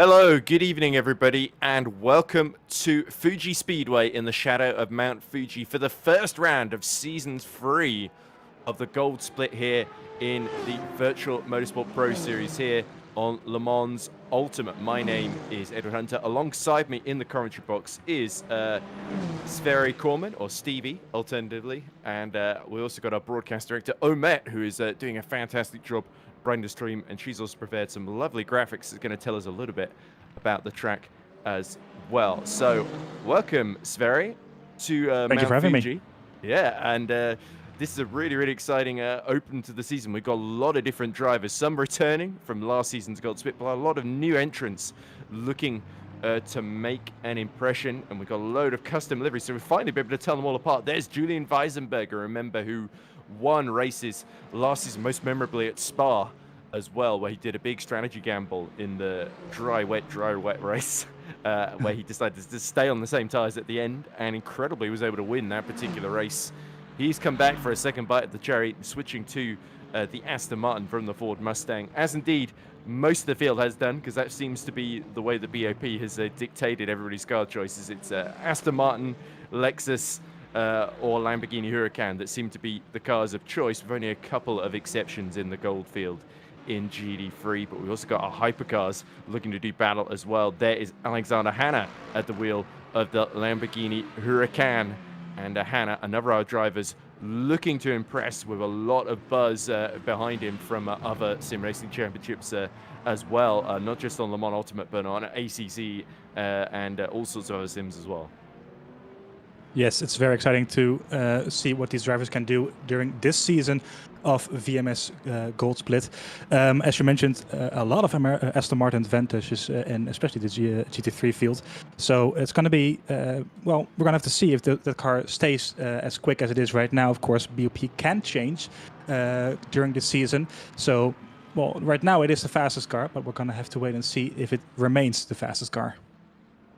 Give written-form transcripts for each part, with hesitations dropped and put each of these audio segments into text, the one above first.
Hello, good evening, everybody, and welcome to Fuji Speedway in the shadow of Mount Fuji for the first round of Season 3 of the Gold Split here in the Virtual Motorsport Pro Series here on Le Mans Ultimate. My name is Edward Hunter. Alongside me in the commentary box is Sverre Corman, or Stevie, alternatively, and we also got our broadcast director, Omet, who is doing a fantastic job running the stream, and she's also prepared some lovely graphics that's going to tell us a little bit about the track as well. So, welcome, Sverre, to Thank you for Mount having Fuji. me. Yeah, and this is a really exciting open to the season. We've got a lot of different drivers, some returning from last season's Gold Split, but a lot of new entrants looking to make an impression, and we've got a load of custom liveries, so we'll finally be able to tell them all apart. There's Julian Weisenberger, remember, who won races last season, most memorably at Spa as well, where he did a big strategy gamble in the dry wet race, where he decided to stay on the same tyres at the end, and incredibly was able to win that particular race. He's come back for a second bite at the cherry, switching to the Aston Martin from the Ford Mustang, as indeed most of the field has done, because that seems to be the way the BOP has dictated everybody's car choices. It's Aston Martin, Lexus, or Lamborghini Huracan that seem to be the cars of choice, with only a couple of exceptions in the gold field in GD3. But we've also got our hypercars looking to do battle as well. There is Alexander Hanna at the wheel of the Lamborghini Huracan, and Hanna, another of our drivers, looking to impress with a lot of buzz behind him from other sim racing championships as well, not just on Le Mans Ultimate, but on ACC and all sorts of other sims as well. Yes, it's very exciting to see what these drivers can do during this season of VMS Gold Split. As you mentioned, a lot of Aston Martin advantages, and especially the GT3 field. So it's going to be, well, we're going to have to see if the car stays as quick as it is right now. Of course, BOP can change during the season. So, well, right now it is the fastest car, but we're going to have to wait and see if it remains the fastest car.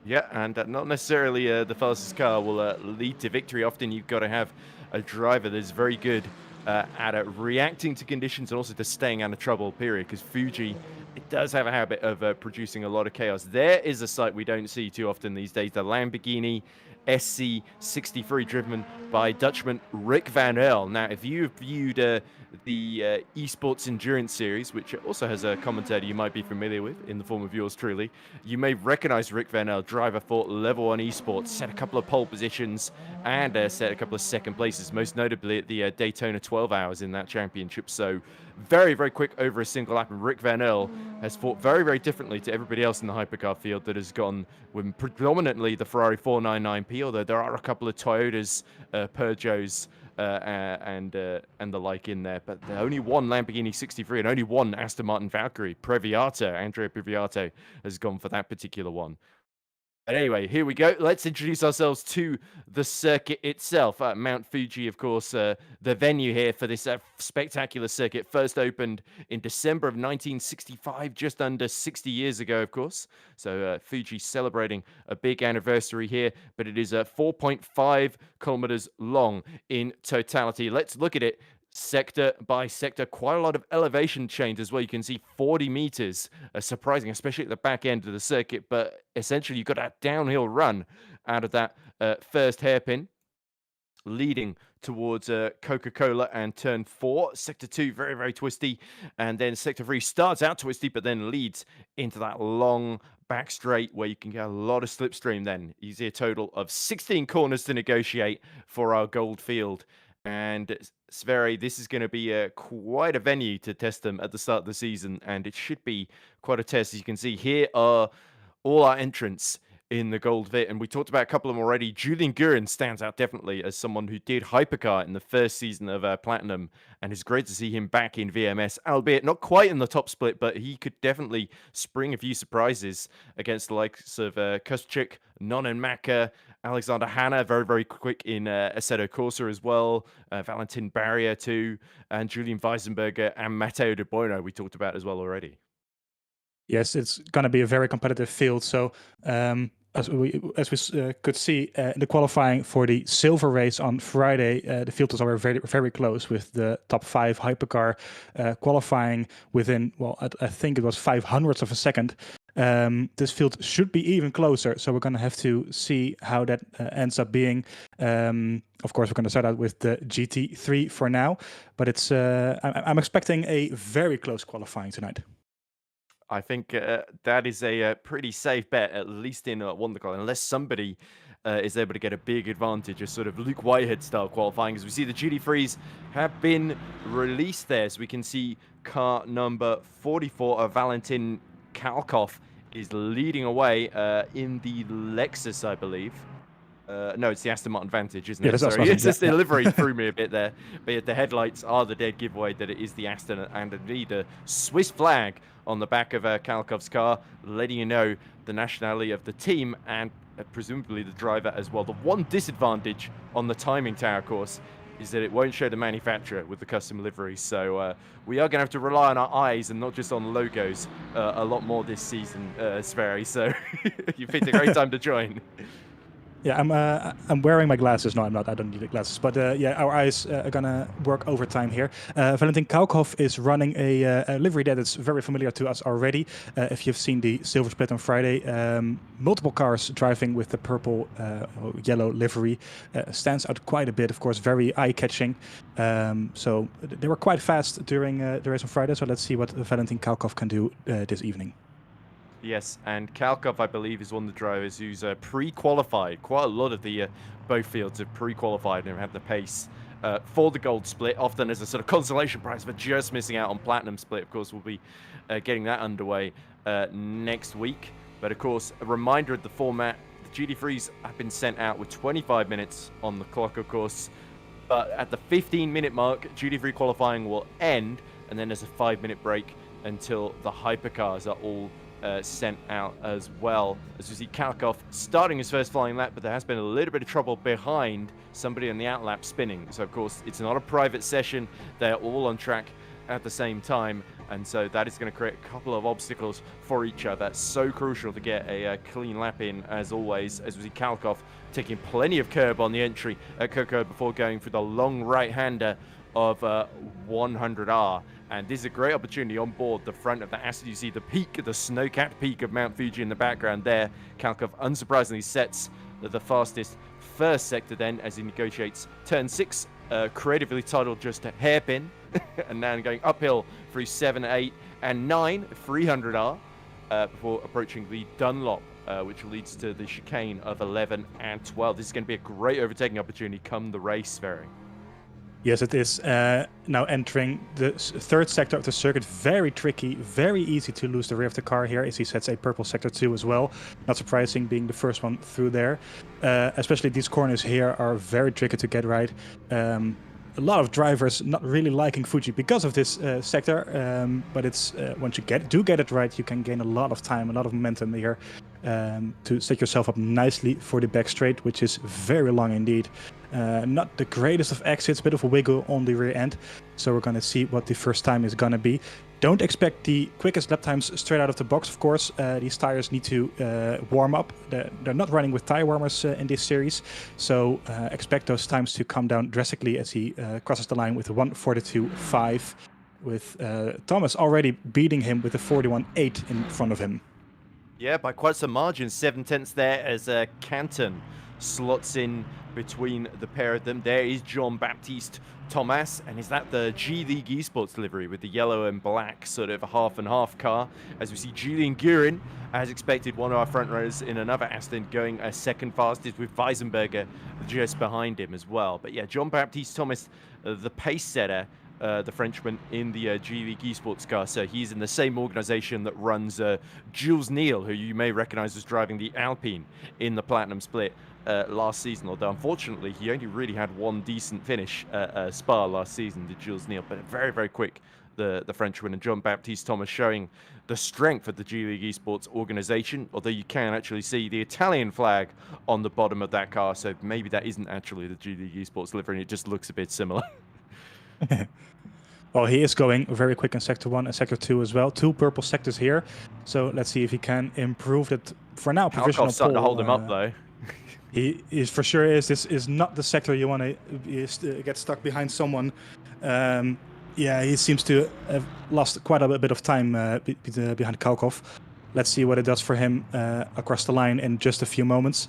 Yeah, and not necessarily the fastest car will lead to victory. Often you've got to have a driver that's very good at reacting to conditions and also to staying out of trouble, period, because Fuji, it does have a habit of producing a lot of chaos. There is a sight we don't see too often these days, the Lamborghini SC63, driven by Dutchman Rick van Uyl. Now, if you've viewed the eSports Endurance series, which also has a commentator you might be familiar with in the form of yours truly, you may recognize Rick van Uyl, driver for Level 1 eSports, set a couple of pole positions and set a couple of second places, most notably at the Daytona 12 Hours in that championship. So very quick over a single lap, and Rick van Uyl has fought very differently to everybody else in the hypercar field that has gone with predominantly the Ferrari 499P, although there are a couple of Toyotas, Peugeots, and the like in there, but only one Lamborghini 63 and only one Aston Martin Valkyrie. Andrea Previato has gone for that particular one. But anyway, here we go. Let's introduce ourselves to the circuit itself. Mount Fuji, of course, the venue here for this spectacular circuit. First opened in December of 1965, just under 60 years ago, of course. So Fuji celebrating a big anniversary here, but it is 4.5 kilometers long in totality. Let's look at it sector by sector. Quite a lot of elevation change as well. You can see 40 meters, surprising, especially at the back end of the circuit, but essentially you've got that downhill run out of that first hairpin leading towards Coca-Cola and turn 4. Sector 2, very twisty, and then sector 3 starts out twisty but then leads into that long back straight where you can get a lot of slipstream. Then you see a total of 16 corners to negotiate for our gold field. And Sverre, this is going to be quite a venue to test them at the start of the season, and it should be quite a test. As you can see, here are all our entrants in the gold fit, and we talked about a couple of them already. Julian Gurin stands out definitely as someone who did Hypercar in the first season of Platinum, and it's great to see him back in VMS, albeit not quite in the top split, but he could definitely spring a few surprises against the likes of Kuschik, Nonan Maka, Alexander Hanna, very quick in Assetto Corsa as well, Valentin Barrier too, and Julian Weisenberger and Matteo De Bono we talked about as well already. Yes, it's going to be a very competitive field. So as we could see in the qualifying for the silver race on Friday, the field was already very close, with the top 5 hypercar qualifying within, well, I think it was 500ths of a second. This field should be even closer, so we're going to have to see how that ends up being. Of course, we're going to start out with the GT3 for now, but it's I'm expecting a very close qualifying tonight. I think that is a pretty safe bet, at least in WonderCon, unless somebody is able to get a big advantage, a sort of Luke Whitehead style qualifying. As we see, the GT3s have been released there, so we can see car number 44 of Valentin Kalkov is leading away in the Lexus, I believe. No, it's the Aston Martin Vantage, isn't it? Sorry, it's just the livery threw me a bit there. But yeah, the headlights are the dead giveaway that it is the Aston, and indeed the Swiss flag on the back of Kalkov's car, letting you know the nationality of the team and presumably the driver as well. The one disadvantage on the timing tower course is that it won't show the manufacturer with the custom livery. So we are going to have to rely on our eyes and not just on logos a lot more this season, Sverre. So you picked a great time to join. Yeah, I'm wearing my glasses. No, I'm not. I don't need the glasses. But yeah, our eyes are gonna work overtime here. Valentin Kalkov is running a livery that is very familiar to us already. If you've seen the silver split on Friday, multiple cars driving with the purple yellow livery stands out quite a bit. Of course, very eye-catching. So they were quite fast during the race on Friday. So let's see what Valentin Kalkov can do this evening. Yes, and Kalkov, I believe, is one of the drivers who's pre-qualified. Quite a lot of the both fields have pre-qualified and have the pace for the gold split, often as a sort of consolation prize for just missing out on platinum split. Of course, we'll be getting that underway next week. But of course, a reminder of the format. The GT3s have been sent out with 25 minutes on the clock, of course. But at the 15-minute mark, GT3 qualifying will end, and then there's a 5-minute break until the hypercars are all sent out as well. As we see Kalkov starting his first flying lap, but there has been a little bit of trouble behind somebody on the outlap spinning. So of course it's not a private session, they're all on track at the same time, and so that is going to create a couple of obstacles for each other. So crucial to get a clean lap in, as always, as we see Kalkov taking plenty of curb on the entry at Coco before going for the long right-hander of 100R. And this is a great opportunity on board the front of the Aston. You see the peak, the snow-capped peak of Mount Fuji in the background there. Kalkov unsurprisingly sets the fastest first sector then as he negotiates turn 6, creatively titled just a hairpin, and now going uphill through 7, 8, and 9, 300R, before approaching the Dunlop, which leads to the chicane of 11 and 12. This is going to be a great overtaking opportunity come the race, Sverre. Yes, it is. Now entering the third sector of the circuit. Very tricky, very easy to lose the rear of the car here, as he sets a purple sector 2 as well. Not surprising, being the first one through there. Especially these corners here are very tricky to get right. A lot of drivers not really liking Fuji because of this sector, but it's once you do get it right, you can gain a lot of time, a lot of momentum here to set yourself up nicely for the back straight, which is very long indeed. Not the greatest of exits, bit of a wiggle on the rear end. So we're going to see what the first time is going to be. Don't expect the quickest lap times straight out of the box, of course. These tires need to warm up. They're not running with tire warmers in this series. So expect those times to come down drastically as he crosses the line with a 1:42.5, with Thomas already beating him with a 41.8 in front of him. Yeah, by quite some margin, 7 tenths there as Canton slots in between the pair of them. There is Jean-Baptiste Thomas, and is that the G League eSports livery with the yellow and black sort of half and half car? As we see Julian Gurin, as expected, one of our front runners in another Aston, going a second fastest, with Weisenberger just behind him as well. But yeah, Jean-Baptiste Thomas, the pace setter, the Frenchman in the G League eSports car. So he's in the same organization that runs Jules Neal, who you may recognize as driving the Alpine in the Platinum Split last season, although unfortunately he only really had one decent finish at Spa last season, did Jules Neal. But very, very quick, the Frenchman, and Jean-Baptiste Thomas showing the strength of the G League eSports organization, although you can actually see the Italian flag on the bottom of that car, so maybe that isn't actually the G League eSports livery, and it just looks a bit similar. Well, he is going very quick in Sector 1 and Sector 2 as well. 2 purple sectors here. So let's see if he can improve that. For now, provisional starting to hold him up, though. He is for sure is. This is not the sector you want to get stuck behind someone. Yeah, he seems to have lost quite a bit of time behind Kalkov. Let's see what it does for him across the line in just a few moments.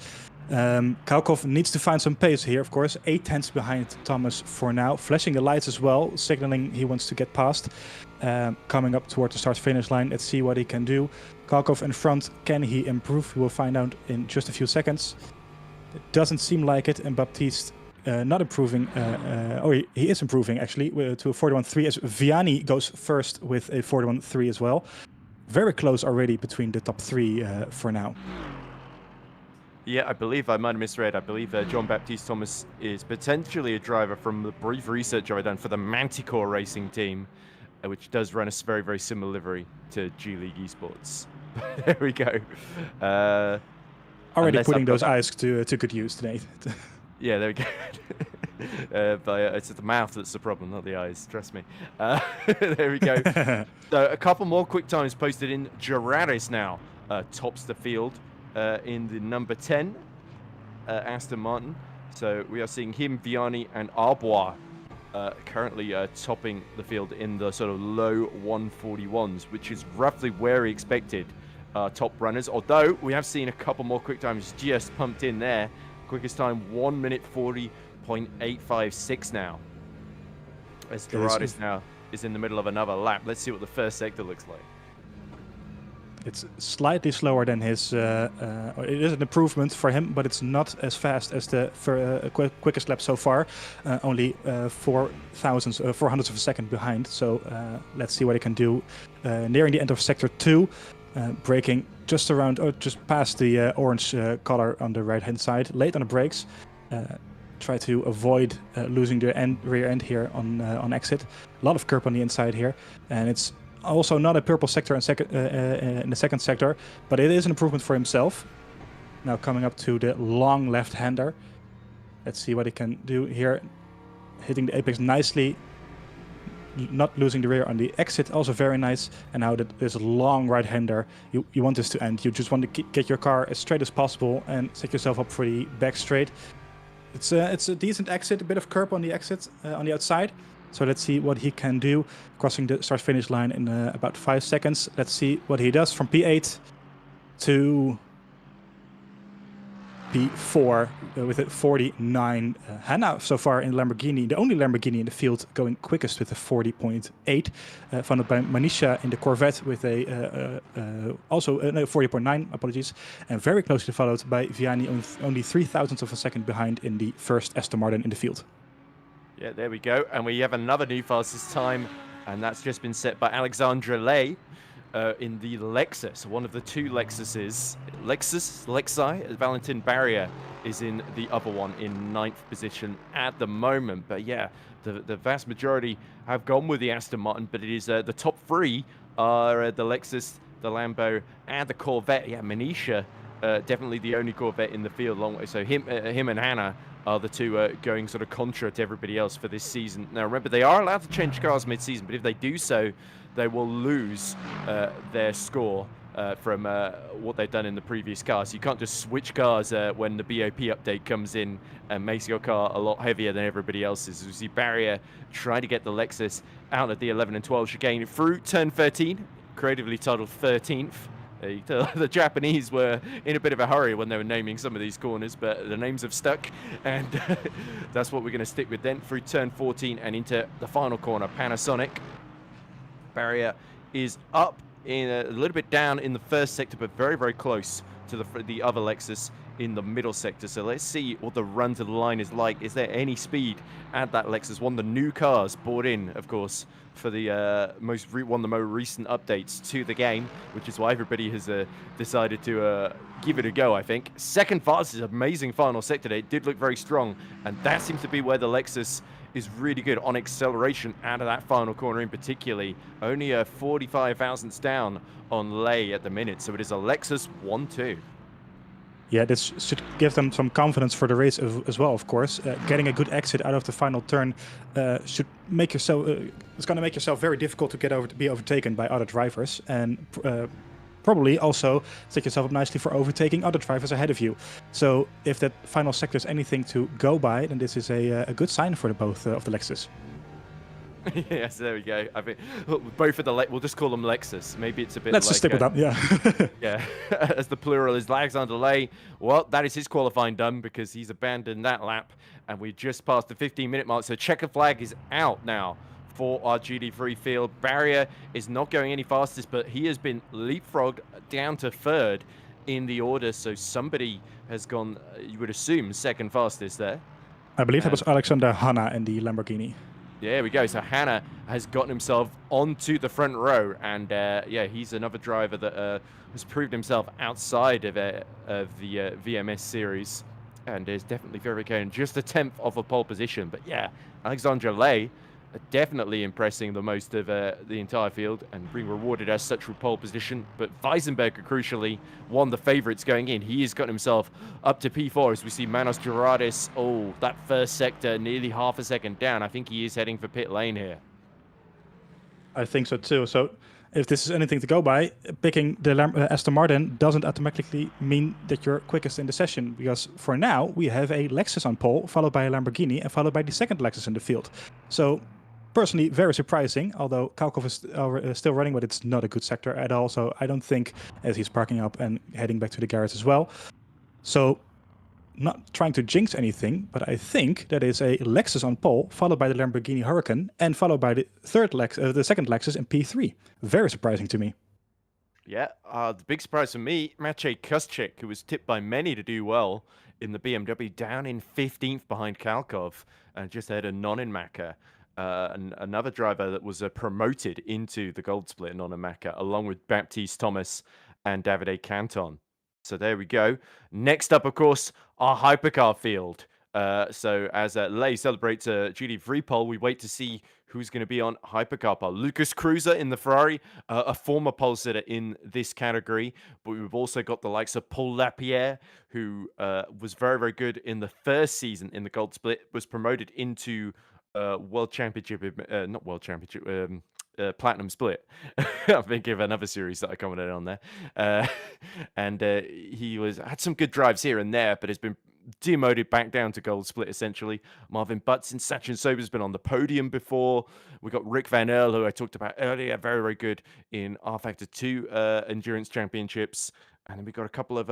Kaukov needs to find some pace here, of course. 8 tenths behind Thomas for now. Flashing the lights as well, signaling he wants to get past. Coming up towards the start-finish line. Let's see what he can do. Kaukov in front. Can he improve? We will find out in just a few seconds. It doesn't seem like it. And Baptiste not improving. He is improving, actually, to a 41.3 as Vianney goes first with a 41.3 as well. Very close already between the top 3 for now. Yeah, I believe I might have misread. I believe Jean-Baptiste Thomas is potentially a driver from the brief research I've done for the Manticore racing team, which does run a very, very similar livery to G League eSports. There we go. Already putting those eyes to good use today. Yeah, there we go. But it's the mouth that's the problem, not the eyes. Trust me. There we go. So a couple more quick times posted in. Gerardis now tops the field. In the number 10, Aston Martin. So we are seeing him, Vianney, and Arbois currently topping the field in the sort of low 141s, which is roughly where he expected top runners. Although we have seen a couple more quick times just pumped in there. Quickest time 1 minute 40.856 now. As Gerardis now is in the middle of another lap. Let's see what the first sector looks like. It's slightly slower than his. It is an improvement for him, but it's not as fast as the quickest lap so far. Only 400ths of a second behind. So let's see what he can do. Nearing the end of sector 2, braking just around, or just past the orange color on the right-hand side. Late on the brakes. Try to avoid losing the rear end here on exit. A lot of curb on the inside here, and it's also not a purple sector in the second sector, but it is an improvement for himself. Now coming up to the long left-hander. Let's see what he can do here. Hitting the apex nicely. Not losing the rear on the exit, also very nice. And now that there's a long right-hander, you want this to end. You just want to get your car as straight as possible and set yourself up for the back straight. It's a decent exit, a bit of curb on the exit, on the outside. So let's see what he can do, crossing the start-finish line in about 5 seconds. Let's see what he does from P8 to P4 with a 49. Hannah so far in Lamborghini, the only Lamborghini in the field, going quickest with a 40.8. Followed by Manisha in the Corvette with a also 40.9, apologies. And very closely followed by Vianney, only 0.003 of a second behind in the first Aston Martin in the field. Yeah, there we go. And we have another new fastest time, and that's just been set by Alexandre Lay in the Lexus, one of the 2 Lexuses. Lexi, Valentin Barrier is in the other one in 9th position at the moment. But yeah, the vast majority have gone with the Aston Martin, but it is the top 3 are the Lexus, the Lambo, and the Corvette. Yeah, Manisha, definitely the only Corvette in the field. Long way. So him and Hannah are the 2 going sort of contra to everybody else for this season. Now remember, they are allowed to change cars mid-season, but if they do so, they will lose their score from what they've done in the previous cars. You can't just switch cars when the BOP update comes in and makes your car a lot heavier than everybody else's. You see Barrier trying to get the Lexus out of the 11 and 12 chicane through turn 13, creatively titled 13th. The Japanese were in a bit of a hurry when they were naming some of these corners, but the names have stuck, and that's what we're going to stick with then through turn 14 and into the final corner. Panasonic. Barrier is up in a little bit down in the first sector, but very, very close to the other Lexus in the middle sector. So let's see what the run to the line is like. Is there any speed at that Lexus? One of the new cars bought in, of course, for the one of the more recent updates to the game, which is why everybody has decided to give it a go, I think. Second fastest, amazing final sector there. It did look very strong, and that seems to be where the Lexus is really good on acceleration out of that final corner in particularly. Only a 45 thousandths down on Lay at the minute, so it is a Lexus 1-2. Yeah, this should give them some confidence for the race as well, of course. Getting a good exit out of the final turn should make yourself. It's going to make yourself very difficult to be overtaken by other drivers, and probably also set yourself up nicely for overtaking other drivers ahead of you. So if that final sector is anything to go by, then this is a good sign for both of the Lexus. Yes, there we go. I think both of the we'll just call them Lexus. Maybe it's a bit Let's like just stick with that. Yeah. yeah, as the plural is Alexander Lay. Well, that is his qualifying done because he's abandoned that lap, and we just passed the 15-minute mark. So checker flag is out now for our GD3 field. Barrier is not going any fastest, but he has been leapfrogged down to third in the order. So somebody has gone, you would assume, second fastest there. I believe that was Alexander Hanna in the Lamborghini. There we go. So Hanna has gotten himself onto the front row, and yeah, he's another driver that has proved himself outside of the VMS series, and is definitely very good. Just a 10th of a pole position, but yeah, Alexandre Lay definitely impressing the most of the entire field and being rewarded as such with pole position. But Weisenberger, crucially, one of the favourites going in. He has got himself up to P4 as we see Manos Gerardis. Oh, that first sector nearly half a second down. I think he is heading for pit lane here. I think so too. So if this is anything to go by, picking the Aston Martin doesn't automatically mean that you're quickest in the session, because for now we have a Lexus on pole, followed by a Lamborghini, and followed by the second Lexus in the field. So personally, very surprising, although Kalkov is still running, but it's not a good sector at all. So I don't think, as he's parking up and heading back to the garage as well. So not trying to jinx anything, but I think that is a Lexus on pole, followed by the Lamborghini Huracan, and followed by the second Lexus in P3. Very surprising to me. Yeah, the big surprise for me, Maciej Kuschek, who was tipped by many to do well in the BMW, down in 15th behind Kalkov, and just ahead of Nonenmacher. And another driver that was promoted into the gold split, Nonenmacher, along with Baptiste Thomas and Davide Canton. So there we go. Next up, of course, our Hypercar field. So as Lay celebrates a GD3 pole, we wait to see who's going to be on Hypercar pole. Lucas Cruiser in the Ferrari, a former pole sitter in this category. But we've also got the likes of Paul Lapierre, who was very, very good in the first season in the gold split, was promoted into World Championship, not World Championship, Platinum Split. I'm thinking of another series that I commented on there. And he had some good drives here and there, but has been demoted back down to gold split, essentially. Marvin Butts and Sachin Sober's been on the podium before. We got Rick Van Earl, who I talked about earlier, very, very good in R Factor 2 Endurance Championships. And then we got a couple of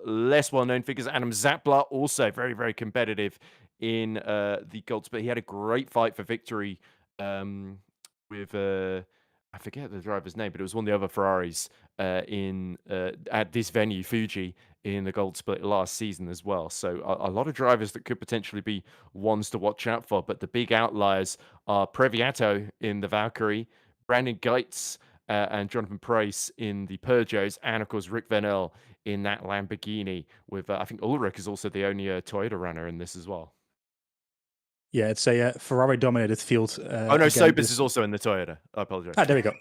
less well-known figures. Adam Zappler, also very, very competitive in the gold split. He had a great fight for victory with I forget the driver's name, but it was one of the other Ferraris at this venue, Fuji, in the gold split last season as well. So a lot of drivers that could potentially be ones to watch out for. But the big outliers are Previato in the Valkyrie, Brandon Geitz and Jonathan Price in the Peugeots, and of course Rick Van Earl in that Lamborghini. With I think Ulrich is also the only Toyota runner in this as well. Yeah, it's a Ferrari-dominated field. Oh no, Sobers is also in the Toyota. I apologize. There we go.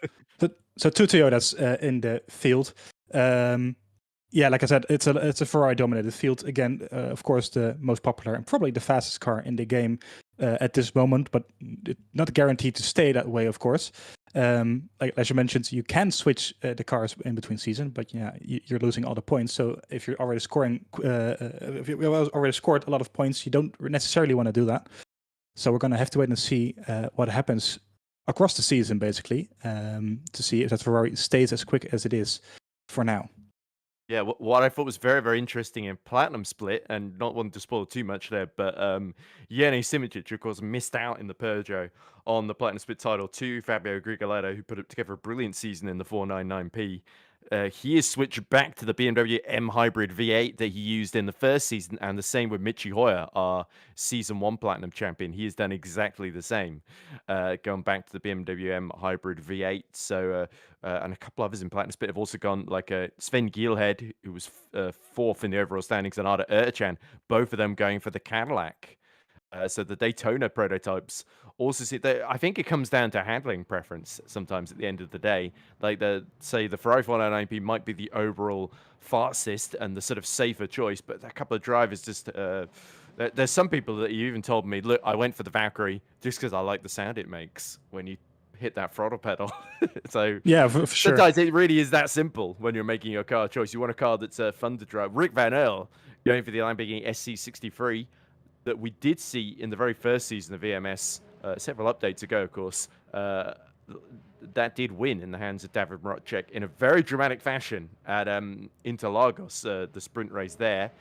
So two Toyotas in the field. Yeah, like I said, it's a Ferrari-dominated field. Again, of course, the most popular and probably the fastest car in the game at this moment, but not guaranteed to stay that way, of course. Like as you mentioned, you can switch the cars in between season, but yeah, you're losing all the points. So if you're already scoring, if you already scored a lot of points, you don't necessarily want to do that. So we're going to have to wait and see what happens across the season, basically, to see if that Ferrari stays as quick as it is for now. Yeah, what I thought was very, very interesting in Platinum Split, and not wanting to spoil too much there, but Yene Simic, of course, missed out in the Peugeot on the Platinum Split title to Fabio Grigoletto, who put together a brilliant season in the 499P. He has switched back to the BMW M Hybrid V8 that he used in the first season, and the same with Michi Hoyer, our Season 1 Platinum champion. He has done exactly the same, going back to the BMW M Hybrid V8. So, and a couple others in Platinum Split have also gone, like Sven Gielhed, who was fourth in the overall standings, and Arda Erchan, both of them going for the Cadillac. So the Daytona prototypes also see that. I think it comes down to handling preference sometimes at the end of the day. Like the Ferrari 499P might be the overall fastest and the sort of safer choice, but a couple of drivers just there's some people that you even told me, look, I went for the Valkyrie just because I like the sound it makes when you hit that throttle pedal. So yeah, for sure. Sometimes it really is that simple when you're making your car choice. You want a car that's fun to drive. Rick Van Earl going for the Lamborghini SC63 that we did see in the very first season of VMS several updates ago, of course, that did win in the hands of David Mrocek in a very dramatic fashion at Interlagos, the sprint race there,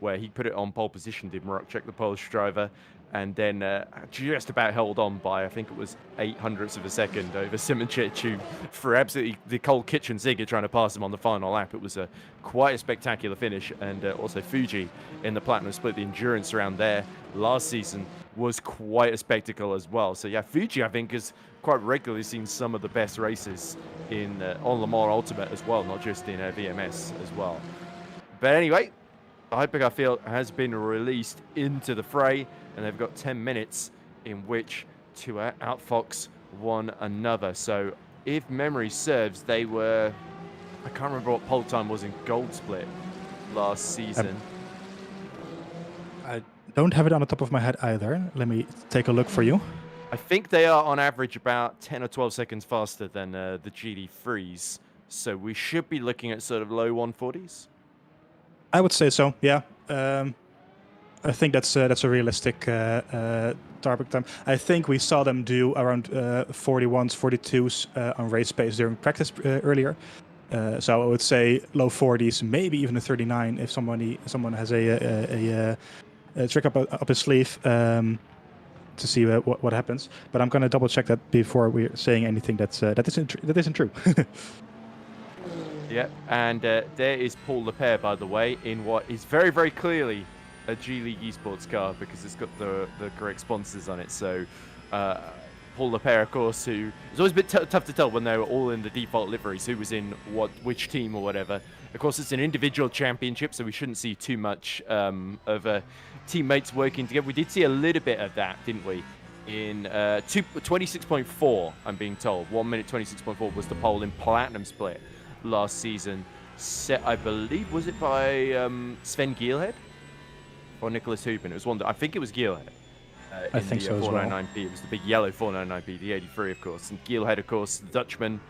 where he put it on pole position, did Mrocek, the Polish driver, and then just about held on by, I think it was 0.08 of a second over Simoncic, who for absolutely the cold kitchen Ziga trying to pass him on the final lap. It was quite a spectacular finish, and also Fuji in the Platinum Split, the endurance around there last season was quite a spectacle as well. So yeah, Fuji, I think, has quite regularly seen some of the best races in on Le Mans Ultimate as well, not just in VMS as well. But anyway, the Hypercar field has been released into the fray, and they've got 10 minutes in which to outfox one another. So if memory serves, they were, I can't remember what pole time was in Gold Split last season. I don't have it on the top of my head either. Let me take a look for you. I think they are on average about 10 or 12 seconds faster than the GD3s. So we should be looking at sort of low 140s. I would say so, yeah. I think that's a realistic target time. I think we saw them do around 41s, 42s on race pace during practice earlier. So I would say low 40s, maybe even a 39 if someone has a trick up his sleeve to see what happens. But I'm going to double check that before we're saying anything that isn't true. Yeah, and there is Paul Lepere, by the way, in what is very, very clearly a G League eSports car because it's got the correct sponsors on it. So Paul Lepere, of course, who it's always a bit tough to tell when they were all in the default liveries who was in which team or whatever. Of course, it's an individual championship, so we shouldn't see too much of teammates working together. We did see a little bit of that, didn't we? In 26.4, I'm being told. 1 minute 26.4 was the pole in Platinum Split last season. Set, I believe, was it by Sven Gielhed or Nicholas Hoopen? It was one that I think it was Gielhed. I think so as well. 499p. It was the big yellow 499p, the 83, of course. And Gielhed, of course, the Dutchman.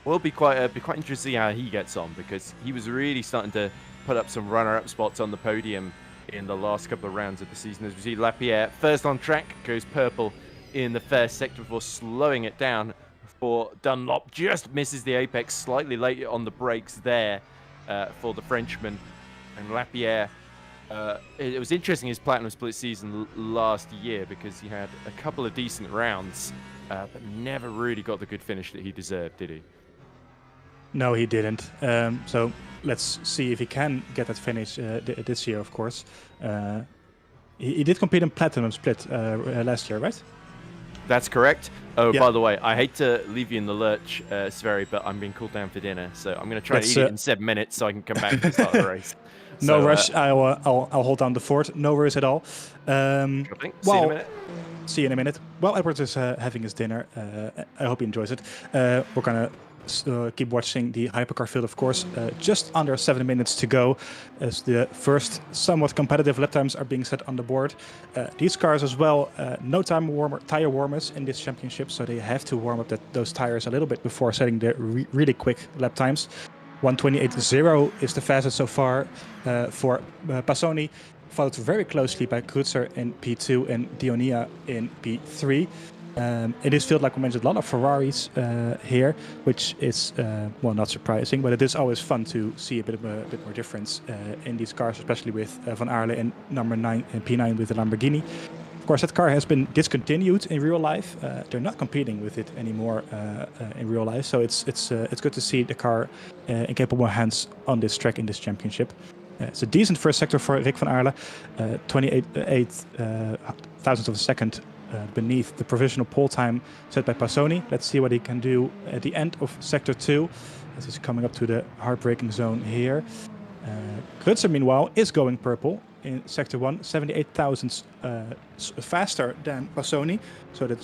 Will be quite interesting to see how he gets on because he was really starting to put up some runner-up spots on the podium in the last couple of rounds of the season. As we see Lapierre first on track, goes purple in the first sector before slowing it down for Dunlop. Just misses the apex slightly late on the brakes there for the Frenchman. And Lapierre, it was interesting his Platinum Split season last year because he had a couple of decent rounds, but never really got the good finish that he deserved, did he? No, he didn't. So let's see if he can get that finish this year, of course. He did compete in Platinum Split last year, right? That's correct. Oh, Yeah. by the way, I hate to leave you in the lurch, Sverri, but I'm being called down for dinner, so I'm going to try to eat it in 7 minutes so I can come back and start the race. No So, rush. I'll hold down the fort. No worries at all. See you in a minute. See you in a minute. While Edward is having his dinner, I hope he enjoys it. We're gonna keep watching the Hypercar field, of course. Just under 7 minutes to go as the first somewhat competitive lap times are being set on the board. These cars as well, no tire warmers in this championship, so they have to warm up those tires a little bit before setting the really quick lap times. 1:28.0 is the fastest so far for Passoni, followed very closely by Kreutzer in P2 and Dionia in P3. In this field, like we mentioned, a lot of Ferraris here, which is, well, not surprising, but it is always fun to see a bit more difference in these cars, especially with Van Aerle in number 9 and P9 with the Lamborghini. Of course, that car has been discontinued in real life. They're not competing with it anymore in real life, so it's good to see the car in capable hands on this track in this championship. It's a decent first sector for Rick van Aerle, 28 thousandths of a second beneath the provisional pole time set by Passoni. Let's see what he can do at the end of sector 2 as he's coming up to the heartbreaking zone here. Kreutzer, meanwhile, is going purple in sector 1, 78 thousandths faster than Passoni, so that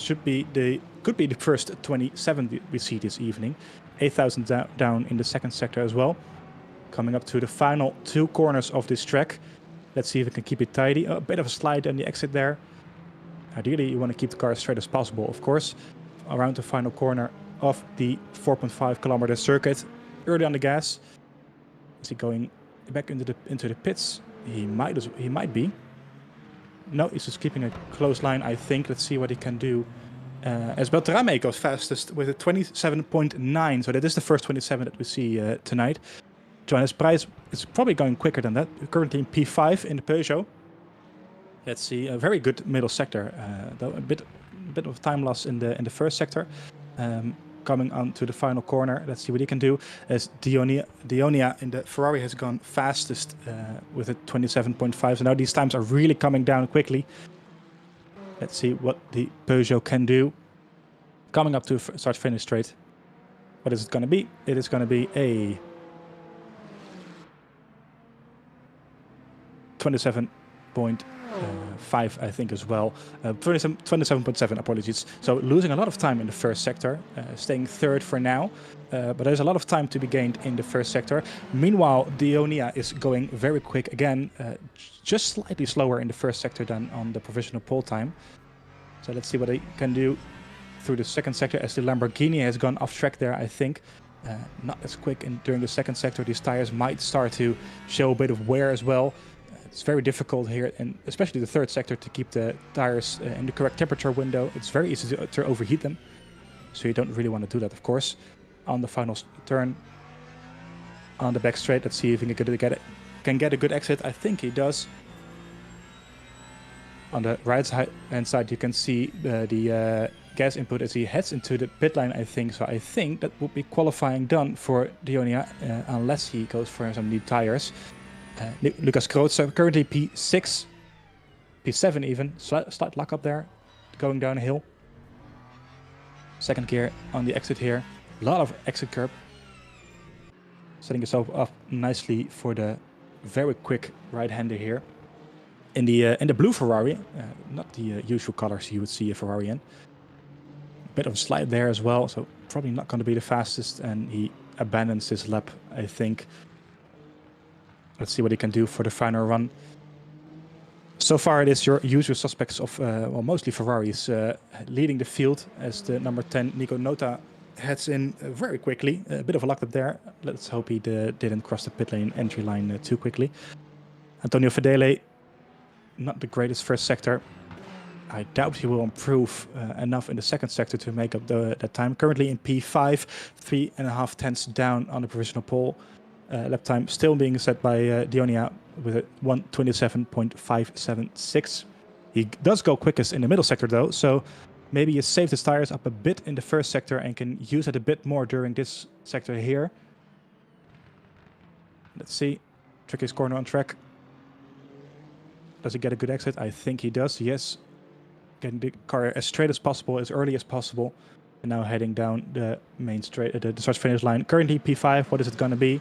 could be the first 27 we see this evening. 8,000 down in the second sector as well. Coming up to the final 2 corners of this track. Let's see if we can keep it tidy. A bit of a slide on the exit there. Ideally, you want to keep the car as straight as possible, of course. Around the final corner of the 4.5 kilometer circuit. Early on the gas. Is he going back into the pits? He might be. No, he's just keeping a close line, I think. Let's see what he can do. As Beltrame goes fastest with a 27.9. So that is the first 27 that we see tonight. Johannes Prijs is probably going quicker than that. Currently in P5 in the Peugeot. Let's see, a very good middle sector. Though a bit of time loss in the first sector. Coming on to the final corner. Let's see what he can do. As Dionia in the Ferrari has gone fastest with a 27.5. So now these times are really coming down quickly. Let's see what the Peugeot can do. Coming up to start-finish straight. What is it going to be? It is going to be a 27.5, I think, as well. 27.7, apologies. So losing a lot of time in the first sector, staying third for now. But there's a lot of time to be gained in the first sector. Meanwhile, Dionia is going very quick again, just slightly slower in the first sector than on the provisional pole time. So let's see what he can do through the second sector, as the Lamborghini has gone off track there, I think. Not as quick during the second sector. These tires might start to show a bit of wear as well. It's very difficult here, and especially the third sector, to keep the tires in the correct temperature window. It's very easy to overheat them, so you don't really want to do that, of course. On the final turn, on the back straight, let's see if he can get a good exit. I think he does. On the right hand side, you can see the gas input as he heads into the pit line, I think. So I think that would be qualifying done for Dionia, unless he goes for some new tires. Lucas Krootzer currently P6, P7 even, slight luck up there, going down a hill. Second gear on the exit here, a lot of exit curb. Setting yourself up nicely for the very quick right-hander here. In the blue Ferrari, not the usual colors you would see a Ferrari in. Bit of a slide there as well, so probably not going to be the fastest, and he abandons his lap, I think. Let's see what he can do for the final run. So far, it is your usual suspects of, well, mostly Ferraris leading the field, as the number 10, Nico Nota, heads in very quickly. A bit of a luck up there. Let's hope he didn't cross the pit lane entry line too quickly. Antonio Fedele, not the greatest first sector. I doubt he will improve enough in the second sector to make up that time. Currently in P5, 3.5 tenths down on the provisional pole. Lap time still being set by Dionia with a 1:27.576. He does go quickest in the middle sector though, so maybe he saved his tires up a bit in the first sector and can use it a bit more during this sector here. Let's see. Trickiest corner on track. Does he get a good exit? I think he does, yes. Getting the car as straight as possible, as early as possible. And now heading down the main straight, the start-finish line. Currently P5, what is it going to be?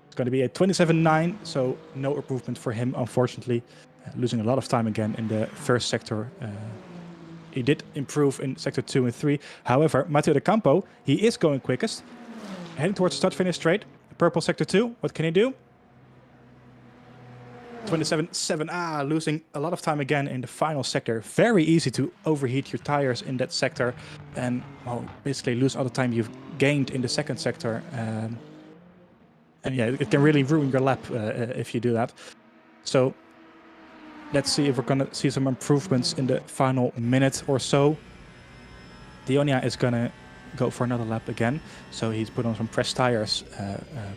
It's going to be a 27.9, so no improvement for him, unfortunately. Losing a lot of time again in the first sector. He did improve in sector 2 and 3. However, Matteo De Campo, he is going quickest. Heading towards the start-finish straight. Purple sector 2, what can he do? 27.7, losing a lot of time again in the final sector. Very easy to overheat your tires in that sector and, well, basically lose all the time you've gained in the second sector. And yeah, it can really ruin your lap if you do that. So let's see if we're going to see some improvements in the final minute or so. Dionia is going to go for another lap again. So he's put on some fresh tires,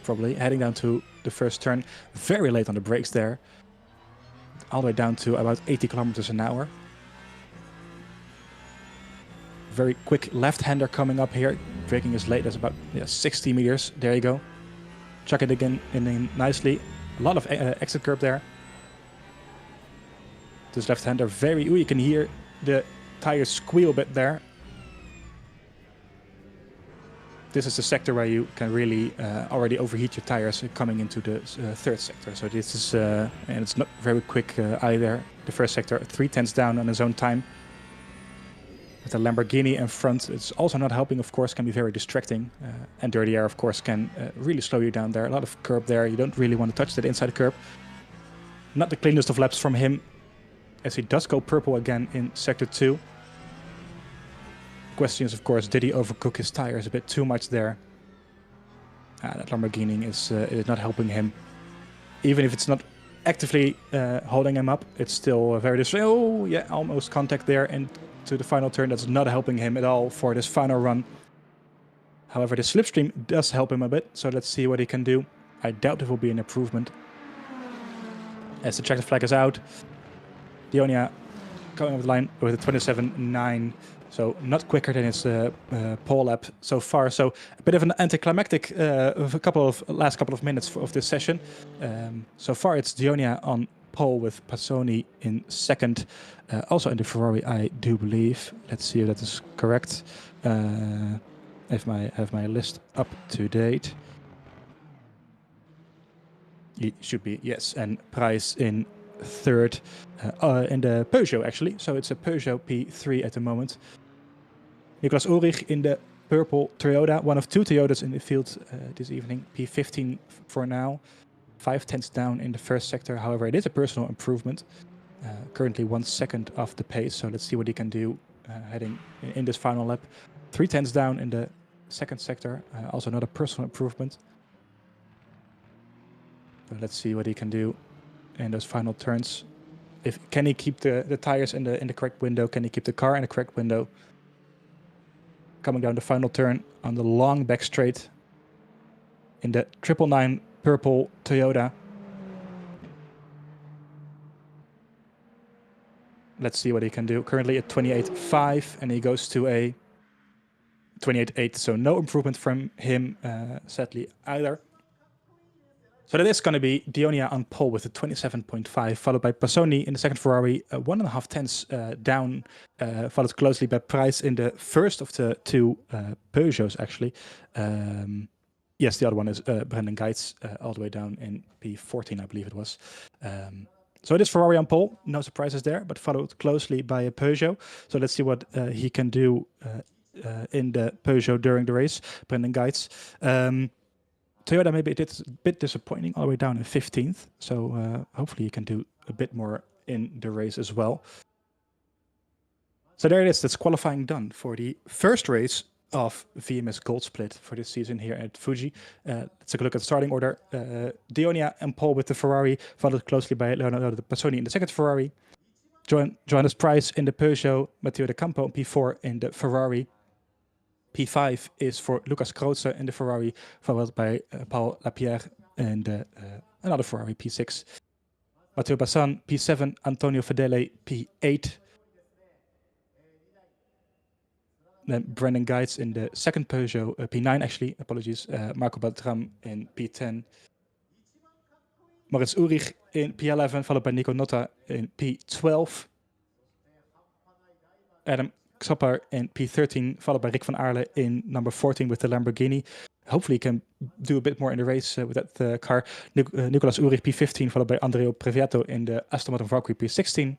probably. Heading down to the first turn. Very late on the brakes there. All the way down to about 80 kilometers an hour. Very quick left-hander coming up here. Braking is late. That's about 60 meters. There you go. Chuck it again in nicely. A lot of exit curb there. This left-hander very... Ooh, you can hear the tires squeal a bit there. This is the sector where you can really already overheat your tires coming into the third sector. So this is, and it's not very quick either. The first sector, 3 tenths down on his own time. With the Lamborghini in front, it's also not helping, of course, can be very distracting. And dirty air, of course, can really slow you down there. A lot of curb there. You don't really want to touch that inside curb. Not the cleanest of laps from him, as he does go purple again in sector 2. Question is, of course, did he overcook his tires a bit too much there? That Lamborghini is not helping him. Even if it's not actively holding him up. It's still very distracting. Oh, yeah, almost contact there into the final turn. That's not helping him at all for this final run. However, the slipstream does help him a bit, so let's see what he can do. I doubt it will be an improvement. As the checkered flag is out, Dionia going over the line with a 27.9, so not quicker than his pole lap so far. So a bit of an anticlimactic last couple of minutes of this session. So far it's Dionia on pole with Passoni in second, also in the Ferrari, I do believe. Let's see if that is correct. Have my list up to date. It should be, yes, and Price in third in the Peugeot, actually. So it's a Peugeot P3 at the moment. Nicolas Ulrich in the purple Toyota, one of 2 Toyotas in the field this evening. P15 for now, 5 tenths down in the first sector. However, it is a personal improvement. Currently 1 second off the pace, so let's see what he can do heading in this final lap. 3 tenths down in the second sector, also another personal improvement. So let's see what he can do in those final turns. Can he keep the tires in the correct window? Can he keep the car in the correct window? Coming down the final turn on the long back straight in the 999 purple Toyota. Let's see what he can do. Currently at 28.5, and he goes to a 28.8, so no improvement from him, sadly, either. So that is going to be Dionia on pole with a 27.5, followed by Passoni in the second Ferrari, 1.5 tenths down, followed closely by Price in the first of the 2 Peugeots, actually. Yes, the other one is Brendan Geitz, all the way down in P14, I believe it was. So it is Ferrari on pole, no surprises there, but followed closely by a Peugeot. So let's see what he can do in the Peugeot during the race, Brendan Geitz. Toyota maybe it's a bit disappointing all the way down in 15th. So hopefully he can do a bit more in the race as well. So there it is. That's qualifying done for the first race of VMS Gold Split for this season here at Fuji. Let's take a look at the starting order. Dionia and Paul with the Ferrari, followed closely by Leonardo Passoni in the second Ferrari. Johannes Price in the Peugeot, Matteo De Campo in P4 in the Ferrari. P5 is for Lucas Krootze in the Ferrari, followed by Paul Lapierre in the another Ferrari, P6. Matteo Bassan, P7, Antonio Fedele, P8. Then Brendan Geitz in the second Peugeot, P9 actually, apologies. Marco Beltram in P10. Moritz Ulrich in P11, followed by Nico Notta in P12. Adam Xopper in P13, followed by Rick van Aarle in number 14 with the Lamborghini. Hopefully he can do a bit more in the race with that car. Nicolas Ulrich P15, followed by Andrea Previato in the Aston Martin Valkyrie P16.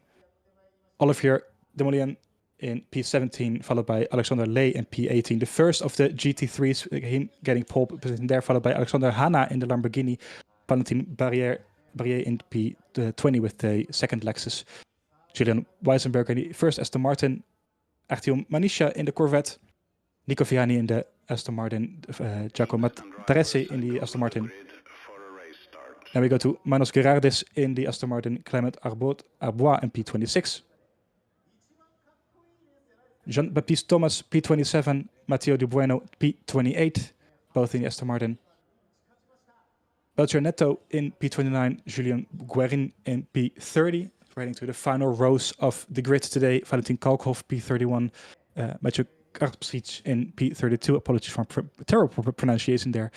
Olivier Demolien in P17, followed by Alexander Ley in P18. The first of the GT3s, him getting pole position there, followed by Alexander Hanna in the Lamborghini. Valentin Barrier in P20 with the second Lexus. Julian Weisenberg in the first Aston Martin. Artyom Manisha in the Corvette. Nico Viani in the Aston Martin. Giacomo Mattarese in the Aston Martin. Then we go to Manos Gerardis in the Aston Martin. Clement Arbois in P26. Jean-Baptiste Thomas, P27. Matteo Di Bueno, P28. Both in the Aston Martin. Belcher Neto in P29. Julien Guerin in P30. Heading to the final rows of the grid today. Valentin Kalkhoff, P31. Mathieu Karpsic in P32. Apologies for terrible pronunciation there.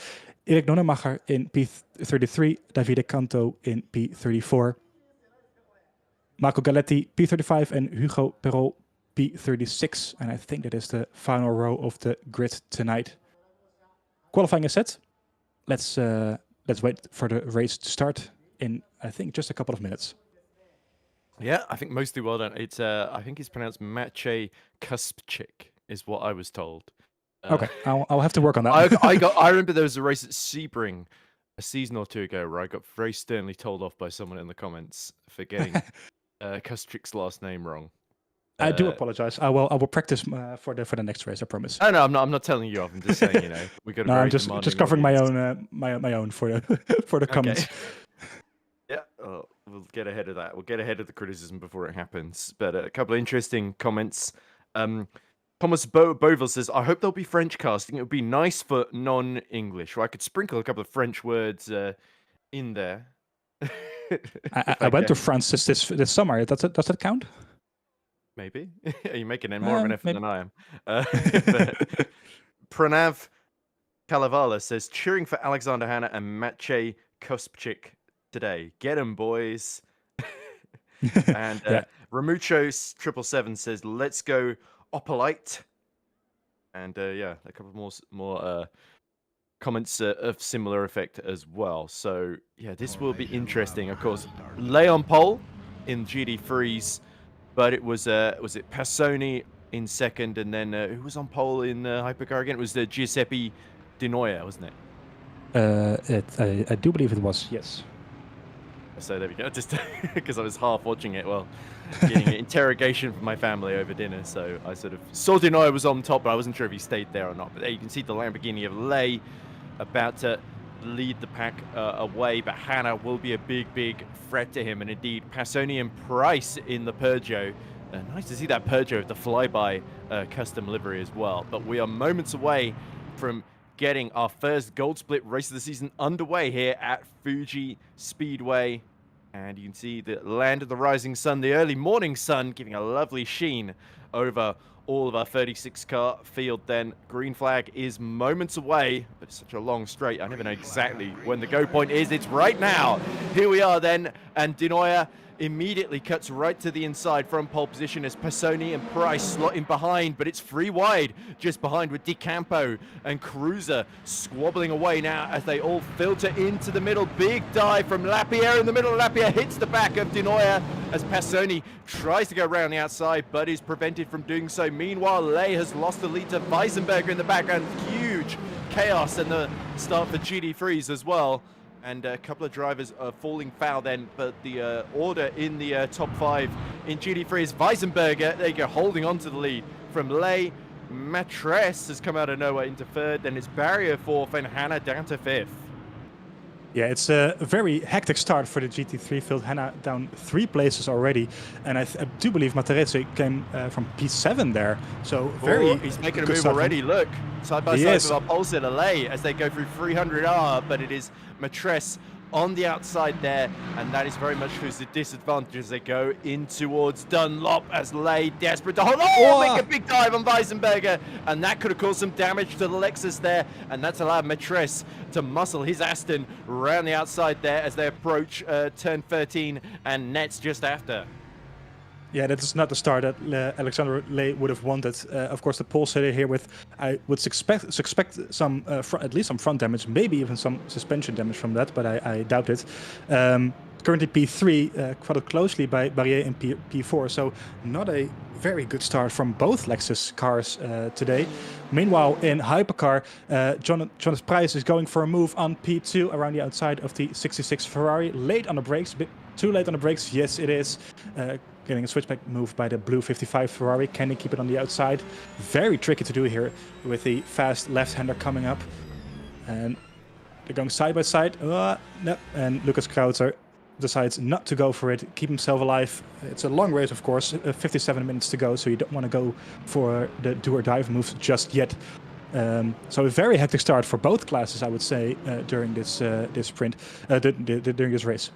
Erik Nonnemacher in P33. Davide Canto in P34. Marco Galetti, P35. And Hugo Perol, P36. And I think that is the final row of the grid tonight. Qualifying is set. Let's wait for the race to start in, I think, just a couple of minutes. Yeah, I think mostly well done. It's I think it's pronounced Maciej Kuspczyk, is what I was told. Okay, I'll have to work on that. I remember there was a race at Sebring a season or 2 ago where I got very sternly told off by someone in the comments for getting Kuspczyk's last name wrong. I do apologize. I will practice for the next race. I promise. Oh, no, I'm not telling you off. I'm just saying, we got. No, I'm just covering my own for the for the comments. Yeah, we'll get ahead of that. We'll get ahead of the criticism before it happens. But a couple of interesting comments. Thomas Boville says, I hope there'll be French casting. It would be nice for non-English. Or I could sprinkle a couple of French words in there. I went to France this summer. Does that count? Maybe. Are you making more of an effort maybe. than I am? But Pranav Kalevala says, cheering for Alexander Hanna and Maciej Kospchik today. Get 'em, boys. And Ramucho 777 says, let's go Opalite. And a couple more comments of similar effect as well. So yeah, this will be interesting. Of course, lay on pole in GD3s, but it was it Passoni in second, and then who was on pole in Hypercar again? It was the Giuseppe Di Noia, wasn't it? I do believe it was, yes. So there we go. Just because I was half watching it while getting an interrogation from my family over dinner. So I sort of saw Di Noia was on top, but I wasn't sure if he stayed there or not. But there you can see the Lamborghini of Lay about to lead the pack away. But Hanna will be a big threat to him. And indeed, Passoni and Price in the Peugeot. Nice to see that Peugeot with the flyby custom livery as well. But we are moments away from getting our first gold split race of the season underway here at Fuji Speedway. And you can see the land of the rising sun, the early morning sun, giving a lovely sheen over all of our 36 car field. Then green flag is moments away, but it's such a long straight. I never know exactly when the go point is. It's right now. Here we are then, and Di Noia immediately cuts right to the inside from pole position as Passoni and Price slot in behind, but it's free wide just behind with Di Campo and Cruiser squabbling away now as they all filter into the middle. Big dive from Lapierre in the middle. Lapierre hits the back of Di Noia as Passoni tries to go around the outside but is prevented from doing so. Meanwhile, Lay has lost the lead to Weisenberger in the background. Huge chaos in the start for GD3s as well. And a couple of drivers are falling foul then, but the order in the top 5 in GD3 is Weisenberger. There you go, holding on to the lead from Lay. Matres has come out of nowhere into 3rd, then it's Barrier 4th, and Hanna down to 5th. Yeah, it's a very hectic start for the GT3 field. Hanna down 3 places already, and I do believe Materese came from P7 there. So he's making a move already. Look, side by side with our pole sitter Lay as they go through 300R, but it is Matres on the outside there, and that is very much to his disadvantage as they go in towards Dunlop as Lay desperate to hold on. Make a big dive on Weisenberger, and that could have caused some damage to the Lexus there, and that's allowed Matres to muscle his Aston around the outside there as they approach turn 13 and nets just after. Yeah, that is not the start that Alexander Lay would have wanted. Of course, the pole sitter here with, I would suspect some, at least some front damage, maybe even some suspension damage from that, but I doubt it. Currently P3, followed closely by Barrier in P4, so not a very good start from both Lexus cars today. Meanwhile, in Hypercar, Jonas Price is going for a move on P2 around the outside of the 66 Ferrari. Late on the brakes, a bit too late on the brakes, yes it is. Getting a switchback move by the blue 55 Ferrari. Can he keep it on the outside? Very tricky to do here with the fast left-hander coming up. And they're going side by side. No. And Lucas Krautzer decides not to go for it, keep himself alive. It's a long race, of course, 57 minutes to go, so you don't want to go for the do or dive moves just yet. So a very hectic start for both classes, I would say, during this sprint, during this race.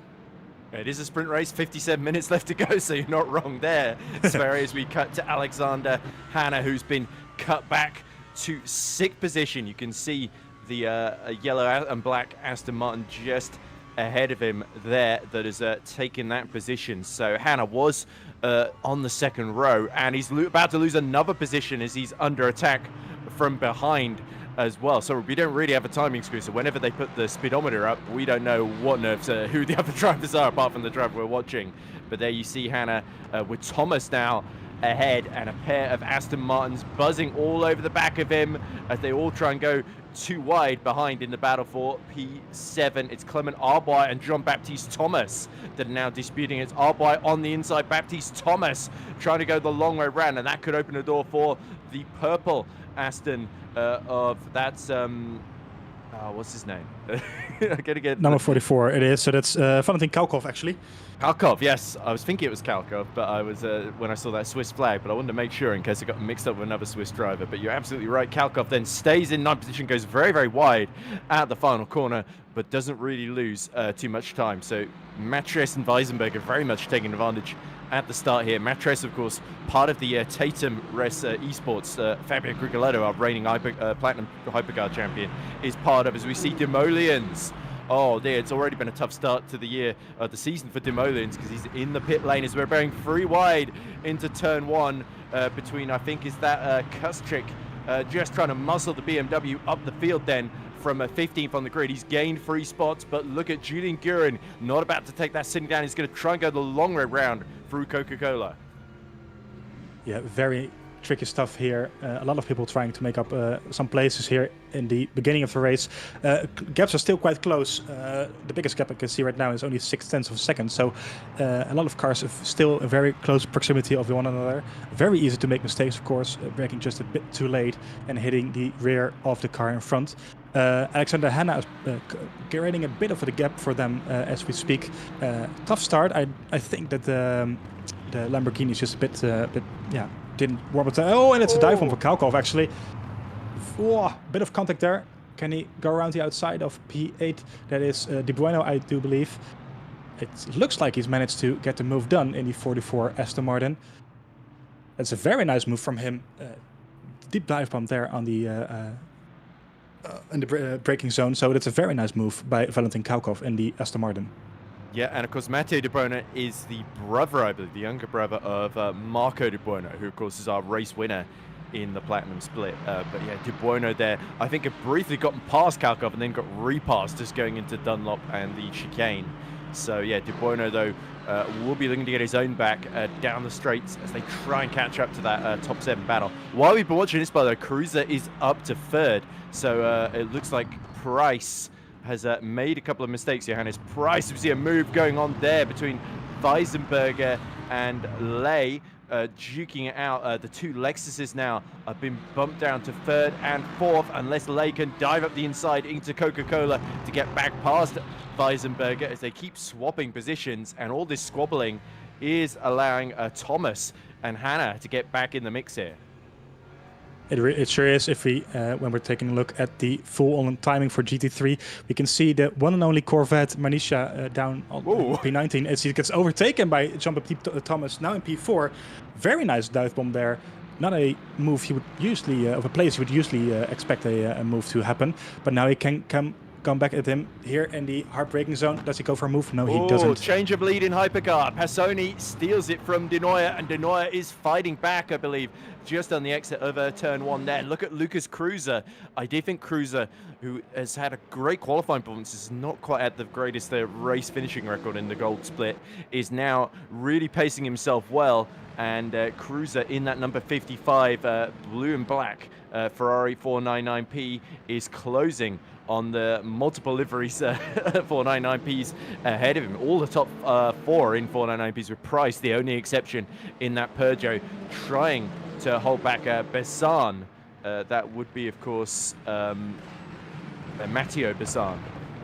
It is a sprint race, 57 minutes left to go, so you're not wrong there. As we cut to Alexander Hanna, who's been cut back to 6th position. You can see the yellow and black Aston Martin just ahead of him there that has taken that position. So Hanna was on the 2nd row, and he's about to lose another position as he's under attack from behind as well. So we don't really have a timing screw, so whenever they put the speedometer up, we don't know what nerves who the other drivers are apart from the driver we're watching. But there you see Hanna with Thomas now ahead, and a pair of Aston Martins buzzing all over the back of him as they all try and go too wide behind in the battle for P7. It's Clement Arboy and Jean-Baptiste Thomas that are now disputing. It's Arboy on the inside, Baptiste Thomas trying to go the long way round, and that could open the door for the purple Aston of that's What's his name? I'm gonna get Number 44 it is, so that's Valentin Kalkov actually. Kalkov, yes. I was thinking it was Kalkov, but I was when I saw that Swiss flag, but I wanted to make sure in case I got mixed up with another Swiss driver. But you're absolutely right. Kalkov then stays in ninth position, goes very, very wide at the final corner, but doesn't really lose too much time. So Matres and Weisenberg are very much taking advantage at the start here. Matres, of course, part of the Tatum Res eSports. Fabio Grigoletto, our reigning Platinum Hypercar champion, is part of, as we see Demolians. Oh dear, it's already been a tough start to the year, the season for Demolians, because he's in the pit lane as we're bearing free wide into turn one between, I think, is that Kustrick just trying to muzzle the BMW up the field then from 15th on the grid. He's gained 3 spots, but look at Julian Gurin, not about to take that sitting down. He's going to try and go the long way round through Coca-Cola. Yeah, very tricky stuff here. A lot of people trying to make up some places here in the beginning of the race. Gaps are still quite close. The biggest gap I can see right now is only 0.6 of a second. So a lot of cars have still a very close proximity of one another. Very easy to make mistakes, of course, braking just a bit too late and hitting the rear of the car in front. Alexander Hanna is creating a bit of a gap for them as we speak. Tough start. I think that the Lamborghini is just a bit yeah, didn't warm up. Oh, and it's a dive bomb for Kalkov actually. Oh, bit of contact there. Can he go around the outside of P8? That is De Bueno, I do believe. It looks like he's managed to get the move done in the 44 Aston Martin. That's a very nice move from him. Deep dive bomb there on the in the braking zone. So that's a very nice move by Valentin Kalkov in the Aston Martin. Yeah, and of course Matteo De Bueno is the brother, I believe, the younger brother of Marco De Bueno, who of course is our race winner in the Platinum split. But yeah, De Bueno there, I think, had briefly gotten past Kalkov and then got repassed just going into Dunlop and the chicane. So yeah, De Bueno though will be looking to get his own back down the straights as they try and catch up to that top 7 battle. While we've been watching this, by the way, Cruiser is up to 3rd. So it looks like Price has made a couple of mistakes. Johannes Price, we see a move going on there between Weisenberger and Ley, duking it out. The 2 Lexuses now have been bumped down to 3rd and 4th, unless Ley can dive up the inside into Coca-Cola to get back past Weisenberger as they keep swapping positions, and all this squabbling is allowing Thomas and Hannah to get back in the mix here. It sure is. If we, when we're taking a look at the full-on timing for GT3, we can see the one and only Corvette Manisha down on P19 as he gets overtaken by Jean-Baptiste Thomas, now in P4. Very nice dive bomb there. Not a move you would usually, of a place you would usually expect a move to happen, but now he can come back at him here in the hard braking zone. Does he go for a move? No, he doesn't. Change of lead in Hypercar. Passoni steals it from De Nooijer, and De Nooijer is fighting back, I believe, just on the exit of turn 1 there. Look at Lucas Cruiser. I do think Cruiser, who has had a great qualifying performance, is not quite at the greatest race finishing record in the gold split, is now really pacing himself well. And Cruiser in that number 55 blue and black Ferrari 499P is closing on the multiple liveries 499Ps ahead of him. All the top 4 in 499Ps, with Price the only exception in that Peugeot, trying to hold back Bessan. That would be, of course, Matteo Bessan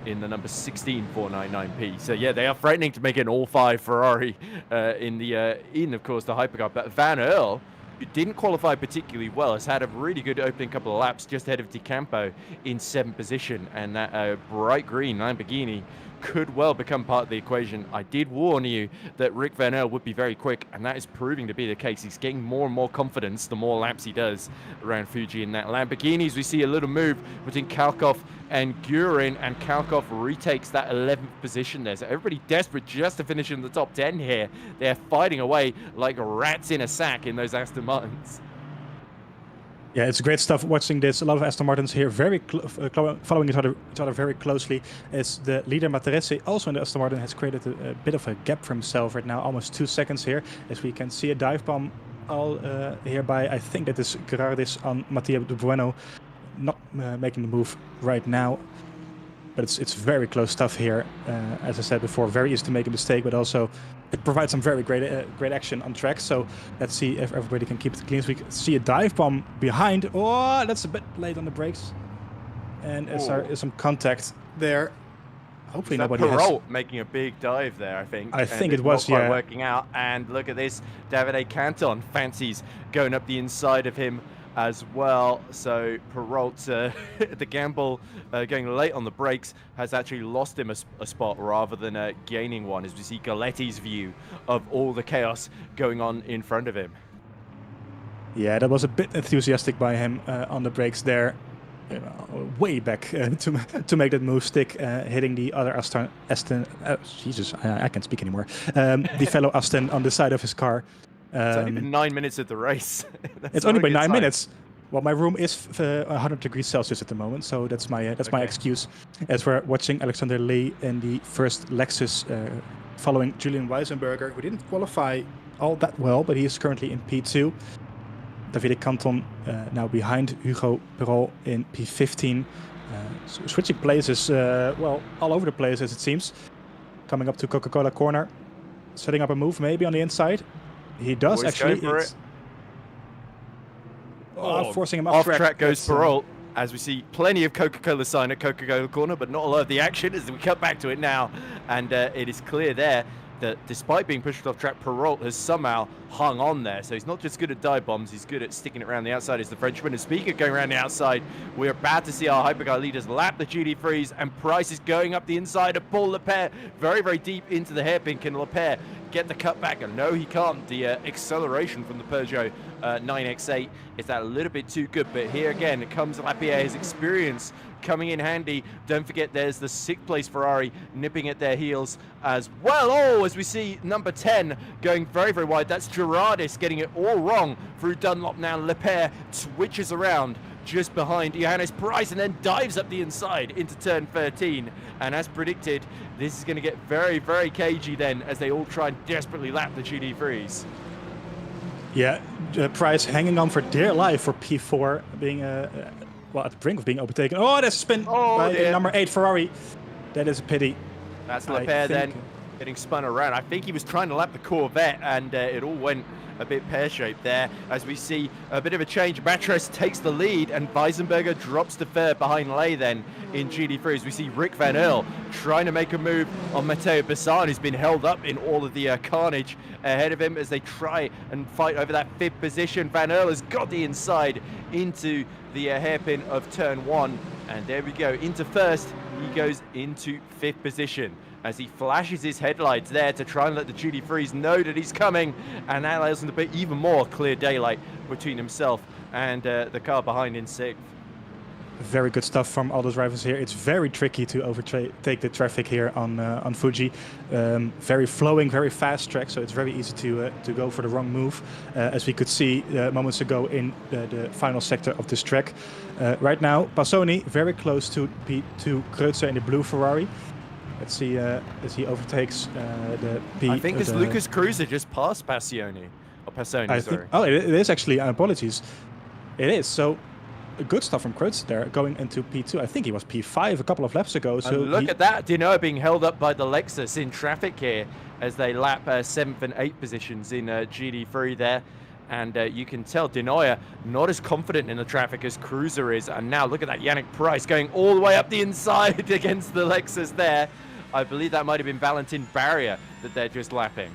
in the number 16 499P. So yeah, they are threatening to make it an all-5 Ferrari in of course the Hypercar. But Van Earl, who didn't qualify particularly well, has had a really good opening couple of laps just ahead of De Campo in 7th position, and that bright green Lamborghini could well become part of the equation. I did warn you that Rick Van Earl would be very quick, and that is proving to be the case. He's getting more and more confidence the more laps he does around Fuji in that Lamborghini. As we see a little move between Kalkov and Gurin, and Kalkov retakes that 11th position there. So everybody desperate just to finish in the top 10 here. They're fighting away like rats in a sack in those Aston Martins. Yeah, it's great stuff watching this. A lot of Aston Martins here very following each other very closely. As the leader Materese, also in the Aston Martin, has created a bit of a gap for himself right now, almost 2 seconds here. As we can see a dive bomb all hereby. I think that is Gerardis on Matteo De Bueno, not making the move right now. But it's very close stuff here. As I said before, very easy to make a mistake, but also it provides some very great action on track. So let's see if everybody can keep it clean. So we can see a dive bomb behind. Oh, that's a bit late on the brakes. And as there is some contact there, hopefully nobody has... Perrault making a big dive there, I think. I think it was, not quite working out. And look at this, Davide Canton fancies going up the inside of him as well. So Perrault, the gamble going late on the brakes, has actually lost him a spot rather than gaining one, as we see Galetti's view of all the chaos going on in front of him. Yeah, that was a bit enthusiastic by him on the brakes there. Way back to make that move stick, hitting the other Aston. Jesus, I can't speak anymore. The fellow Aston on the side of his car. It's only been 9 minutes of the race. It's only been 9 minutes. Well, my room is 100 degrees Celsius at the moment, so that's my excuse. As we're watching Alexander Lee in the first Lexus, following Julian Weisenberger, who didn't qualify all that well, but he is currently in P2. Davide Canton now behind Hugo Perrault in P15. So switching places, well, all over the place as it seems. Coming up to Coca-Cola corner, setting up a move maybe on the inside. He does actually. Forcing him off track goes Perrault. As we see plenty of Coca-Cola sign at Coca-Cola corner, but not a lot of the action as we cut back to it now. And it is clear there that despite being pushed off track, Perrault has somehow hung on there. So he's not just good at dive bombs, he's good at sticking it around the outside as the Frenchman. And speaking of going around the outside, we're about to see our Hypercar leaders lap the GT3s, and Price is going up the inside of Paul Lepere very, very deep into the hairpin. Can Lepere get the cut back? And no, he can't. The acceleration from the Peugeot 9X8 is that a little bit too good. But here again, it comes Lapierre, his experience coming in handy. Don't forget there's the 6th place Ferrari nipping at their heels as well. Oh, as we see number 10 going very, very wide. That's Gerardis getting it all wrong through Dunlop now. Lepere switches around just behind Johannes Price and then dives up the inside into turn 13. And as predicted, this is going to get very, very cagey then as they all try and desperately lap the GT3s. Yeah, Price hanging on for dear life for P4, being well, at the brink of being overtaken. Oh, that's a spin by the number 8 Ferrari. That is a pity. That's Lepere then getting spun around. I think he was trying to lap the Corvette, and it all went a bit pear-shaped there. As we see a bit of a change, Matras takes the lead, and Weisenberger drops to third behind Lay then in GT3. As we see Rick Van Earl trying to make a move on Matteo Bassan, who's been held up in all of the carnage ahead of him as they try and fight over that 5th position. Van Earl has got the inside into the hairpin of turn 1, and there we go, into first. He goes into 5th position as he flashes his headlights there to try and let the GT3s know that he's coming, and that allows him to put even more clear daylight between himself and the car behind in 6th. Very good stuff from all those drivers here. It's very tricky to overtake the traffic here on Fuji. Very flowing, very fast track, so it's very easy to go for the wrong move, as we could see moments ago in the final sector of this track. Right now, Passoni very close to P2 Kreutzer in the blue Ferrari. Let's see as he overtakes the P. I think this Lucas Cruiser just passed Passoni. Or Passoni, sorry. Oh, it is actually. Apologies. It is. So good stuff from Kreutzer there, going into P2. I think he was P5 a couple of laps ago. So and look at that. Dino being held up by the Lexus in traffic here as they lap 7th and 8th positions in GT3 there. And you can tell Denoyer not as confident in the traffic as Cruiser is. And now look at that, Yannick Price going all the way up the inside against the Lexus there. I believe that might have been Valentin Barrier that they're just lapping.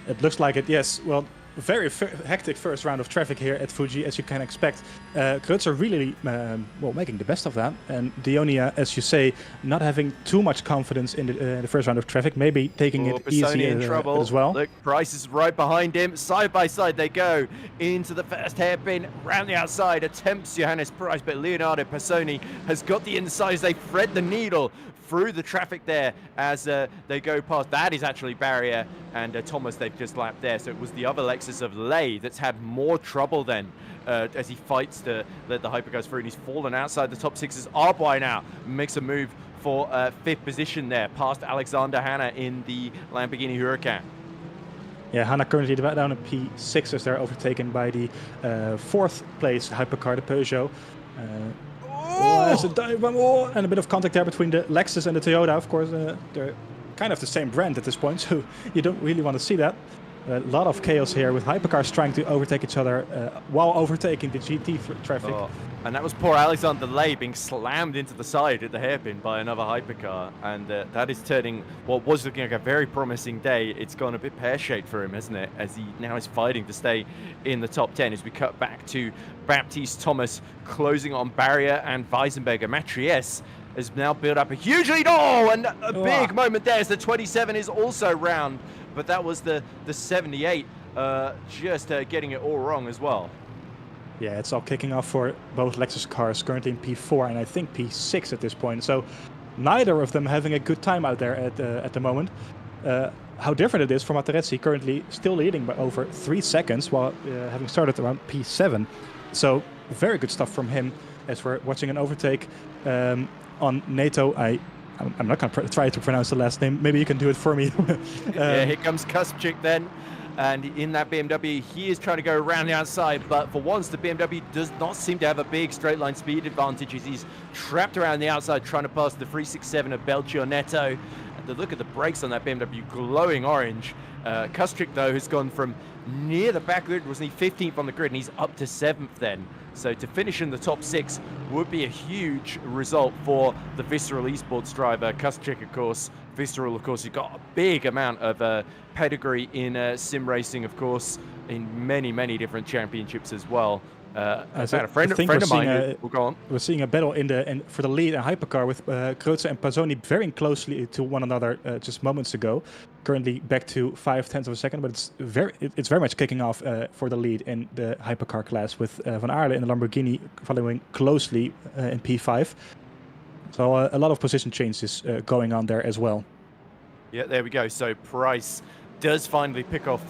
It looks like it, yes. Well, very hectic first round of traffic here at Fuji, as you can expect. Kreutzer really well making the best of that, and Dionia, as you say, not having too much confidence in the first round of traffic, maybe taking it easy in trouble as well. Look, Price is right behind him. Side by side they go into the first hairpin, round the outside, attempts Johannes Price, but Leonardo Passoni has got the inside as they thread the needle through the traffic there as they go past. That is actually Barrier and Thomas they've just lapped there. So it was the other Lexus of Lay that's had more trouble then as he fights to let the Hypercars through, and he's fallen outside the top 6s. Arboy now makes a move for 5th position there, past Alexander Hanna in the Lamborghini Huracan. Yeah, Hanna currently down at P6 as they're overtaken by the 4th place Hypercar, the Peugeot. There's a dive bomb, and a bit of contact there between the Lexus and the Toyota. Of course, they're kind of the same brand at this point, so you don't really want to see that. A lot of chaos here with hypercars trying to overtake each other while overtaking the GT traffic. Oh, and that was poor Alexander Lay being slammed into the side at the hairpin by another hypercar, and that is turning what was looking like a very promising day. It's gone a bit pear-shaped for him, hasn't it, as he now is fighting to stay in the top 10 as we cut back to Baptiste Thomas closing on Barrier and Weisenberger. Matries has now built up a huge lead. Oh, and a big moment there as the 27 is also round, but that was the 78 just getting it all wrong as well. Yeah, it's all kicking off for both Lexus cars, currently in P4 and I think P6 at this point. So neither of them having a good time out there at the moment. How different it is for Materezzi, currently still leading by over 3 seconds while having started around P7. So very good stuff from him as we're watching an overtake on NATO. I'm not going to try to pronounce the last name. Maybe you can do it for me. Yeah, here comes Kuspchik then. And in that BMW, he is trying to go around the outside. But for once, the BMW does not seem to have a big straight line speed advantage as he's trapped around the outside trying to pass the 367 of Belchio Neto. And the look at the brakes on that BMW, glowing orange. Kuspchik, though, has gone from near the back grid, wasn't he 15th on the grid, and he's up to 7th then. So to finish in the top 6 would be a huge result for the Visceral eSports driver. Kuspchik, of course. Visceral, of course, who got a big amount of pedigree in sim racing, of course, in many, many different championships as well. A friend of mine will go on. We're seeing a battle for the lead in Hypercar with Kreutzer and Pazzoni very closely to one another just moments ago. Currently back to 0.5 of a second, but it's very much kicking off for the lead in the Hypercar class with Van Aerle in the Lamborghini following closely in P5. So a lot of position changes going on there as well. Yeah, there we go. So Price does finally pick off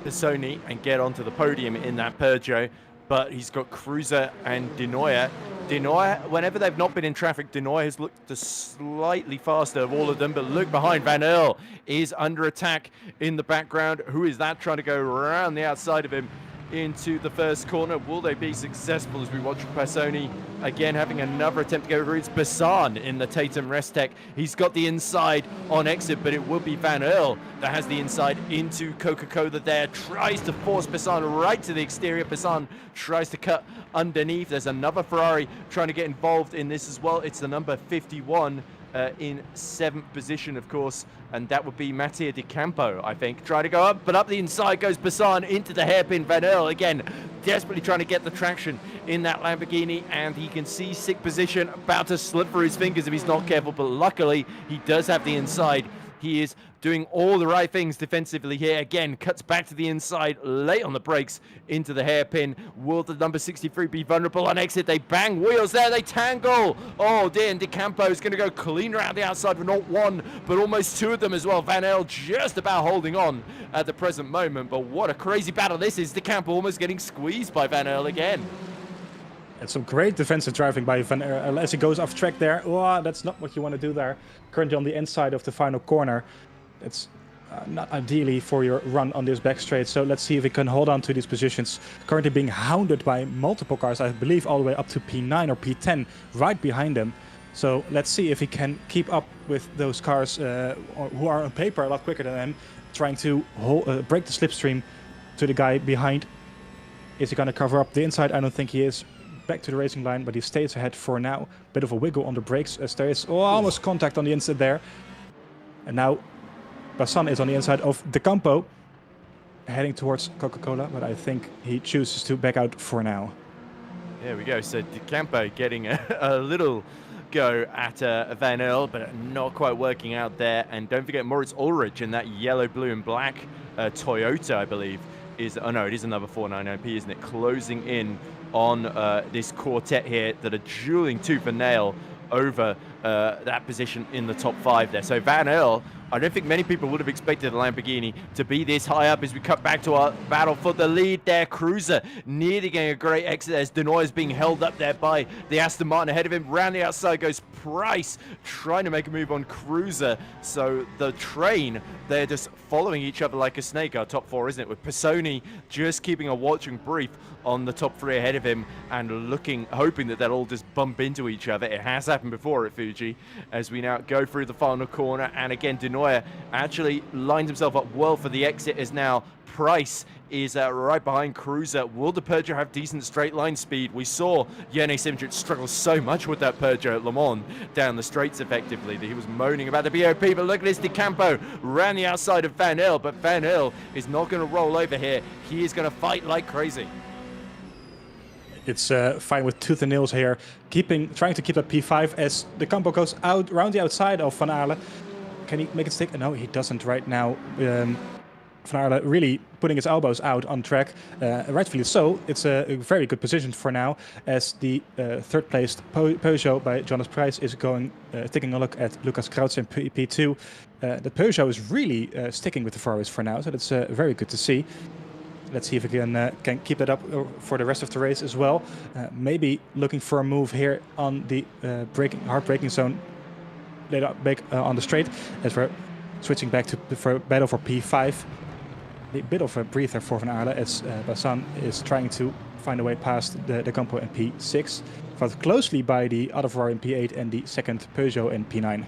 Pisoni and get onto the podium in that Peugeot. But he's got Cruiser and Denoyer. Denoyer, whenever they've not been in traffic, Denoyer has looked the slightly faster of all of them. But look behind, Van Earl is under attack in the background. Who is that trying to go around the outside of him into the first corner? Will they be successful as we watch Passoni again having another attempt to go over? It's Bassan in the Tatum Restec. He's got the inside on exit, but it will be Van Earl that has the inside into Coca-Cola there. Tries to force Bassan right to the exterior. Bassan tries to cut underneath. There's another Ferrari trying to get involved in this as well. It's the number 51 in 7th position, of course, and that would be Mattia Di Campo, I think. Try to go up, but up the inside goes Bassan into the hairpin. Van Earl again, desperately trying to get the traction in that Lamborghini, and he can see 6th position about to slip through his fingers if he's not careful, but luckily he does have the inside. He is doing all the right things defensively here. Again, cuts back to the inside, late on the brakes into the hairpin. Will the number 63 be vulnerable on exit? They bang wheels there, they tangle. Oh dear, and Di Campo is going to go clean around the outside for not one, but almost 2 of them as well. Van Earl just about holding on at the present moment, but what a crazy battle this is. Di Campo almost getting squeezed by Van Earl again. And some great defensive driving by Van Earl as he goes off track there. Oh, that's not what you want to do there. Currently on the inside of the final corner. It's not ideally for your run on this back straight. So let's see if he can hold on to these positions. Currently being hounded by multiple cars, I believe all the way up to P9 or P10 right behind him. So let's see if he can keep up with those cars who are on paper a lot quicker than him, trying to break the slipstream to the guy behind. Is he going to cover up the inside? I don't think he is. Back to the racing line, but he stays ahead for now. Bit of a wiggle on the brakes as there is almost contact on the inside there. And now Bassan is on the inside of Di Campo, heading towards Coca-Cola, but I think he chooses to back out for now. There we go. So Di Campo getting a little go at Van Earl, but not quite working out there. And don't forget Moritz Ulrich in that yellow, blue, and black Toyota, I believe, is. Oh no, it is another 499P, isn't it? Closing in on this quartet here that are dueling tooth and nail over that position in the top 5 there. So Van Earl, I don't think many people would have expected the Lamborghini to be this high up as we cut back to our battle for the lead there. Cruiser nearly getting a great exit as Denoy is being held up there by the Aston Martin ahead of him. Round the outside goes Price, trying to make a move on Cruiser. So the train, they're just following each other like a snake, our top 4, isn't it? With Pisoni just keeping a watching brief on the top 3 ahead of him and hoping that they'll all just bump into each other. It has happened before at Fuji. Fuji as we now go through the final corner. And again, Denoyer actually lines himself up well for the exit, as now Price is right behind Cruiser. Will the Peugeot have decent straight line speed? We saw Yene Simchic struggle so much with that Peugeot at Le Mans down the straights effectively that he was moaning about the BOP, but look at this, De Campo ran the outside of Van Hill, but Van Hill is not going to roll over here. He is going to fight like crazy. It's fine with tooth and nails here, trying to keep that P5 as De Campo goes out around the outside of Van Aerle. Can he make it stick? No, he doesn't right now. Van Aerle really putting his elbows out on track, rightfully so. It's a very good position for now, as the third placed Peugeot by Jonas Prijs is going, taking a look at Lucas Krautz in P2. The Peugeot is really sticking with the Ferraris for now, so that's very good to see. Let's see if we can keep it up for the rest of the race as well. Maybe looking for a move here on the hard braking zone later back on the straight, as we're switching back to battle for P5. A bit of a breather for Van Aerle, as Bassan is trying to find a way past the Campo in P6, followed closely by the other Ferrari in P8 and the second Peugeot in P9.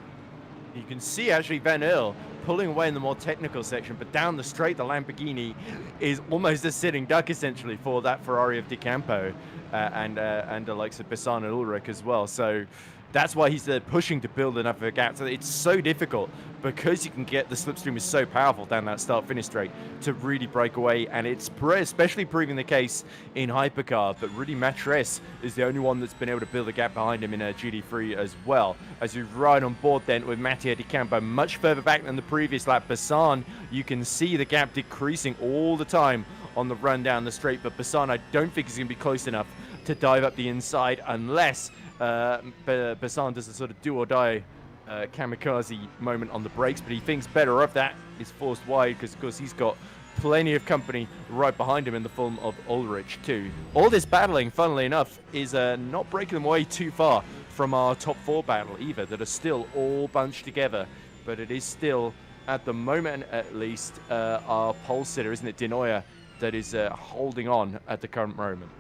You can see actually Van Hill pulling away in the more technical section, but down the straight, the Lamborghini is almost a sitting duck essentially for that Ferrari of De Campo and the likes of Bassan and Ulrich as well. So that's why he's pushing to build enough of a gap. So it's so difficult, because you can get the slipstream is so powerful down that start-finish straight to really break away, and it's especially proving the case in Hypercar. But really, Matres is the only one that's been able to build a gap behind him in GT3 as well. As we ride on board then with Mattia De Campo much further back than the previous lap. Bassan, you can see the gap decreasing all the time on the run down the straight, but Bassan, I don't think is going to be close enough to dive up the inside unless Bassan does a sort of do or die kamikaze moment on the brakes, but he thinks better of that. Is forced wide because, of course, he's got plenty of company right behind him in the form of Ulrich too. All this battling, funnily enough, is not breaking them away too far from our top four battle either, that are still all bunched together, but it is still, at the moment at least, our pole sitter, isn't it, Denoyer, that is holding on at the current moment.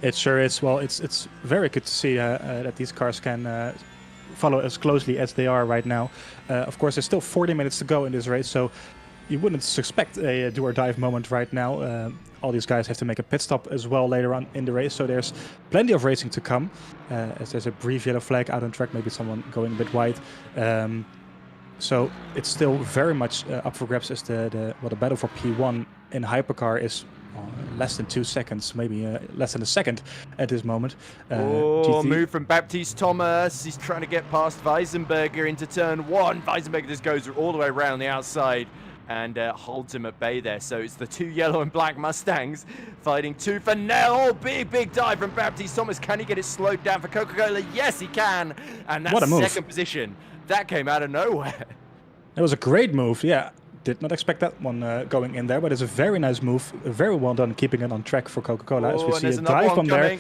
It sure is. Well, it's very good to see that these cars can follow as closely as they are right now. Of course, there's still 40 minutes to go in this race, so you wouldn't suspect a do-or-dive moment right now. All these guys have to make a pit stop as well later on in the race, so there's plenty of racing to come. As there's a brief yellow flag out on track, maybe someone going a bit wide. So it's still very much up for grabs, as the battle for P1 in Hypercar is less than 2 seconds, maybe less than a second at this moment. Move from Baptiste Thomas. He's trying to get past Weisenberger into turn one. Weisenberger just goes all the way around the outside and holds him at bay there. So it's the two yellow and black Mustangs fighting tooth and nail. Oh, big dive from Baptiste Thomas. Can he get it slowed down for Coca-Cola? Yes, he can. And that's second position. That came out of nowhere. It was a great move, yeah. Did not expect that one going in there, but it's a very nice move. Very well done, keeping it on track for Coca-Cola. As we see a dive on there.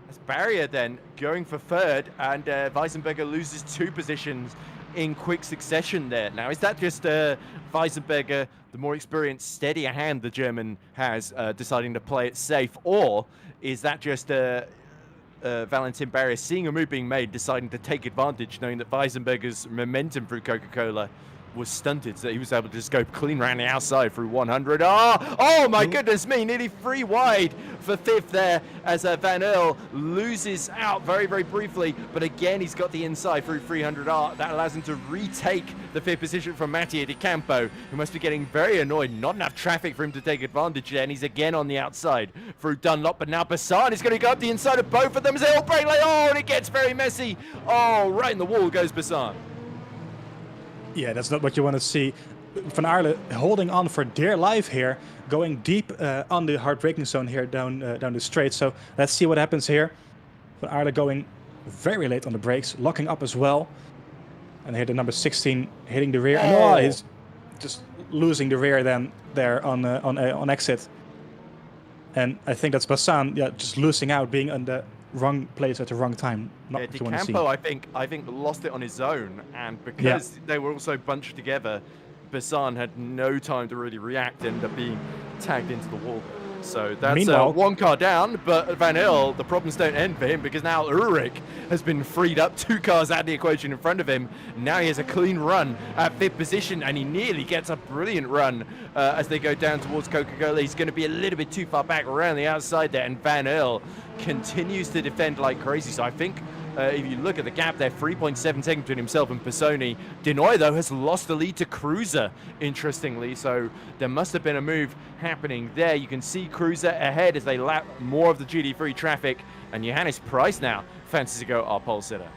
That's Barrier then going for third, and Weisenberger loses 2 positions in quick succession there. Now, is that just Weisenberger, the more experienced, steadier hand the German has, deciding to play it safe, or is that just Valentin Barrier seeing a move being made, deciding to take advantage, knowing that Weisenberger's momentum through Coca-Cola was stunted, so he was able to just go clean around the outside through 100. Oh my goodness me, nearly 3 wide for 5th there, as Van Earl loses out very briefly, but again he's got the inside through 300. That allows him to retake the 5th position from Mattia De Campo, who must be getting very annoyed. Not enough traffic for him to take advantage there, and he's again on the outside through Dunlop, but now Bassan is going to go up the inside of both of them as they all break like, and it gets very messy. Right in the wall goes Bassan. Yeah, that's not what you want to see. Van Aerle holding on for dear life here, going deep on the hard braking zone here down the straight. So let's see what happens here. Van Aerle going very late on the brakes, locking up as well. And here the number 16 hitting the rear. And he's just losing the rear then there on exit. And I think that's Bassan, just losing out, being on the wrong place at the wrong time. Not what you want to see. I think lost it on his own, and because they were also bunched together, Bassan had no time to really react and ended up being tagged into the wall. So that's Meanwhile, one car down, but Van Hill, the problems don't end for him because now Ulrich has been freed up, 2 cars out of the equation in front of him. Now he has a clean run at 5th position, and he nearly gets a brilliant run as they go down towards Coca-Cola. He's going to be a little bit too far back around the outside there, and Van Hill continues to defend like crazy. So I think if you look at the gap there, 3.7 seconds between himself and Pisoni. Denoy, though, has lost the lead to Cruiser, interestingly, so there must have been a move happening there. You can see Cruiser ahead as they lap more of the GD3 traffic, and Johannes Price now fancies to go our pole sitter.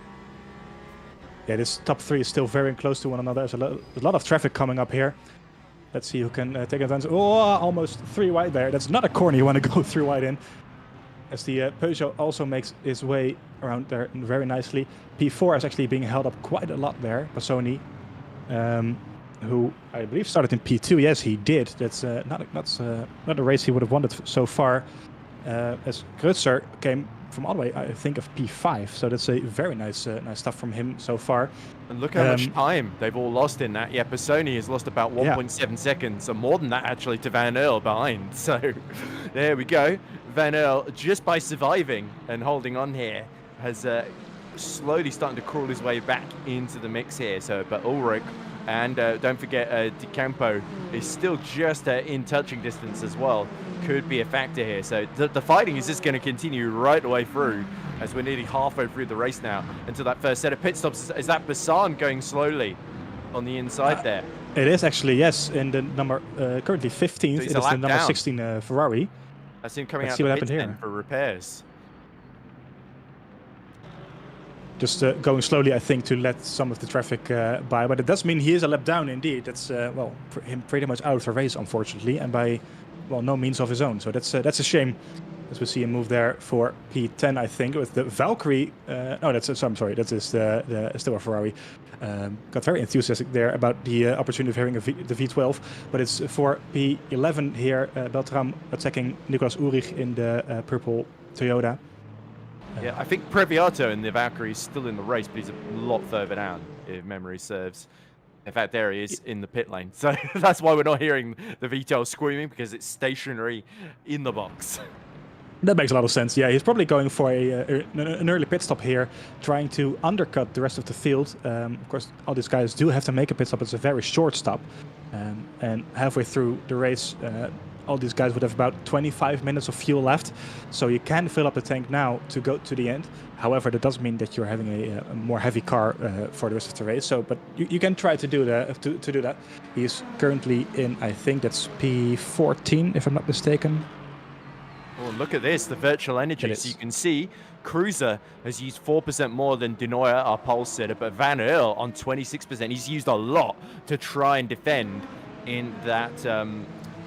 Yeah, this top 3 is still very close to one another. There's a lot of traffic coming up here. Let's see who can take advantage. Oh, almost 3 wide there. That's not a corner you want to go 3 wide in. As the Peugeot also makes his way around there very nicely. P4 is actually being held up quite a lot there. Pisoni, who I believe started in P2. Yes, he did. That's not a race he would have wanted so far. As Krutzer came from all the way, I think, of P5. So that's a very nice stuff from him so far. And look how much time they've all lost in that. Yeah, Pisoni has lost about 1.7 seconds, and more than that actually to Van Earl behind. So there we go. Van Earl, just by surviving and holding on here, has slowly starting to crawl his way back into the mix here. So, but Ulrich, and don't forget Di Campo is still just in touching distance as well. Could be a factor here. So the fighting is just going to continue right the way through, as we're nearly halfway through the race now until that first set of pit stops. Is that Bassan going slowly on the inside there? It is actually, yes, in the number currently 15th. So it is the number 16 Ferrari. That's him coming Let's out see the what pits happened here. for repairs. Just going slowly, I think, to let some of the traffic by. But it does mean he is a lap down indeed. That's, well, for him pretty much out of the race, unfortunately, and by, well, no means of his own. So that's a shame, as we see him move there for P10, I think, with the Valkyrie. No, that's, I'm sorry, that is still a Ferrari. Got very enthusiastic there about the opportunity of having the V12, but it's for P11 here. Beltram attacking Nicolas Ulrich in the purple Toyota. Yeah, I think Previato in the Valkyrie is still in the race, but he's a lot further down, if memory serves. In fact, there he is in the pit lane. So that's why we're not hearing the V12 screaming, because it's stationary in the box. That makes a lot of sense. Yeah, he's probably going for an early pit stop here, trying to undercut the rest of the field. Of course, all these guys do have to make a pit stop. It's a very short stop. And halfway through the race, all these guys would have about 25 minutes of fuel left. So you can fill up the tank now to go to the end. However, that does mean that you're having a more heavy car for the rest of the race. So, but you can try to do that. To do that, he's currently in, I think that's P14, if I'm not mistaken. Oh, look at this, the virtual energy. So you can see Cruiser has used 4% more than Denoyer, our pole sitter, but Van Earl on 26%. He's used a lot to try and defend in that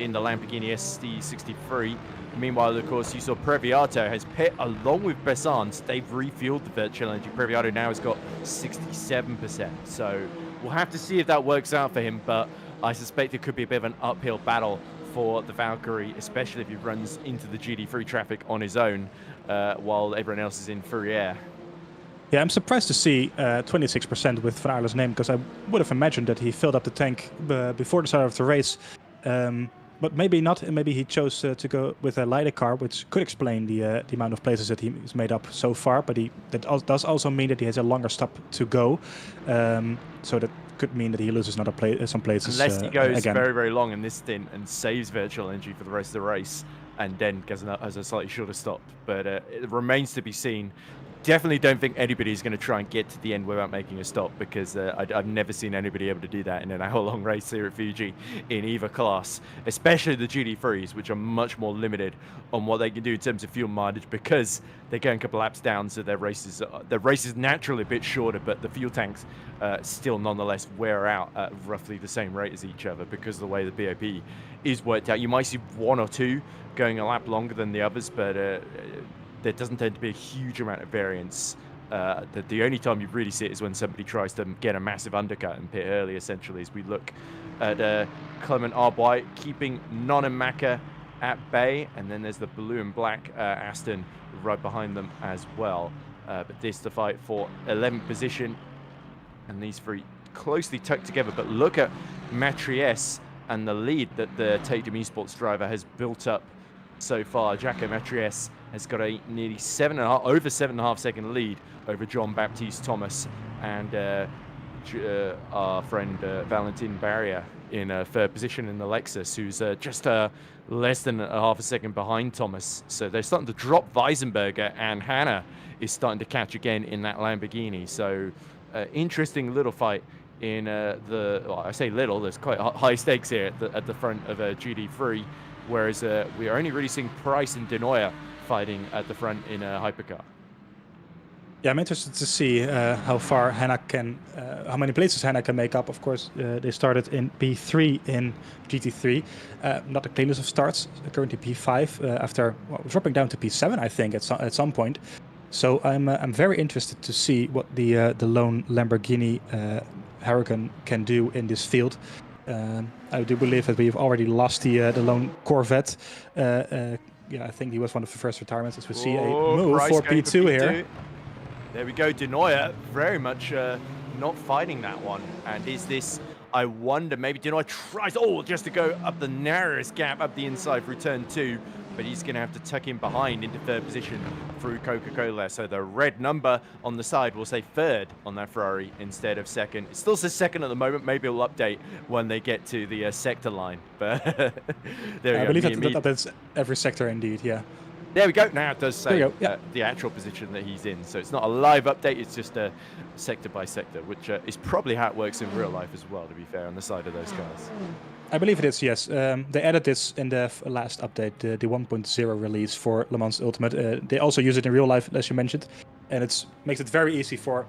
in the Lamborghini ST63. Meanwhile, of course, you saw Previato has pit along with Bessans. They've refueled the virtual energy. Previato now has got 67%. So we'll have to see if that works out for him, but I suspect it could be a bit of an uphill battle for the Valkyrie, especially if he runs into the GD3 traffic on his own while everyone else is in Fourier. Yeah, I'm surprised to see 26% with Van Aerle's name, because I would have imagined that he filled up the tank before the start of the race. But maybe not. Maybe he chose to go with a lighter car, which could explain the amount of places that he's made up so far. But that does also mean that he has a longer stop to go. So that could mean that he loses some places. Unless he goes again. very, very long in this stint and saves virtual energy for the rest of the race, and then has a slightly shorter stop. But it remains to be seen. Definitely don't think anybody's going to try and get to the end without making a stop, because I've never seen anybody able to do that in an hour-long race here at Fuji in either class, especially the GD3s, which are much more limited on what they can do in terms of fuel mileage, because they're going a couple laps down, so their race is naturally a bit shorter, but the fuel tanks still nonetheless wear out at roughly the same rate as each other because of the way the BOP is worked out. You might see one or two going a lap longer than the others, but there doesn't tend to be a huge amount of variance. The only time you really see it is when somebody tries to get a massive undercut and pit early, essentially, as we look at Clement Arbois keeping Non and Maka at bay, and then there's the blue and black Aston right behind them as well. But this the fight for 11th position, and these three closely tucked together. But look at Matries and the lead that the Podium eSports driver has built up so far. Jacko Matries has got a nearly over 7.5 second lead over John Baptiste Thomas and our friend Valentin Barrier in third position in the Lexus, who's just less than a half a second behind Thomas. So they're starting to drop Weisenberger, and Hanna is starting to catch again in that Lamborghini. So interesting little fight in well, I say little, there's quite high stakes here at the front of GD3, whereas we are only really seeing Price and Denoyer fighting at the front in Hypercar. Yeah, I'm interested to see how far Hanna can, how many places Hanna can make up. Of course, they started in P3 in GT3, not the cleanest of starts. Currently P5 after dropping down to P7, I think, at some point. So I'm very interested to see what the lone Lamborghini Huracan can do in this field. I do believe that we've already lost the lone Corvette. Yeah, I think he was one of the first retirements. As we see a move for P2 here. There we go, Denoyer very much not fighting that one. And is this, I wonder, maybe Denoyer tries, just to go up the narrowest gap up the inside through turn 2, but he's going to have to tuck in behind into third position through Coca-Cola. So the red number on the side will say third on that Ferrari instead of second. It still says second at the moment. Maybe it'll update when they get to the sector line. But there we go. I believe that's every sector indeed, yeah. There we go. Now it does say the actual position that he's in. So it's not a live update. It's just a sector by sector, which is probably how it works in real life as well, to be fair, on the side of those cars. I believe it is, yes. They added this in the last update, the 1.0 release for Le Mans Ultimate. They also use it in real life, as you mentioned. And it makes it very easy for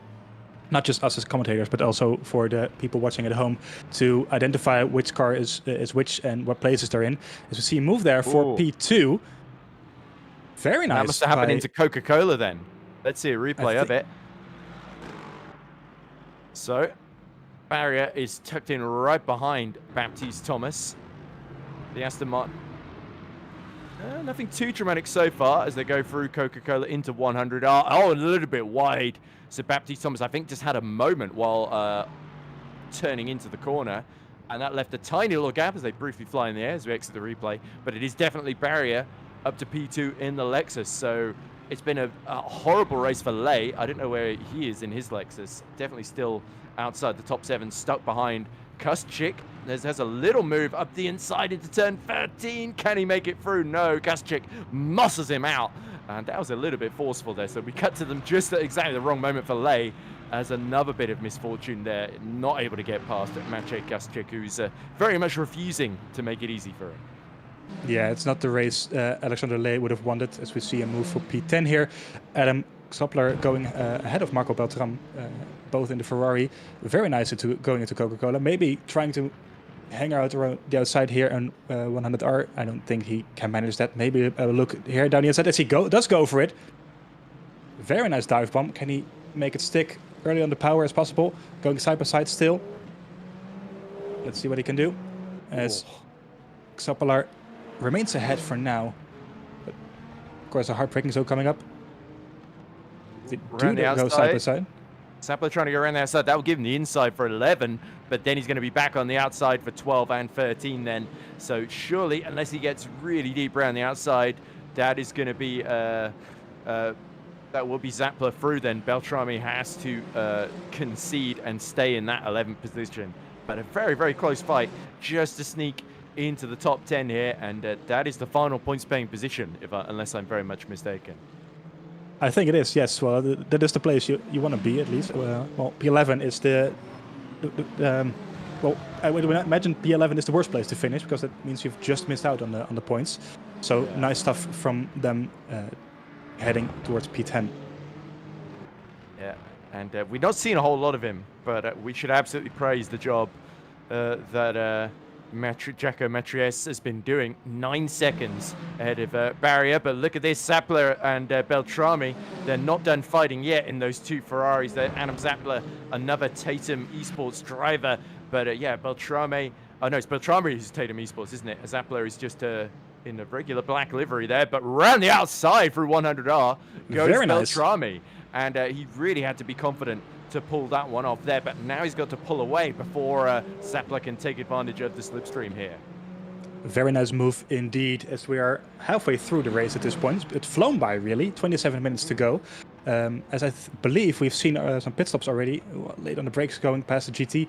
not just us as commentators, but also for the people watching at home to identify which car is which and what places they're in. As we see a move there for P2. Very nice. That must have happened into Coca-Cola then. Let's see a replay of it. So, Barrier is tucked in right behind Baptiste Thomas. The Aston Martin. Nothing too dramatic so far as they go through Coca-Cola into 100. A little bit wide. So Baptiste Thomas, I think, just had a moment while turning into the corner. And that left a tiny little gap as they briefly fly in the air as we exit the replay. But it is definitely Barrier up to P2 in the Lexus. So it's been a horrible race for Lay. I don't know where he is in his Lexus. Definitely still outside the top 7, stuck behind Kuschik. There's a little move up the inside into turn 13. Can he make it through? No, Kuschik muscles him out. And that was a little bit forceful there. So we cut to them just at exactly the wrong moment for Lay, as another bit of misfortune there. Not able to get past Maciej Kuschik, who's very much refusing to make it easy for him. Yeah, it's not the race Alexander Lay would have wanted, as we see a move for P10 here. Adam Xapler going ahead of Marco Beltram, both in the Ferrari. Very nice going into Coca-Cola. Maybe trying to hang out around the outside here on 100R. I don't think he can manage that. Maybe a look here down the inside as he does go for it. Very nice dive bomb. Can he make it stick early on the power as possible? Going side by side still. Let's see what he can do. As Xapler remains ahead for now, but of course a heartbreaking zone coming up. They do go side by side. Sapler trying to go around the outside. That will give him the inside for 11, but then he's going to be back on the outside for 12 and 13 then. So surely, unless he gets really deep around the outside, that is going to be that will be Zapler through then. Beltrami has to concede and stay in that 11th position. But a very, very close fight just to sneak into the top 10 here, and that is the final points paying position, unless I'm very much mistaken. I think it is, yes. Well, that is the place you want to be, at least. Well, P11 is well, I would imagine P11 is the worst place to finish, because that means you've just missed out on the points. So nice stuff from them heading towards P10. Yeah, and we've not seen a whole lot of him, but we should absolutely praise the job that Jacko Matries has been doing. 9 seconds ahead of Barrier, but look at this, Zapler and Beltrami, they're not done fighting yet in those two Ferraris. Adam Zapler, another Tatum eSports driver, but yeah, Beltrami, no, it's Beltrami who's Tatum eSports, isn't it? Zapler is just in a regular black livery there, but round the outside through 100R goes Beltrami, and he really had to be confident to pull that one off there, but now he's got to pull away before Zapler can take advantage of the slipstream here. Very nice move indeed, as we are halfway through the race at this point. It's flown by, really. 27 minutes to go. As I believe we've seen some pit stops already, late on the brakes going past the GT.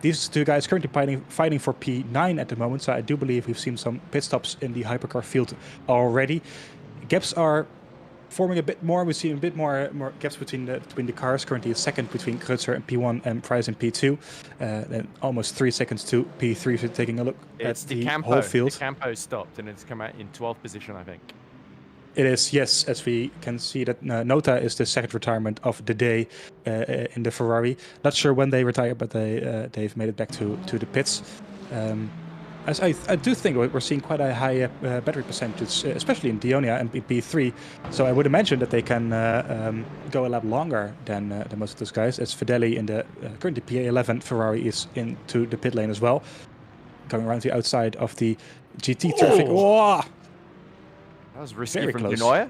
These two guys currently fighting for P9 at the moment, so I do believe we've seen some pit stops in the Hypercar field already. Gaps are forming a bit more. We've seen a bit more gaps between the cars. Currently, a second between Kreutzer and P1 and Price in P2. Then almost 3 seconds to P3. So taking a look at the whole field. The Campo stopped and it's come out in 12th position, I think. It is, yes, as we can see that Nota is the second retirement of the day in the Ferrari. Not sure when they retire, but they've made it back to the pits. As I do think we're seeing quite a high battery percentage, especially in Dionia and P3. So I would imagine that they can go a lot longer than most of those guys. As Fideli in the currently P11 Ferrari is into the pit lane as well, going around the outside of the GT traffic. Oh! That was risky Very from close. Denoyer.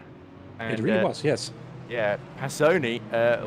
It really was, yes. Yeah, Passoni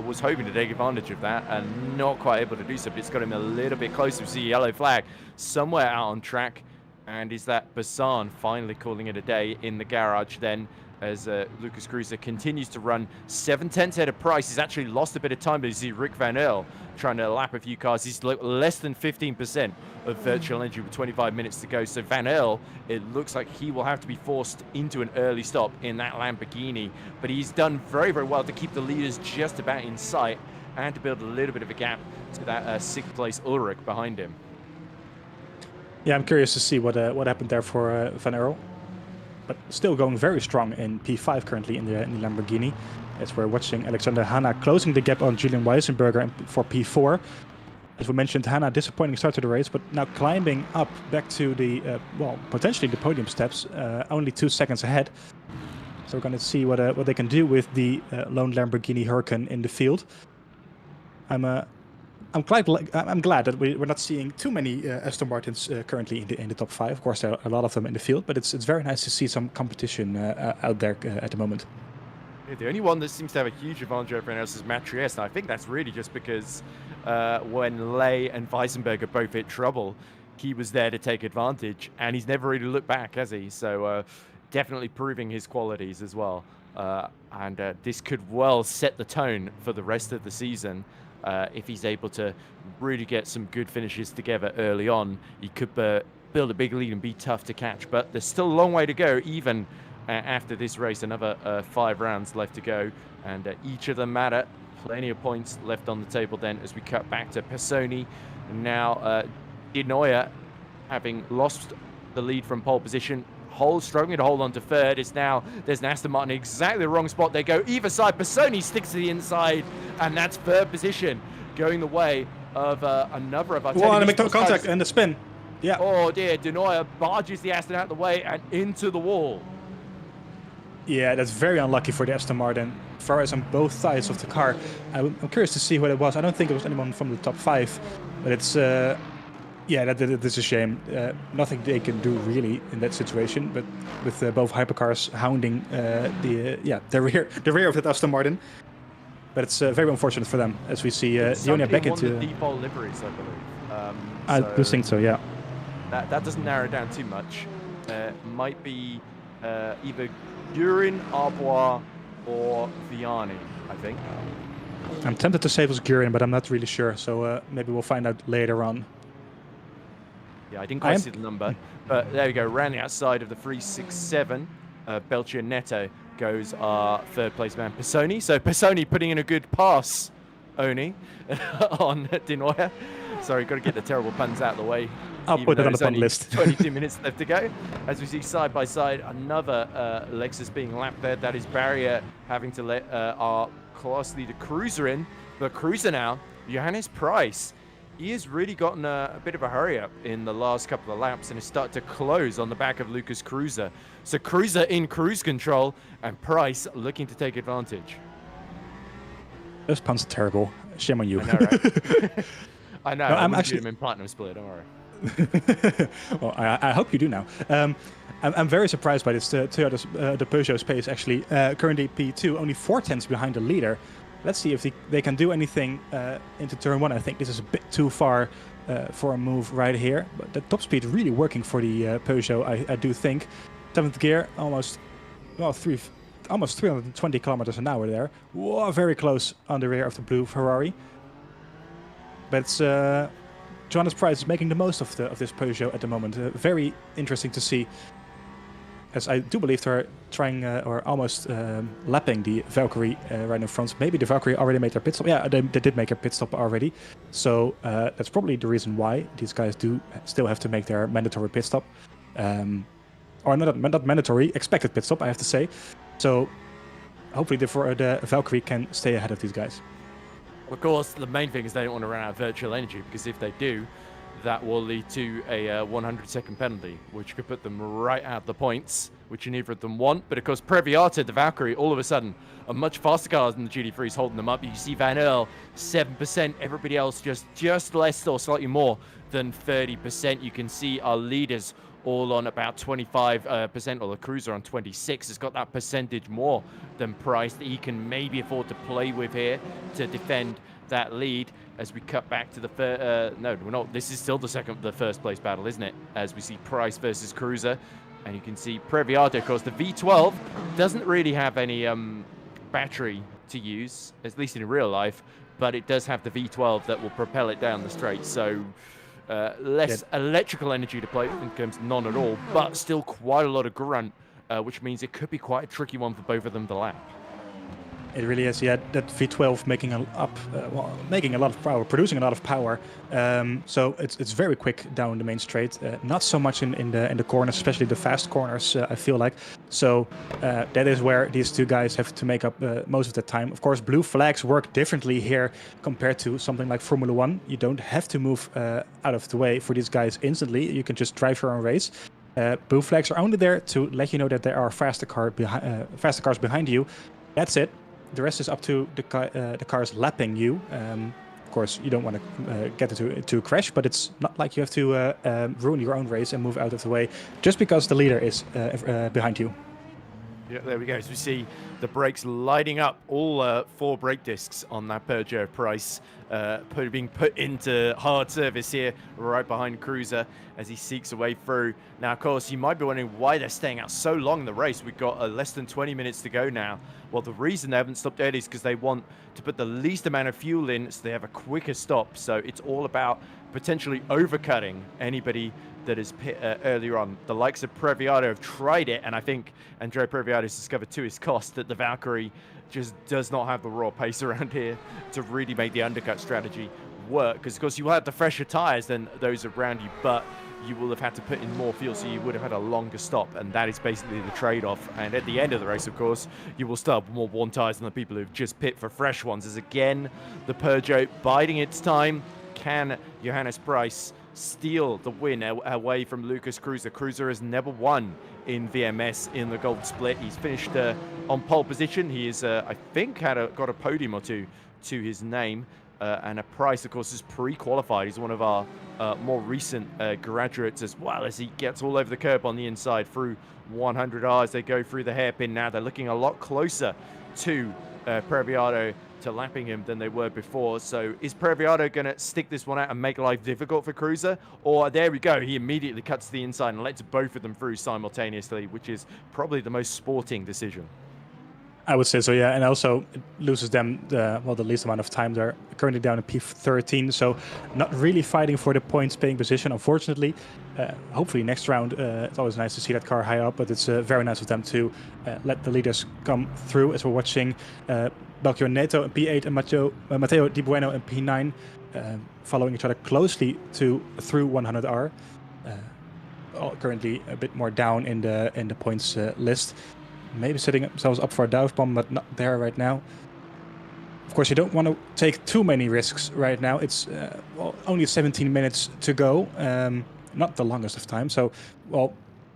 was hoping to take advantage of that and not quite able to do so, but it's got him a little bit closer. We see a yellow flag somewhere out on track, and is that Bassan finally calling it a day in the garage then, as Lucas Cruiser continues to run 7/10 ahead of Price. He's actually lost a bit of time, but you see Rick Van Earl trying to lap a few cars. He's less than 15% of virtual energy with 25 minutes to go. So Van Earl, it looks like he will have to be forced into an early stop in that Lamborghini. But he's done very, very well to keep the leaders just about in sight and to build a little bit of a gap to that 6th place Ulrich behind him. Yeah, I'm curious to see what happened there for Van Earl. But still going very strong in P5 currently in the Lamborghini. As we're watching Alexander Hanna closing the gap on Julian Weisenberger for P4. As we mentioned, Hanna disappointing start to the race, but now climbing up back to the, potentially the podium steps, only 2 seconds ahead. So we're going to see what they can do with the lone Lamborghini Huracan in the field. I'm glad that we're not seeing too many Aston Martins currently in the top 5. Of course, there are a lot of them in the field, but it's very nice to see some competition out there at the moment. Yeah, the only one that seems to have a huge advantage over everyone else is Matries, and I think that's really just because when Ley and Weisenberger both hit trouble, he was there to take advantage, and he's never really looked back, has he? So definitely proving his qualities as well. And this could well set the tone for the rest of the season. If he's able to really get some good finishes together early on, he could build a big lead and be tough to catch. But there's still a long way to go, even after this race. Another 5 rounds left to go, and each of them matter. Plenty of points left on the table then as we cut back to Passoni. Now, De Neuer, having lost the lead from pole position, struggling to hold on to third. There's an Aston Martin exactly the wrong spot. They go either side. Passoni sticks to the inside, and that's third position, going the way of another of our. Well, and make no contact and the spin. Yeah. Oh dear, De Neuer barges the Aston out of the way and into the wall. Yeah, that's very unlucky for the Aston Martin. Ferraris on both sides of the car. I'm curious to see what it was. I don't think it was anyone from the top 5, but it's. Yeah, that's a shame. Nothing they can do really in that situation. But with both hypercars hounding the rear of that Aston Martin, but it's very unfortunate for them as we see Dionia back into the default liveries, I believe. I do think so. Yeah. That doesn't narrow it down too much. Might be either Gurin, Arbois, or Vianney, I think. I'm tempted to say it was Gurin, but I'm not really sure. So maybe we'll find out later on. Yeah, I didn't quite see the number, but there we go. Round the outside of the 367, Belcher Neto goes our third place man, Passoni. So Passoni putting in a good pass, Oni, on De Neuer. Sorry, got to get the terrible puns out of the way. I'll put it on the pun list. 22 minutes left to go. As we see side by side, another Lexus being lapped there. That is Barrier having to let our class leader Cruiser in. But Cruiser now, Johannes Price. He has really gotten a bit of a hurry up in the last couple of laps and has started to close on the back of Lucas Cruiser. So Cruiser in cruise control and Price looking to take advantage. Those puns are terrible. Shame on you. I know, right? I know. No, I'm actually actually in Platinum Split, don't worry. Well, I hope you do now. I'm very surprised by this. The Peugeot's pace actually currently P2, only 4/10 behind the leader. Let's see if they can do anything into turn 1. I think this is a bit too far for a move right here. But the top speed really working for the Peugeot, I do think. 7th gear, almost 320 kilometers an hour there. Whoa, very close on the rear of the blue Ferrari. But it's, Johannes Price is making the most of this Peugeot at the moment. Very interesting to see, as I do believe they're trying or almost lapping the Valkyrie right in front. Maybe the Valkyrie already made their pit stop. Yeah, they did make a pit stop already. So that's probably the reason why these guys do still have to make their mandatory pit stop. Or not mandatory, expected pit stop, I have to say. So hopefully the Valkyrie can stay ahead of these guys. Of course, the main thing is they don't want to run out of virtual energy, because if they do, that will lead to a 100-second penalty, which could put them right out the points, which neither of them want. But of course, Previata, the Valkyrie, all of a sudden, a much faster car than the GT3 is holding them up. You see Van Earl, 7%. Everybody else just less or slightly more than 30%. You can see our leaders all on about 25%, or the Cruiser on 26. Has got that percentage more than Price that he can maybe afford to play with here to defend that lead. As we cut back to the no, we're not. This is still the first place battle, isn't it? As we see Price versus Cruiser, and you can see Previato. Of course, the V12 doesn't really have any battery to use, at least in real life, but it does have the V12 that will propel it down the straight. So less electrical energy to play with in terms of none at all, but still quite a lot of grunt, which means it could be quite a tricky one for both of them to lap. It really is, yeah. That V12 making a lot of power, producing a lot of power. So it's very quick down the main straight. Not so much in the corners, especially the fast corners. I feel like. So that is where these two guys have to make up most of the time. Of course, blue flags work differently here compared to something like Formula One. You don't have to move out of the way for these guys instantly. You can just drive your own race. Blue flags are only there to let you know that there are faster cars behind you. That's it. The rest is up to the cars lapping you. Of course, you don't want to get into a crash, but it's not like you have to ruin your own race and move out of the way just because the leader is behind you. Yeah, there we go. So we see the brakes lighting up, all 4 brake discs on that Peugeot Price being put into hard service here, right behind Cruiser as he seeks a way through. Now, of course, you might be wondering why they're staying out so long in the race. We've got less than 20 minutes to go now. Well, the reason they haven't stopped early is because they want to put the least amount of fuel in so they have a quicker stop. So it's all about potentially overcutting anybody that is pit earlier on. The likes of Previato have tried it, and I think Andrea Previato has discovered to his cost that the Valkyrie just does not have the raw pace around here to really make the undercut strategy work. Because, of course, you will have the fresher tires than those around you, but you will have had to put in more fuel, so you would have had a longer stop, and that is basically the trade-off. And at the end of the race, of course, you will still have more worn tires than the people who've just pit for fresh ones. As again, the Peugeot biding its time. Can Johannes Price steal the win away from Lucas Cruiser? Cruiser has never won in VMS in the gold split. He's finished on pole position. He is, I think, got a podium or two to his name. And a Price, of course, is pre-qualified. He's one of our more recent graduates as well, as he gets all over the curb on the inside through 100R as they go through the hairpin. Now they're looking a lot closer to Previato to lapping him than they were before. So is Previato going to stick this one out and make life difficult for Cruiser? Or there we go, he immediately cuts to the inside and lets both of them through simultaneously, which is probably the most sporting decision. I would say so, yeah. And also it loses them the least amount of time. They're currently down in P13, so not really fighting for the points paying position, unfortunately. Hopefully next round, it's always nice to see that car high up, but it's very nice of them to let the leaders come through, as we're watching Belchior Neto in P8 and Matteo Di Bueno in P9 following each other closely through 100R. Currently a bit more down in the points list. Maybe setting themselves up for a dive bomb, but not there right now. Of course, you don't want to take too many risks right now. It's only 17 minutes to go, not the longest of time. So, well,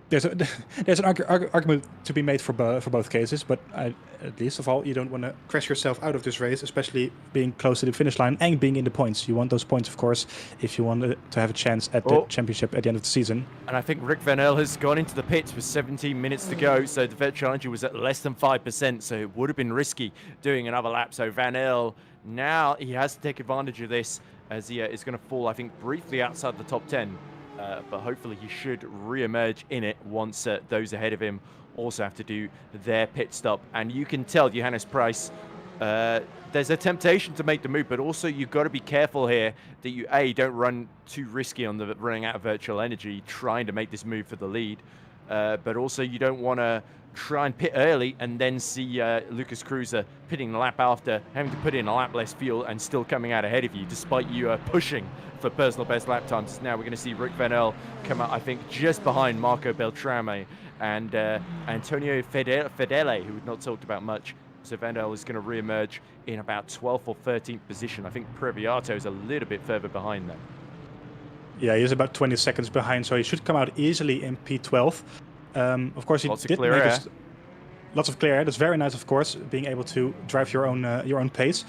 there's an argument to be made for both cases, but at least of all, you don't want to crash yourself out of this race, especially being close to the finish line and being in the points. You want those points, of course, if you want to have a chance at the championship at the end of the season. And I think Rick Van Earl has gone into the pits with 17 minutes to go, so the vet challenger was at less than 5%, so it would have been risky doing another lap. So Van Earl, now he has to take advantage of this as he is going to fall, I think, briefly outside the top 10. But hopefully he should re-emerge in it once those ahead of him also have to do their pit stop. And you can tell Johannes Price, there's a temptation to make the move, but also you've got to be careful here that you, don't run too risky on the running out of virtual energy, trying to make this move for the lead. But also you don't want to try and pit early and then see Lucas Kreuzer pitting the lap after, having to put in a lap less fuel and still coming out ahead of you, despite you pushing for personal best lap times. Now we're going to see Rick Van Eyl come out, I think, just behind Marco Beltrame and Antonio Fedele, who we've not talked about much. So Van Eyl is going to re-emerge in about 12th or 13th position. I think Previato is a little bit further behind them. Yeah, he's about 20 seconds behind, so he should come out easily in P12. Of course, he did make lots of clear air. That's very nice, of course, being able to drive your own pace.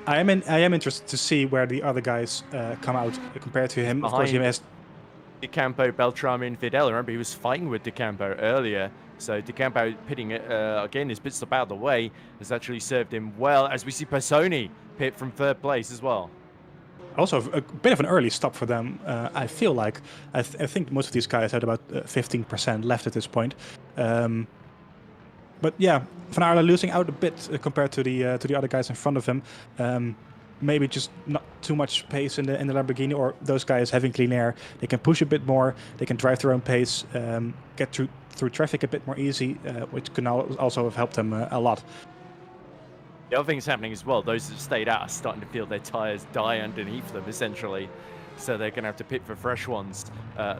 I am interested to see where the other guys come out compared to him. Of course, he has De Campo, Beltrame, and Fidel. Remember, he was fighting with De Campo earlier. So De Campo pitting it again, his pit stop out of the way has actually served him well, as we see Personi pit from 3rd place as well. Also, a bit of an early stop for them. I feel like I think most of these guys had about 15% left at this point. But yeah, Van Aerle losing out a bit compared to the other guys in front of him. Maybe just not too much pace in the Lamborghini, or those guys having clean air. They can push a bit more. They can drive their own pace, get through traffic a bit more easy, which can also have helped them a lot. The other thing's happening as well, those that stayed out are starting to feel their tyres die underneath them, essentially. So they're going to have to pit for fresh ones,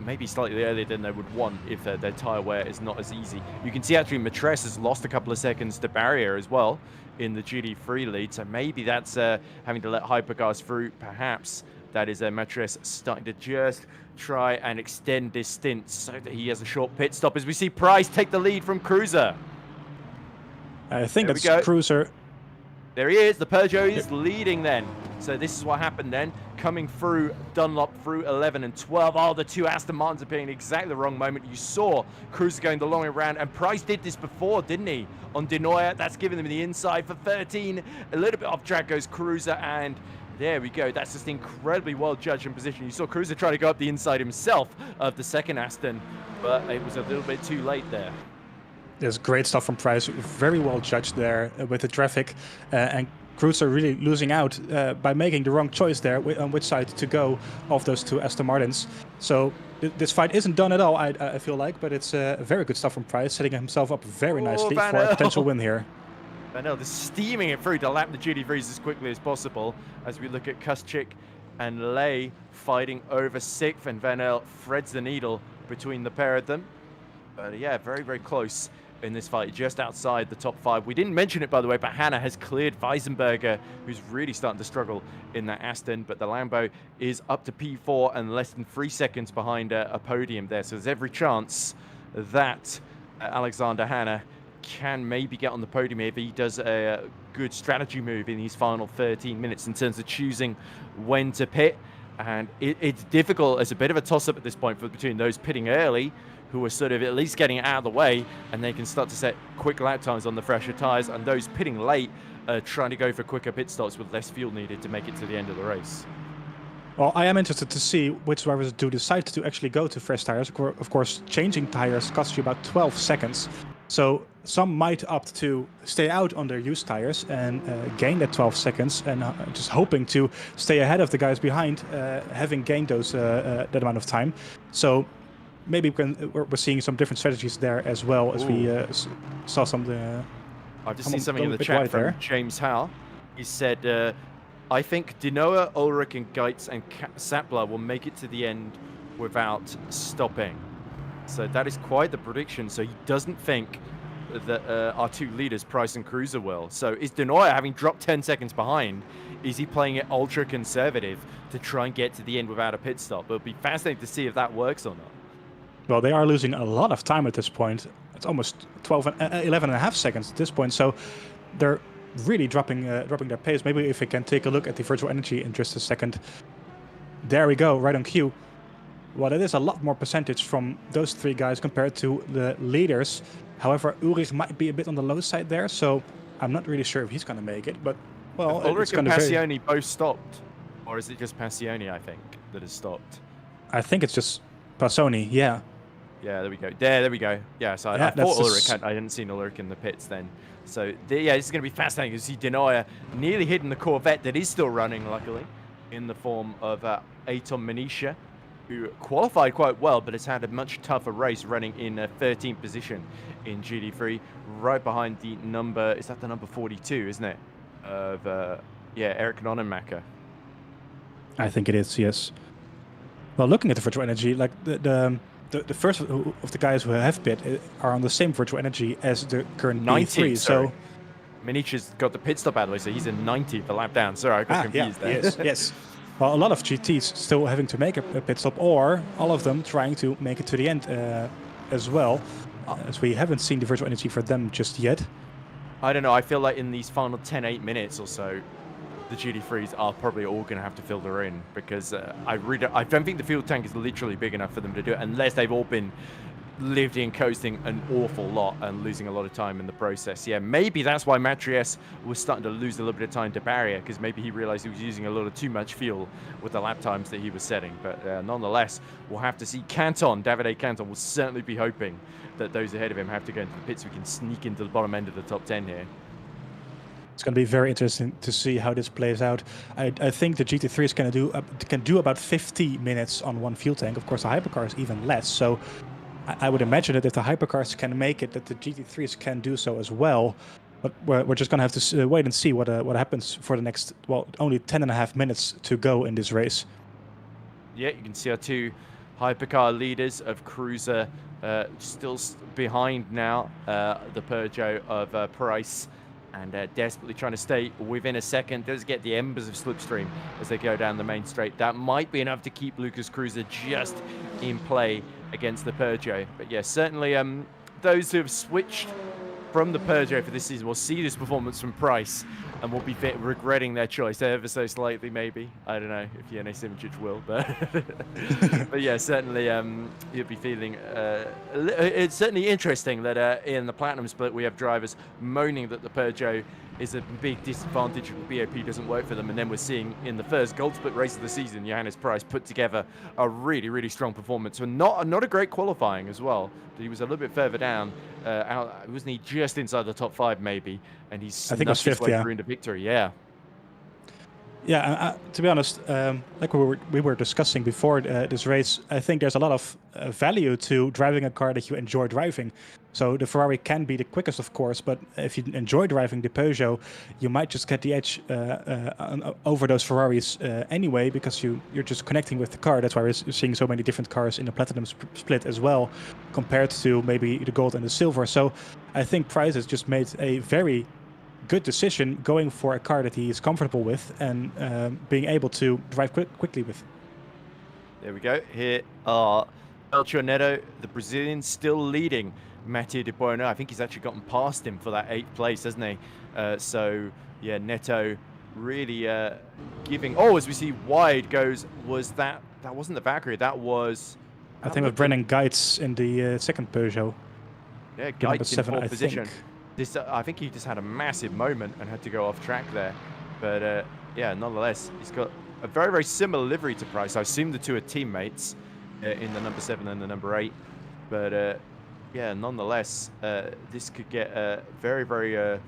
maybe slightly earlier than they would want if their tyre wear is not as easy. You can see actually Matres has lost a couple of seconds to barrier as well in the GT3 lead. So maybe that's having to let Hypercars through. Perhaps that is Matres starting to just try and extend this stint so that he has a short pit stop as we see Price take the lead from Kreuzer. I think that's Kreuzer. There he is, the Peugeot is leading then. So this is what happened then, coming through Dunlop through 11 and 12. Oh, the two Aston Martins appearing at exactly the wrong moment. You saw Kreuzer going the long way around, and Price did this before, didn't he? On De Neuer, that's giving them the inside for 13. A little bit off track goes Kreuzer, and there we go. That's just incredibly well judged in position. You saw Kreuzer try to go up the inside himself of the second Aston, but it was a little bit too late there. There's great stuff from Price, very well judged there with the traffic, and Kreuzer really losing out by making the wrong choice there on which side to go of those two Aston Martins. So this fight isn't done at all, I feel like, but it's very good stuff from Price, setting himself up very nicely for a potential win here. Van Eyl just steaming it through to lap the GT3s as quickly as possible as we look at Kuschik and Ley fighting over 6th, and Van Eyl threads the needle between the pair of them. But yeah, very, very close in this fight, just outside the top 5. We didn't mention it, by the way, but Hanna has cleared Weisenberger, who's really starting to struggle in that Aston, but the Lambo is up to P4 and less than 3 seconds behind a podium there. So there's every chance that Alexander Hanna can maybe get on the podium if he does a good strategy move in these final 13 minutes in terms of choosing when to pit. And it's difficult. It's a bit of a toss-up at this point between those pitting early, who are sort of at least getting it out of the way, and they can start to set quick lap times on the fresher tyres, and those pitting late trying to go for quicker pit stops with less fuel needed to make it to the end of the race. Well, I am interested to see which drivers do decide to actually go to fresh tyres. Of course, changing tyres costs you about 12 seconds. So some might opt to stay out on their used tyres and gain that 12 seconds, and just hoping to stay ahead of the guys behind, having gained those that amount of time. So maybe we're seeing some different strategies there as well, as we saw some. I've just seen something in the chat from James Howe. He said, I think De Neuer, Ulrich, and Geitz and Sapler will make it to the end without stopping. So that is quite the prediction. So he doesn't think that our two leaders, Price and Kreuzer, will. So is De Neuer, having dropped 10 seconds behind, is he playing it ultra conservative to try and get to the end without a pit stop? It'll be fascinating to see if that works or not. Well, they are losing a lot of time at this point. It's almost 11 and a half seconds at this point. So they're really dropping their pace. Maybe if we can take a look at the virtual energy in just a second. There we go, right on cue. Well, it is a lot more percentage from those three guys compared to the leaders. However, Ulrich might be a bit on the low side there, so I'm not really sure if he's going to make it. But, well, Ulrich and Passioni both stopped. Or is it just Passioni, I think, that has stopped? I think it's just Passoni, yeah. Yeah, there we go. There we go. Yeah, so I thought Ulrich. I hadn't seen Ulrich in the pits then. So, yeah, this is going to be fascinating. You see Denier nearly hitting the Corvette that is still running, luckily, in the form of Aton Manisha, who qualified quite well, but has had a much tougher race, running in 13th position in GT3, right behind the number, is that the number 42, isn't it? Of, yeah, Eric Nonnenmacher. I think it is, yes. Well, looking at the virtual energy, like the first of the guys who have pit are on the same virtual energy as the current 19th, P3. So Manisha's got the pit stop out of the way, so he's in 90th, a lap down. Sorry, I got confused there. Yes, yes. Well, a lot of GTs still having to make a pit stop, or all of them trying to make it to the end as well, as we haven't seen the virtual energy for them just yet. I don't know. I feel like in these final 10-8 minutes or so, the GT3s are probably all going to have to filter in, because I don't think the fuel tank is literally big enough for them to do it, unless they've all been lived in coasting an awful lot and losing a lot of time in the process. Yeah, maybe that's why Matries was starting to lose a little bit of time to barrier, because maybe he realized he was using a lot of too much fuel with the lap times that he was setting. But nonetheless, we'll have to see. Davide Canton will certainly be hoping that those ahead of him have to go into the pits so we can sneak into the bottom end of the top 10 here. It's going to be very interesting to see how this plays out. I think the GT3s can do about 50 minutes on one fuel tank. Of course, the Hypercar is even less. So I would imagine that if the Hypercars can make it, that the GT3s can do so as well. But we're just going to have to wait and see what happens for the next, well, only 10.5 minutes to go in this race. Yeah, you can see our two Hypercar leaders of Cruiser still behind now, the Peugeot of Price, and desperately trying to stay within a second. Does get the embers of slipstream as they go down the main straight. That might be enough to keep Lucas Cruiser just in play against the Peugeot. But yeah, certainly those who have switched from the Peugeot for this season will see this performance from Price and will be regretting their choice ever so slightly, maybe. I don't know if Jene Simoncic will, but but yeah, certainly he'll be feeling it's certainly interesting that in the Platinum split we have drivers moaning that the Peugeot is a big disadvantage if the BOP doesn't work for them, and then we're seeing in the first Gold Split race of the season Johannes Price put together a really, really strong performance, and not a great qualifying as well. He was a little bit further down, wasn't he just inside the top 5 maybe, and he's snuck his way through into victory. Yeah, to be honest, like we were discussing before this race, I think there's a lot of value to driving a car that you enjoy driving. So the Ferrari can be the quickest, of course, but if you enjoy driving the Peugeot, you might just get the edge over those Ferraris anyway, because you're just connecting with the car. That's why we're seeing so many different cars in the Platinum split as well, compared to maybe the Gold and the Silver. So I think Price has just made a very good decision going for a car that he is comfortable with and being able to drive quickly with. There we go. Here are Belchio Neto, the Brazilian, still leading Mattia Di Buono. I think he's actually gotten past him for that 8th place, hasn't he? So, yeah, Neto really giving... Oh, as we see, wide goes... That wasn't the Valkyrie, that was... I think with Brennan Geitz in the second Peugeot. Yeah, Geitz in 4th position. I think he just had a massive moment and had to go off track there. But yeah, nonetheless, he's got a very, very similar livery to Price. I assume the two are teammates in the number 7 and the number 8. But yeah, nonetheless, this could get very, very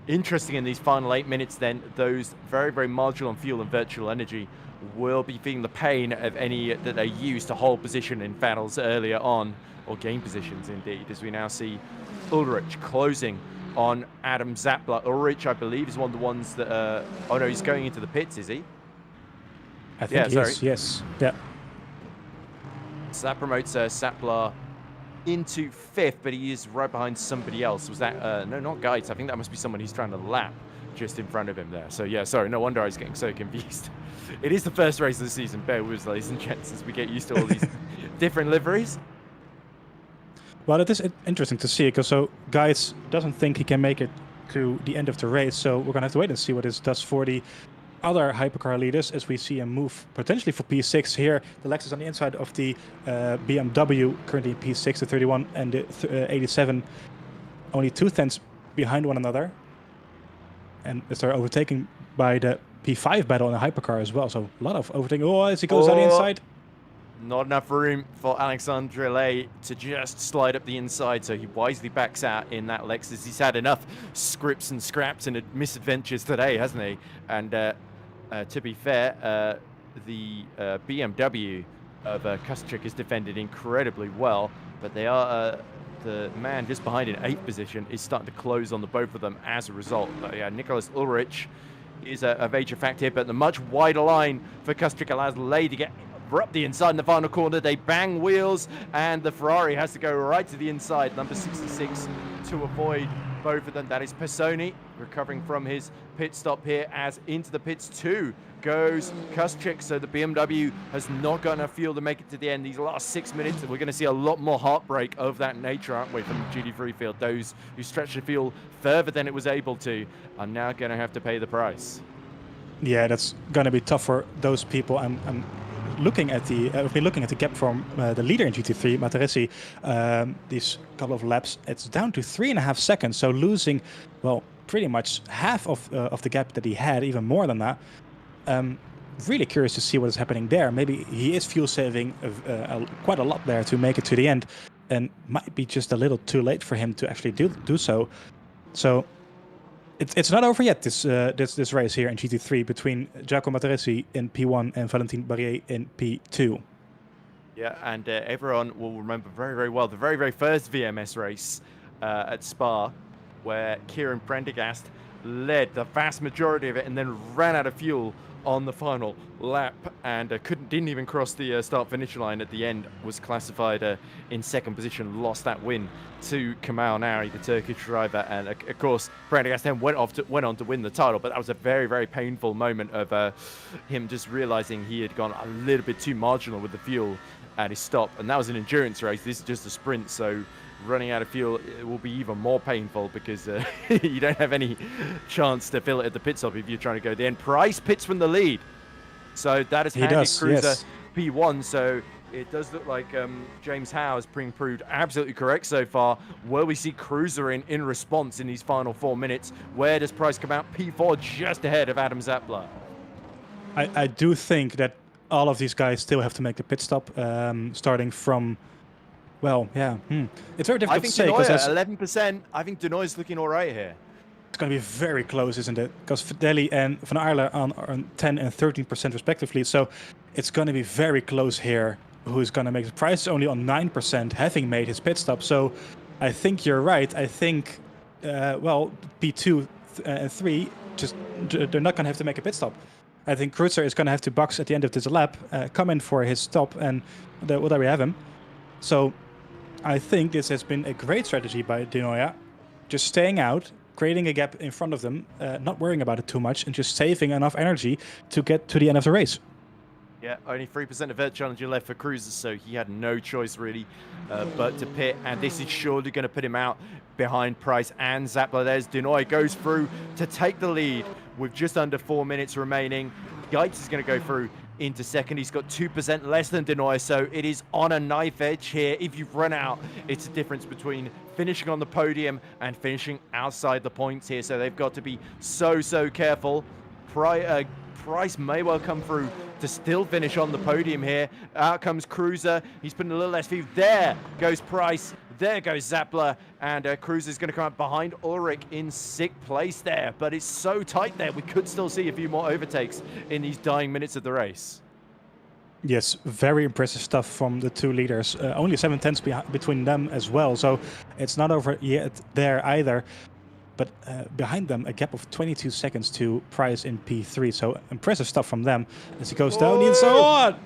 interesting in these final 8 minutes then. Those very, very marginal on fuel and virtual energy will be feeling the pain of any that they use to hold position in battles earlier on, or gain positions indeed, as we now see Ulrich closing on Adam Zappler. Ulrich, I believe, is one of the ones that... oh no, he's going into the pits, is he? I think he is, yes. Yeah. So that promotes Zappler into 5th, but he is right behind somebody else. Was that... no, not Geitz. I think that must be someone he's trying to lap just in front of him there. So yeah, sorry, no wonder I was getting so confused. It is the first race of the season. Bear with us, ladies and gents, as we get used to all these different liveries. Well, it is interesting to see, because so Geitz doesn't think he can make it to the end of the race, so we're going to have to wait and see what this does for the other Hypercar leaders, as we see him move potentially for P6 here. The Lexus on the inside of the BMW, currently P6, the 31 and the 87, only 2 tenths behind one another. And as they're overtaken by the P5 battle in a hypercar as well. So a lot of overtaking. Oh, as he goes on the inside. Not enough room for Alexandre Lay to just slide up the inside, so he wisely backs out in that Lexus. He's had enough scripts and scraps and misadventures today, hasn't he? And to be fair, the BMW of Kustrick is defended incredibly well, but they are the man just behind in 8th position is starting to close on the both of them as a result. Yeah, Nicholas Ulrich is a major factor here, but the much wider line for Kustrick allows Lay to get up the inside in the final corner. They bang wheels, and the Ferrari has to go right to the inside, number 66, to avoid both of them. That is Pisoni recovering from his pit stop here, as into the pits too goes Kustrick. So the BMW has not got enough fuel to make it to the end. These last 6 minutes, we're going to see a lot more heartbreak of that nature, aren't we, from the GT3 field? Those who stretched the fuel further than it was able to are now going to have to pay the price. Yeah, that's going to be tough for those people. I'm looking at the I've been looking at the gap from the leader in GT3, Materesi. These couple of laps, it's down to 3.5 seconds. So losing, well, pretty much half of the gap that he had, even more than that. Really curious to see what is happening there. Maybe he is fuel saving quite a lot there to make it to the end, and might be just a little too late for him to actually do so. So it's not over yet, this race here in GT3 between Giacomo Materesi in P1 and Valentin Barrier in P2. Yeah, and everyone will remember very, very well the very, very first VMS race at Spa, where Kieran Prendergast led the vast majority of it and then ran out of fuel on the final lap, and didn't even cross the start-finish line at the end. Was classified in second position, lost that win to Kemal Nari, the Turkish driver, and of course Prendergast then went on to win the title. But that was a very, very painful moment of him just realizing he had gone a little bit too marginal with the fuel at his stop, and that was an endurance race. This is just a sprint, so running out of fuel, it will be even more painful because you don't have any chance to fill it at the pit stop if you're trying to go the end. Price pits from the lead, so that has handed Cruiser yes. P1. So it does look like James Howe has proved absolutely correct so far. Will we see Cruiser in response in these final 4 minutes? Where does Price come out? P4, just ahead of Adam Zappler. I do think that all of these guys still have to make the pit stop, starting from. Well, yeah, it's very difficult to say. I think 11%. I think Denoy's looking all right here. It's going to be very close, isn't it? Because Fideli and Van Aerle are on 10 and 13% respectively. So it's going to be very close here. Who's going to make the Price only on 9%, having made his pit stop. So I think you're right. I think, well, P2 and 3, just they're not going to have to make a pit stop. I think Cruiser is going to have to box at the end of this lap, come in for his stop, and there we have him. So I think this has been a great strategy by Denoya, just staying out, creating a gap in front of them, not worrying about it too much, and just saving enough energy to get to the end of the race. Yeah, only 3% of Vert Challenger left for Cruiser, so he had no choice really but to pit, and this is surely going to put him out behind Price and Zappler. There's Denoy, goes through to take the lead with just under 4 minutes remaining. Geitz is going to go through into second. He's got 2% less than Denoy, so it is on a knife edge here. If you've run out, it's a difference between finishing on the podium and finishing outside the points here, so they've got to be so careful. Price may well come through to still finish on the podium here. Out comes Cruiser. He's putting a little less fuel. There goes Price. There goes Zappler. And Cruiser's going to come up behind Ulrich in 6th place there. But it's so tight there. We could still see a few more overtakes in these dying minutes of the race. Yes, very impressive stuff from the two leaders. Only 7 tenths between them as well. So it's not over yet there either. But behind them, a gap of 22 seconds to Price in P3. So impressive stuff from them as he goes down the inside.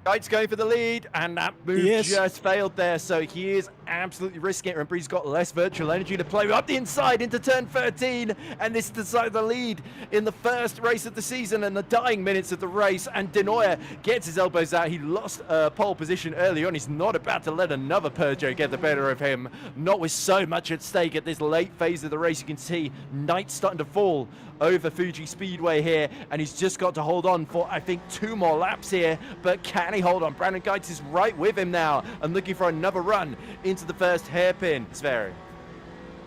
Geitz going for the lead, and that move just failed there, so he is absolutely risking it. Remember, he's got less virtual energy to play with. Up the inside into turn 13, and this decided the lead in the first race of the season and the dying minutes of the race, and Denoyer gets his elbows out. He lost pole position early on. He's not about to let another Peugeot get the better of him, not with so much at stake at this late phase of the race. You can see night starting to fall over Fuji Speedway here, and he's just got to hold on for, I think, 2 more laps here, but can he hold on? Brandon Geitz is right with him now and looking for another run into the first hairpin. Sverre.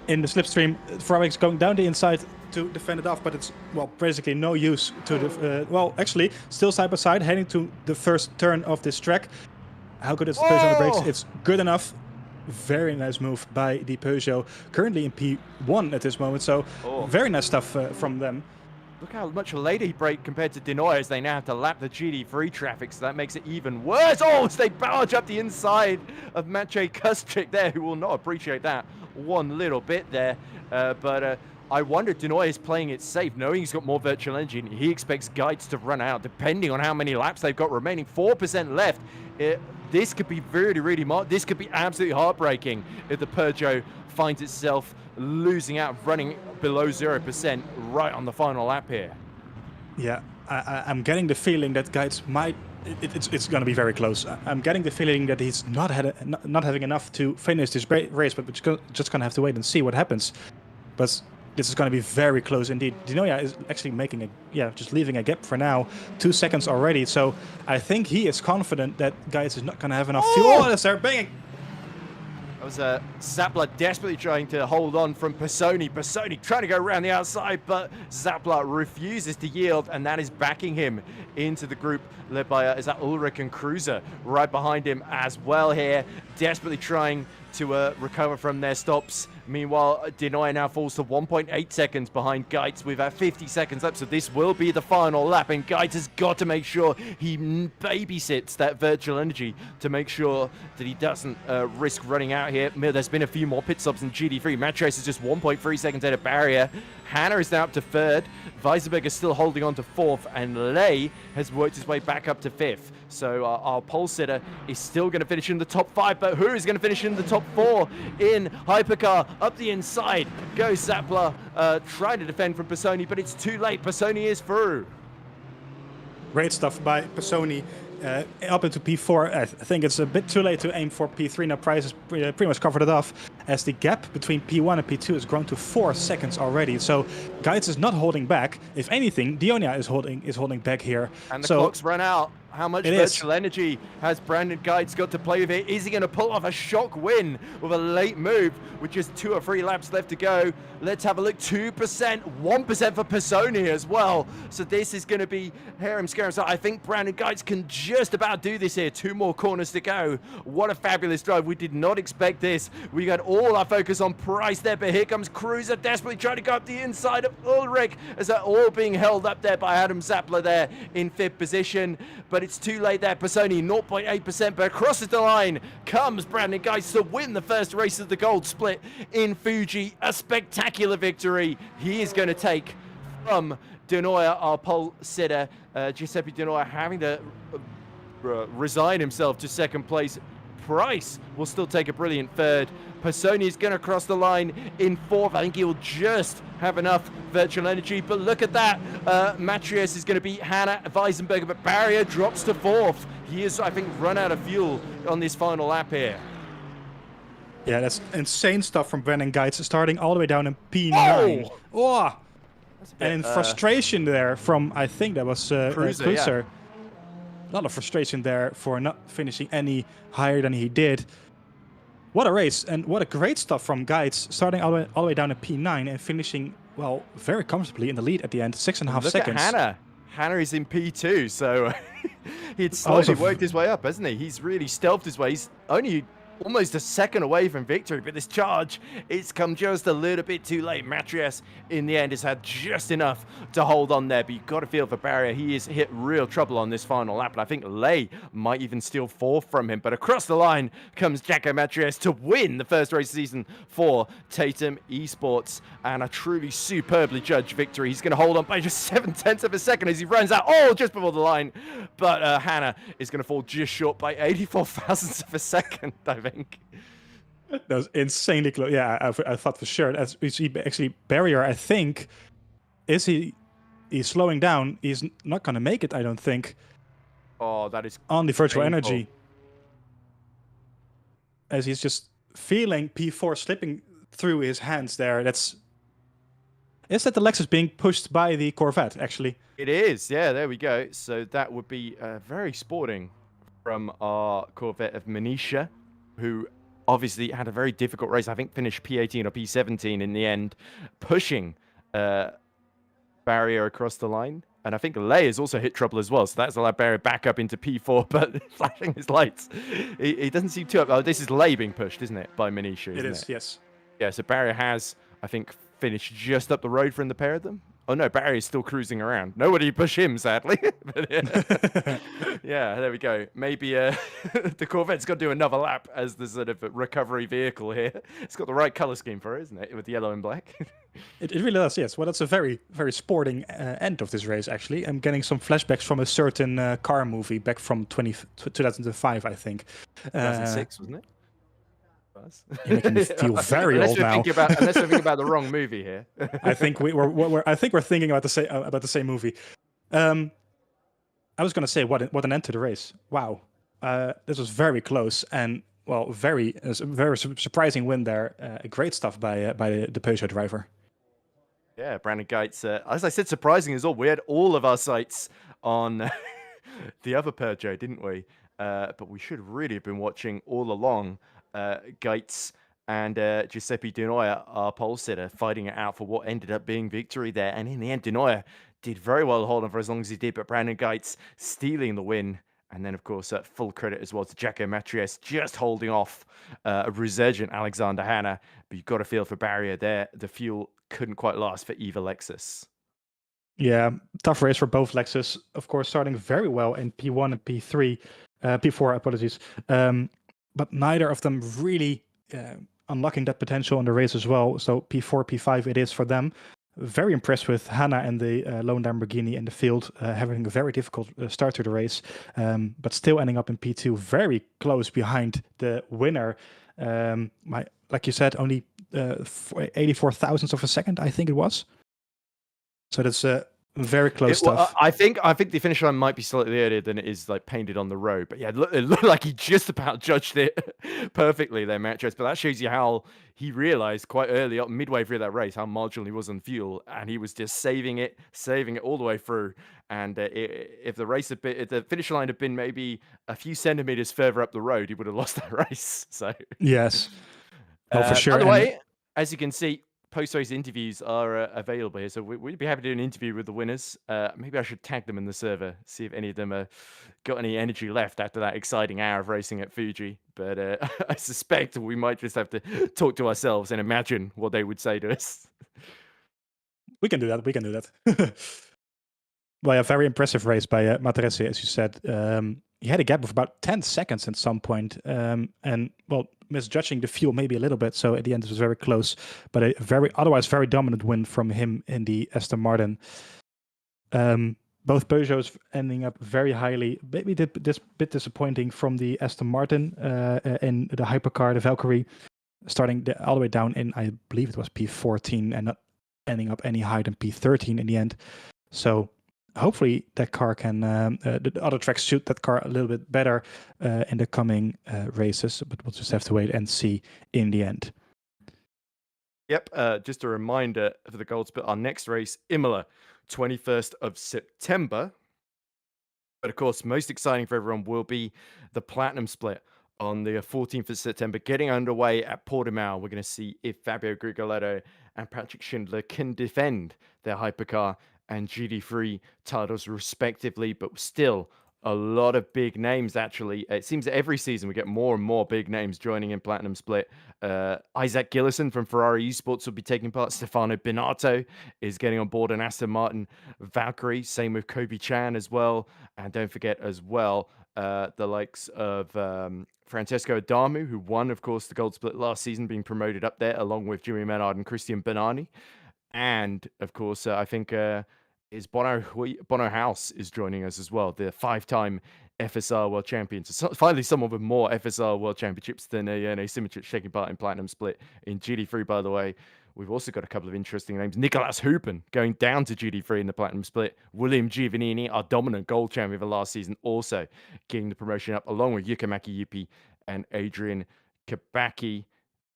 in the slipstream. Ferrari's going down the inside to defend it off, but it's, well, basically no use to the... well, actually, still side by side, heading to the first turn of this track. How good is the Peugeot on the brakes? It's good enough. Very nice move by the Peugeot, currently in P1 at this moment, so very nice stuff from them. Look how much later he braked compared to Denoy, as they now have to lap the GD3 traffic, so that makes it even worse. Oh, as they barge up the inside of Maciej Kustric there, who will not appreciate that one little bit there. But I wonder, Denoy is playing it safe, knowing he's got more virtual energy, and he expects Guides to run out, depending on how many laps they've got remaining. 4% left. This could be really, really this could be absolutely heartbreaking if the Peugeot finds itself losing out, running below 0% right on the final lap here. Yeah, I'm getting the feeling that Guides might... It's going to be very close. I'm getting the feeling that he's not having enough to finish this race, but we're just going to have to wait and see what happens. But this is going to be very close indeed. Dinoya is actually making just leaving a gap for now. 2 seconds already. So I think he is confident that Guides is not going to have enough fuel. Oh, they're banging. That was Zappler desperately trying to hold on from Pisoni. Pisoni trying to go around the outside, but Zappler refuses to yield, and that is backing him into the group led by is that Ulrich and Cruiser right behind him as well here, desperately trying to recover from their stops. Meanwhile, Denoy now falls to 1.8 seconds behind Geitz with 50 seconds left, so this will be the final lap, and Geitz has got to make sure he babysits that virtual energy to make sure that he doesn't risk running out here. There's been a few more pit stops in GD3. Mattrace is just 1.3 seconds out of barrier. Hannah is now up to third. Weissenberg is still holding on to fourth, and Lay has worked his way back up to fifth. So our pole sitter is still going to finish in the top 5, but who is going to finish in the top 4 in Hypercar? Up the inside goes Zappler, trying to defend from Pisoni, but it's too late. Pisoni is through. Great stuff by Pisoni. Up into P4. I think it's a bit too late to aim for P3. Now Price has pretty much covered it off, as the gap between P1 and P2 has grown to 4 seconds already. So Guides is not holding back. If anything, Dionia is holding back here. And the clock's run out. How much virtual energy has Brandon Guides got to play with it? Is he going to pull off a shock win with a late move with just 2 or 3 laps left to go? Let's have a look. 2%, 1% for Pisoni as well. So this is going to be harem scarum. So I think Brandon Guides can just about do this here. 2 more corners to go. What a fabulous drive. We did not expect this. We got all our focus on Price there, but here comes Cruiser desperately trying to go up the inside of Ulrich, as they're all being held up there by Adam Zappler there in 5th position. But it's too late there. Pisoni 0.8%, but crosses the line comes Brandon Guides to win the first race of the gold split in Fuji. A spectacular victory he is going to take from Denoya, our pole sitter. Giuseppe Denoya having to resign himself to second place. Price will still take a brilliant third. Pisoni is going to cross the line in 4th. I think he'll just have enough virtual energy, but look at that. Matrius is going to beat Hannah Weisenberger, but Barrier drops to 4th. He is, I think, run out of fuel on this final lap here. Yeah, that's insane stuff from Brandon Guides, starting all the way down in P9. Oh! And frustration there from, I think that was Cruiser. Yeah. A lot of frustration there for not finishing any higher than he did. What a race, and what a great stuff from Guides, starting all the way down to P9 and finishing, well, very comfortably in the lead at the end, 6.5 seconds. Look at Hannah. Hannah is in P2, so he'd slowly worked his way up, hasn't he? He's really stealthed his way. He's only almost a second away from victory, but this charge, it's come just a little bit too late. Matrias, in the end, has had just enough to hold on there, but you've got to feel for Barrier. He has hit real trouble on this final lap, and I think Lay might even steal 4th from him, but across the line comes Jacko Matrias to win the first race of the season for Tatum eSports, and a truly superbly judged victory. He's going to hold on by just 0.7 of a second as he runs out, just before the line, but Hannah is going to fall just short by 84 thousandths of a second, I think. That was insanely close. Yeah, I thought for sure. As we see, actually, Barrier, I think, he's slowing down. He's not going to make it, I don't think. Oh, that is on the virtual energy. As he's just feeling P4 slipping through his hands there. Is that the Lexus being pushed by the Corvette, actually? It is. Yeah, there we go. So that would be very sporting from our Corvette of Manisha, who obviously had a very difficult race. I think finished P18 or P17 in the end, pushing Barrier across the line. And I think Lay has also hit trouble as well. So that's allowed Barrier back up into P4, but flashing his lights. He doesn't seem too up. Oh, this is Lay being pushed, isn't it? By Manisha, It isn't is, it? yes. Yeah, so Barrier has, I think, finished just up the road from the pair of them. Oh no, Barry's still cruising around. Nobody push him, sadly. But, yeah, there we go. Maybe the Corvette's got to do another lap as the sort of recovery vehicle here. It's got the right color scheme for it, isn't it? With yellow and black. It really does, yes. Well, that's a very, very sporting end of this race, actually. I'm getting some flashbacks from a certain car movie back from 2005, I think. 2006, wasn't it? You're making me feel very old now. Unless we're thinking about the wrong movie here. I think we're thinking about the same movie. I was going to say what an end to the race. Wow, this was very close and well, very surprising win there. Great stuff by the Peugeot driver. Yeah, Brandon Gates. As I said, surprising as well. We had all of our sights on the other Peugeot, didn't we? But we should really have been watching all along. Gates and Giuseppe Di Noia, our pole sitter, fighting it out for what ended up being victory there. And in the end, Di Noia did very well to hold on for as long as he did, but Brandon Gates stealing the win. And then, of course, full credit as well to Jaco Matries just holding off a resurgent Alexander Hanna. But you've got to feel for Barrier there. The fuel couldn't quite last for either Lexus. Yeah, tough race for both Lexus. Of course, starting very well in P1 and P3, P4, apologies. But neither of them really unlocking that potential in the race as well. So P4, P5 it is for them. Very impressed with Hanna and the lone Lamborghini in the field, having a very difficult start to the race, but still ending up in P2, very close behind the winner. Like you said, only 84 thousandths of a second, I think it was. So that's very close stuff. I think the finish line might be slightly earlier than it is like painted on the road, but yeah, it looked like he just about judged it perfectly there, Matches. But that shows you how he realized quite early up, midway through that race, how marginal he was on fuel, and he was just saving it all the way through. And if the finish line had been maybe a few centimeters further up the road, he would have lost that race. So yes, for sure. By the way, as you can see, post-race interviews are available here, so we'd be happy to do an interview with the winners. Maybe I should tag them in the server, see if any of them got any energy left after that exciting hour of racing at Fuji. But I suspect we might just have to talk to ourselves and imagine what they would say to us. We can do that. Well, a very impressive race by Matrese, as you said. He had a gap of about 10 seconds at some point, and well, misjudging the fuel maybe a little bit. So at the end, it was very close, but a otherwise very dominant win from him in the Aston Martin. Both Peugeots ending up very highly. Maybe this bit disappointing from the Aston Martin in the Hypercar, the Valkyrie, starting all the way down in, I believe it was P14 and not ending up any higher than P13 in the end. So hopefully that car can, the other tracks suit that car a little bit better in the coming races, but we'll just have to wait and see in the end. Yep, just a reminder for the Gold Split, our next race, Imola, 21st of September. But of course, most exciting for everyone will be the Platinum Split on the 14th of September, getting underway at Portimao. We're going to see if Fabio Grigoletto and Patrick Schindler can defend their Hypercar and GT3 titles respectively, but still a lot of big names, actually. It seems that every season we get more and more big names joining in Platinum Split. Isaac Gillison from Ferrari eSports will be taking part. Stefano Binato is getting on board an Aston Martin Valkyrie. Same with Kobe Chan as well. And don't forget as well, the likes of Francesco Adamu, who won, of course, the Gold Split last season, being promoted up there, along with Jimmy Menard and Christian Benani. And, of course, I think is Bono House is joining us as well, the 5-time FSR World Champion. So finally, someone with more FSR World Championships than Simic taking part in Platinum Split in GT3, by the way. We've also got a couple of interesting names. Nicolas Hoopen going down to GT3 in the Platinum Split. William Giovannini, our dominant gold champion of last season, also getting the promotion up, along with Yuka Makiyuki and Adrian Kabaki.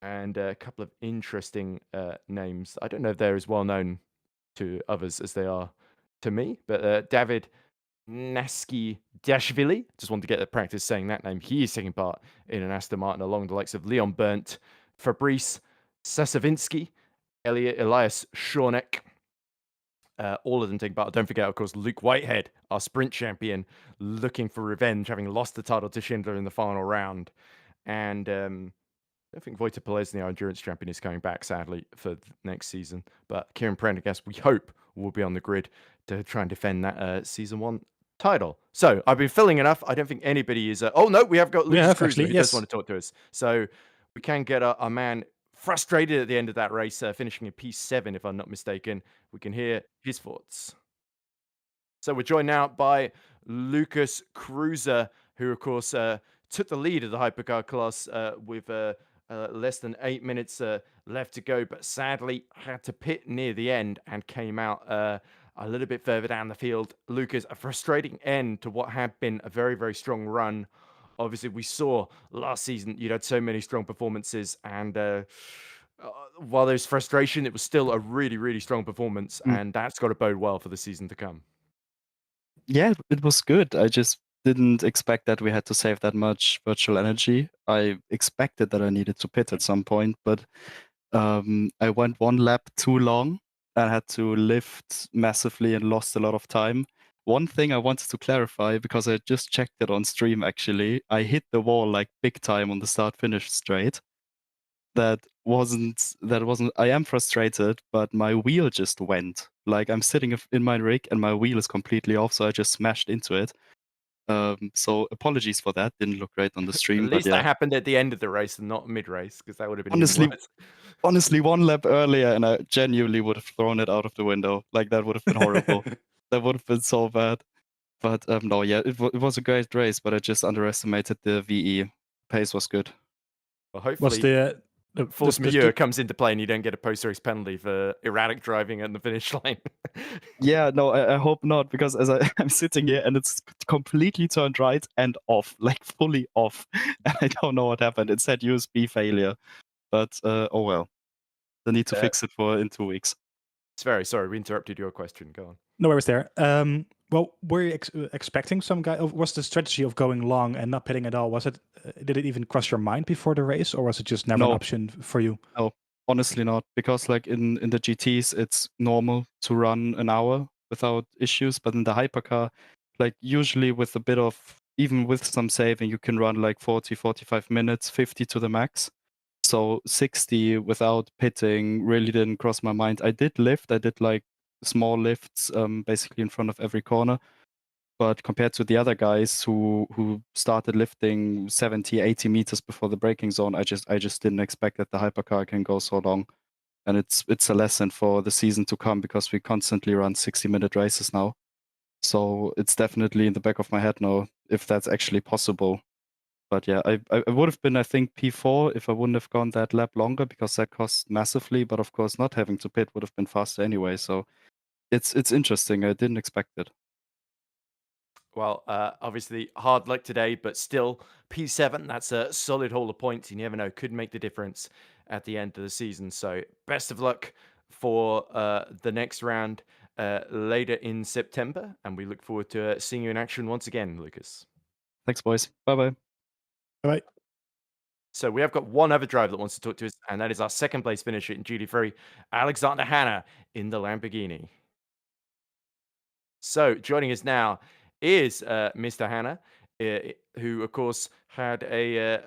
And a couple of interesting names. I don't know if they're as well known to others as they are to me, but David Naski Dashvili. Just wanted to get the practice saying that name. He is taking part in an Aston Martin along the likes of Leon Burnt, Fabrice Sasavinsky, Elias Shornek. All of them taking part. Don't forget, of course, Luke Whitehead, our sprint champion, looking for revenge, having lost the title to Schindler in the final round. And I think Vojta Polesny, our endurance champion, is coming back, sadly, for next season. But Kieran Prendergast, we hope, will be on the grid to try and defend that Season 1 title. So I've been filling enough. I don't think anybody is... oh, no, we have got We Lucas have Cruiser actually, who does yes. want to talk to us. So we can get our man frustrated at the end of that race, finishing in P7, if I'm not mistaken. We can hear his thoughts. So we're joined now by Lucas Cruiser, who, of course, took the lead of the Hypercar class with less than 8 minutes left to go, but sadly had to pit near the end and came out a little bit further down the field. Lucas, a frustrating end to what had been a very, very strong run. Obviously, we saw last season you'd had so many strong performances, and while there's frustration, it was still a really, really strong performance, and that's got to bode well for the season to come. Yeah, it was good. I just didn't expect that we had to save that much virtual energy. I expected that I needed to pit at some point, but I went one lap too long and had to lift massively and lost a lot of time. One thing I wanted to clarify, because I just checked it on stream actually, I hit the wall like big time on the start-finish straight. That wasn't, I am frustrated, but my wheel just went. Like I'm sitting in my rig and my wheel is completely off, so I just smashed into it. So apologies for that. Didn't look great on the stream. At least but yeah. that happened at the end of the race and not mid-race, because that would have been honestly, worse. Honestly, one lap earlier, and I genuinely would have thrown it out of the window. Like that would have been horrible. That would have been so bad. But no, yeah, it was a great race, but I just underestimated the VE. Pace was good. Well, Was hopefully, force majeure the comes into play and you don't get a post-race penalty for erratic driving at the finish line. Yeah, no, I hope not, because as I'm sitting here and it's completely turned right and off, like fully off. And I don't know what happened. It said USB failure. But oh well. They need to fix it in 2 weeks. It's very sorry, we interrupted your question. Go on. No worries there. Well, were you expecting some guy? Was the strategy of going long and not pitting at all? Was it? Did it even cross your mind before the race, or was it just never an option for you? No, honestly not, because like in the GTs, it's normal to run an hour without issues, but in the hypercar, like usually with a bit of, even with some saving, you can run like 40, 45 minutes, 50 to the max. So 60 without pitting really didn't cross my mind. I did lift. I did like small lifts, basically in front of every corner. But compared to the other guys who started lifting 70, 80 meters before the braking zone, I just didn't expect that the hypercar can go so long. And it's a lesson for the season to come, because we constantly run 60-minute races now. So it's definitely in the back of my head now if that's actually possible. But yeah, I would have been, I think, P4 if I wouldn't have gone that lap longer, because that cost massively. But of course, not having to pit would have been faster anyway. So it's interesting. I didn't expect it. Well, obviously hard luck today, but still P7. That's a solid haul of points. You never know, could make the difference at the end of the season. So best of luck for the next round later in September, and we look forward to seeing you in action once again, Lucas. Thanks, boys. Bye-bye. Bye. So we have got one other driver that wants to talk to us, and that is our second place finisher in GT3, Alexander Hanna in the Lamborghini. So joining us now is Mr. Hanna, who of course had a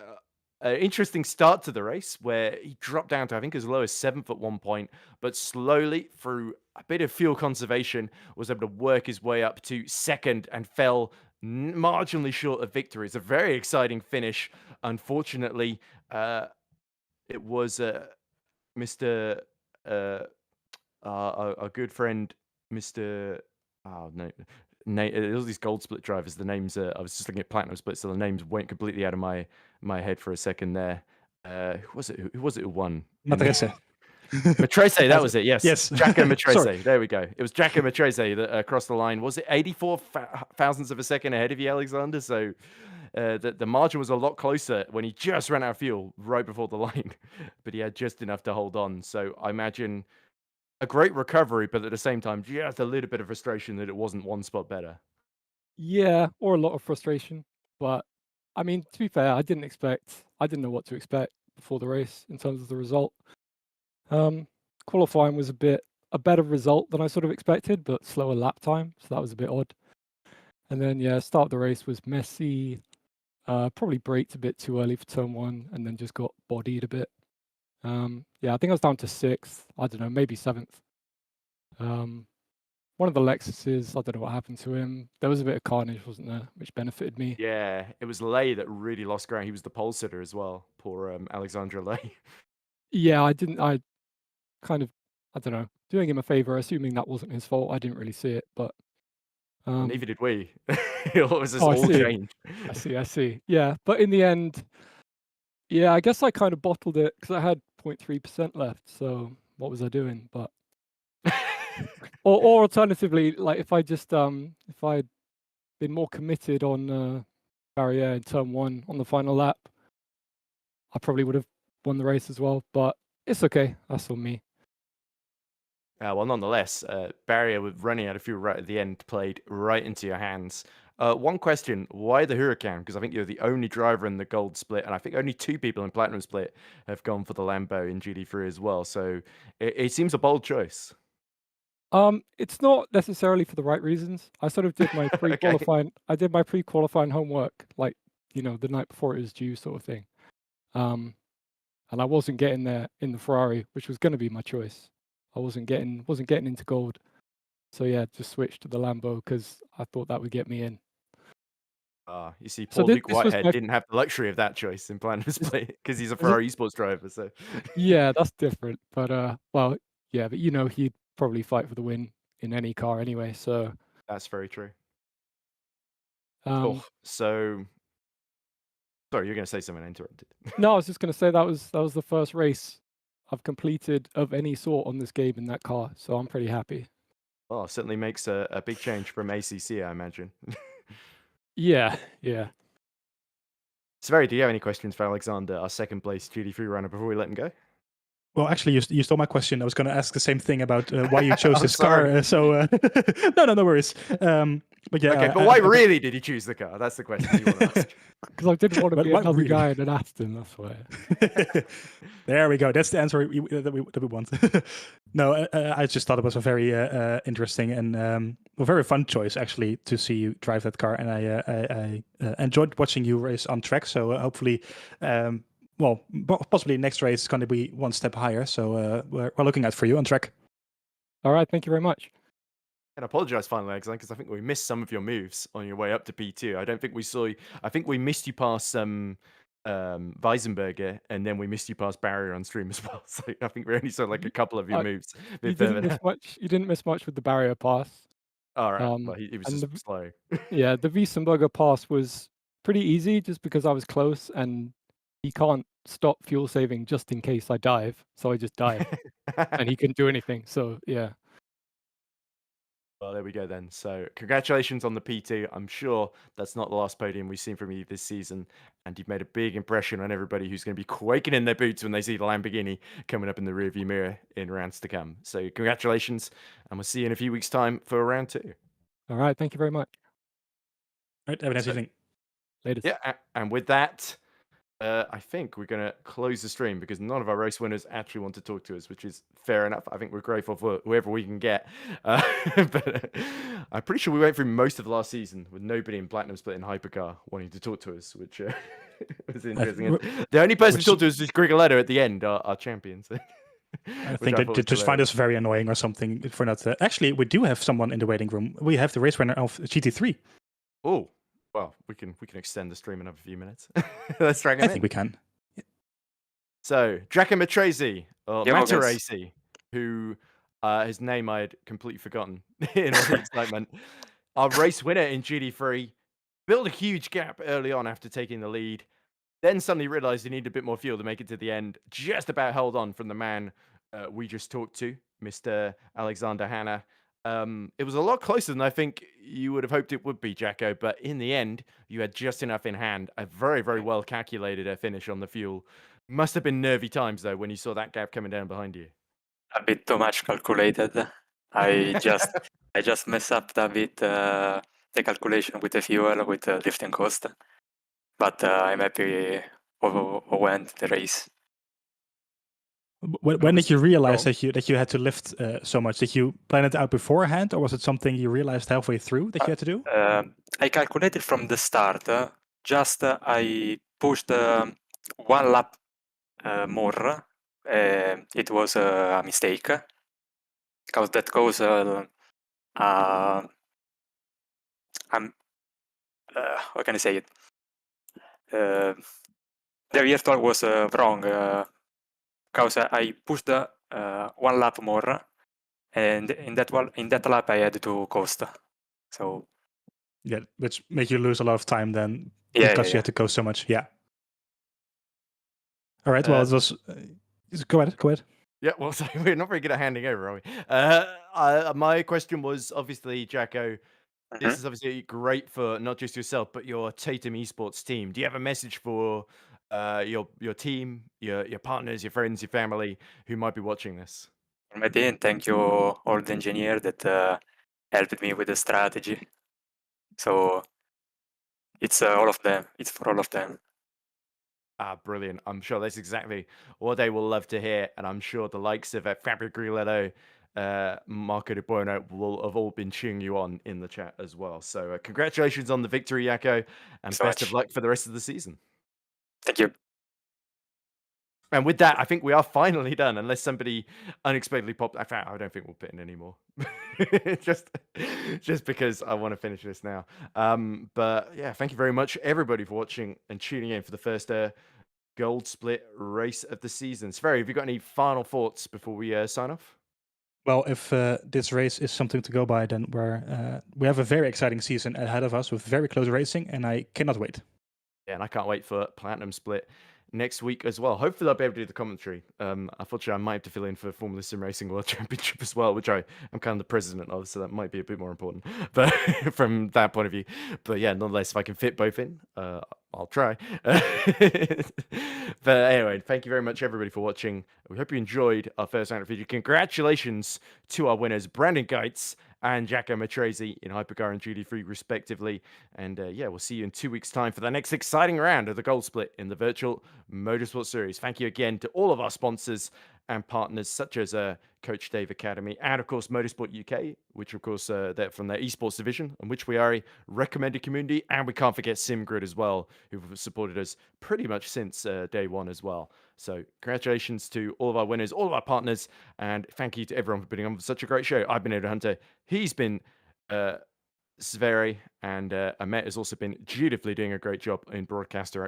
interesting start to the race where he dropped down to I think as low as 7th at one point, but slowly through a bit of fuel conservation was able to work his way up to second and fell marginally short of victory. It's a very exciting finish. Unfortunately, it was Mr. Our good friend, Mr. Oh no, all these gold split drivers. The names I was just looking at platinum split, so the names went completely out of my head for a second there. Who was it? Who was it who won? Matrese. Matrese, that was it. Yes, Yes. Jacko Matrese. There we go. It was Jacko Matrese that crossed the line. Was it 84 thousandths of a second ahead of you, Alexander? So the margin was a lot closer when he just ran out of fuel right before the line, but he had just enough to hold on. So I imagine a great recovery, but at the same time, just a little bit of frustration that it wasn't one spot better. Yeah, or a lot of frustration. But I mean, to be fair, I didn't know what to expect before the race in terms of the result. Qualifying was a better result than I sort of expected, but slower lap time, so that was a bit odd. And then yeah, start of the race was messy. Probably braked a bit too early for turn one, and then just got bodied a bit. Yeah, I think I was down to 6th. I don't know, maybe 7th. One of the Lexuses, I don't know what happened to him. There was a bit of carnage, wasn't there, which benefited me. Yeah, it was Lay that really lost ground. He was the pole sitter as well. Poor Alexandra Lay. Yeah, I kind of, I don't know, doing him a favor, assuming that wasn't his fault. I didn't really see it, but Well, neither did we. It was oh, I all see. change. I see. Yeah, but in the end, yeah, I guess I kind of bottled it because I had 0.3% left. So what was I doing? But or alternatively, like if I'd been more committed on barrier in turn one on the final lap, I probably would have won the race as well. But it's okay. That's on me. Well, nonetheless, barrier with running out of fuel right at the end played right into your hands. One question: why the Huracan? Because I think you're the only driver in the gold split, and I think only 2 people in platinum split have gone for the Lambo in GT3 as well. So it seems a bold choice. It's not necessarily for the right reasons. I sort of did my Okay. pre-qualifying. I did my pre-qualifying homework, like the night before it was due, sort of thing. And I wasn't getting there in the Ferrari, which was going to be my choice. I wasn't getting into gold, so yeah, just switched to the Lambo because I thought that would get me in. You see, So Paul Luke this was Whitehead my didn't have the luxury of that choice in platinum split because he's a this- Ferrari eSports driver. So yeah, that's different. But well, yeah, but he'd probably fight for the win in any car anyway. So that's very true. um, Cool. So, sorry, you're going to say something. I interrupted. no, I was just going to say that was the first race I've completed of any sort on this game in that car, so I'm pretty happy. Well, certainly makes a big change from ACC, I imagine. Yeah. Sverre, do you have any questions for Alexander, our second place GT3 runner, before we let him go? Well, actually, you stole my question. I was going to ask the same thing about why you chose I'm this car. sorry. No worries. But yeah. Okay, but why really did he choose the car? That's the question you want to ask. Because I didn't want to But be why another really? guy in an Aston, that's why. There we go. That's the answer that we want. No, I just thought it was a very interesting and a very fun choice, actually, to see you drive that car. And I enjoyed watching you race on track. So hopefully, well, possibly next race is going to be one step higher. So we're looking out for you on track. All right, thank you very much. And I apologize finally, Alexander, because I think we missed some of your moves on your way up to P2. I don't think we saw you. I think we missed you past Weisenberger, and then we missed you past Barrier on stream as well. So I think we only saw like a couple of your moves. You didn't miss much. You didn't miss much with the barrier pass. All right. Well, he was just slow. Yeah, the Wiesenberger pass was pretty easy just because I was close and he can't stop fuel saving just in case I dive. So I just dive and he couldn't do anything. So yeah. Well, there we go then. So congratulations on the P2. I'm sure that's not the last podium we've seen from you this season. And you've made a big impression on everybody who's going to be quaking in their boots when they see the Lamborghini coming up in the rearview mirror in rounds to come. So congratulations. And we'll see you in a few weeks' time for round 2. All right. Thank you very much. All right. Have a nice evening. Later. Yeah. And with that, I think we're going to close the stream because none of our race winners actually want to talk to us, which is fair enough. I think we're grateful for whoever we can get. But I'm pretty sure we went through most of the last season with nobody in Platinum Split and Hypercar wanting to talk to us, which was interesting. The only person who talked to us was Grigoletto at the end, our champion. So. I think they just find us very annoying or something for not. Actually, we do have someone in the waiting room. We have the race winner of GT3. Oh. Well, we can extend the stream another few minutes. Let's drag him in. I think we can. So, Draco Matrese, or Yeah, Matarese, who his name I had completely forgotten in all the excitement. Our race winner in GT3 built a huge gap early on after taking the lead. Then suddenly realized he needed a bit more fuel to make it to the end. Just about held on from the man we just talked to, Mr. Alexander Hanna. It was a lot closer than I think you would have hoped it would be, Jacko, but in the end, you had just enough in hand. A very, very well calculated finish on the fuel. Must have been nervy times, though, when you saw that gap coming down behind you. A bit too much calculated. I just messed up a bit the calculation with the fuel, with the lifting cost. But I'm happy how went the race. When did you realize Go that you had to lift so much? Did you plan it out beforehand, or was it something you realized halfway through that you had to do? I calculated from the start. Just I pushed 1 lap more. It was a mistake because that goes how can I say it? The virtual was wrong because I pushed 1 lap more, and in that lap I had to coast. So Yeah, which made you lose a lot of time then yeah, because you had to go so much. Yeah. All right. Well, it was. Go ahead. Go ahead. Yeah, well, so we're not very good at handing over, are we? My question was obviously, Jacko, this is obviously great for not just yourself, but your Tatum esports team. Do you have a message for your team, your partners, your friends, your family who might be watching this? my team, thank you all the engineer that helped me with the strategy. So it's all of them. It's for all of them. Ah, brilliant. I'm sure that's exactly what they will love to hear. And I'm sure the likes of Fabio Grilletto, Marco De Bono will have all been cheering you on in the chat as well. So congratulations on the victory, Jacko, and So best of much. luck for the rest of the season. Thank you. And with that, I think we are finally done, unless somebody unexpectedly popped. In fact, I don't think we'll put in anymore. just because I want to finish this now. But yeah, thank you very much, everybody, for watching and tuning in for the first gold split race of the season. Sverre, have you got any final thoughts before we sign off? Well, if this race is something to go by, then we have a very exciting season ahead of us with very close racing, and I cannot wait. Yeah, and I can't wait for Platinum Split next week as well. Hopefully, I'll be able to do the commentary. Unfortunately, I might have to fill in for Formula Sim Racing World Championship as well, which I'm kind of the president of, so that might be a bit more important. But from that point of view, but yeah, nonetheless, if I can fit both in, I'll try. But anyway, thank you very much, everybody, for watching. We hope you enjoyed our first round of video. Congratulations to our winners, Brandon Geitz and Jacko Matrese in Hypercar and GD3 respectively. And yeah, we'll see you in 2 weeks' time for the next exciting round of the Gold Split in the Virtual Motorsport Series. Thank you again to all of our sponsors and partners such as Coach Dave Academy and of course Motorsport UK, which of course they're from their esports division, and which we are a recommended community. And we can't forget SimGrid as well, who've supported us pretty much since day one as well. So congratulations to all of our winners, all of our partners, and thank you to everyone for putting on such a great show. I've been Ed Hunter. He's been Sverre, and Ahmet has also been dutifully doing a great job in broadcaster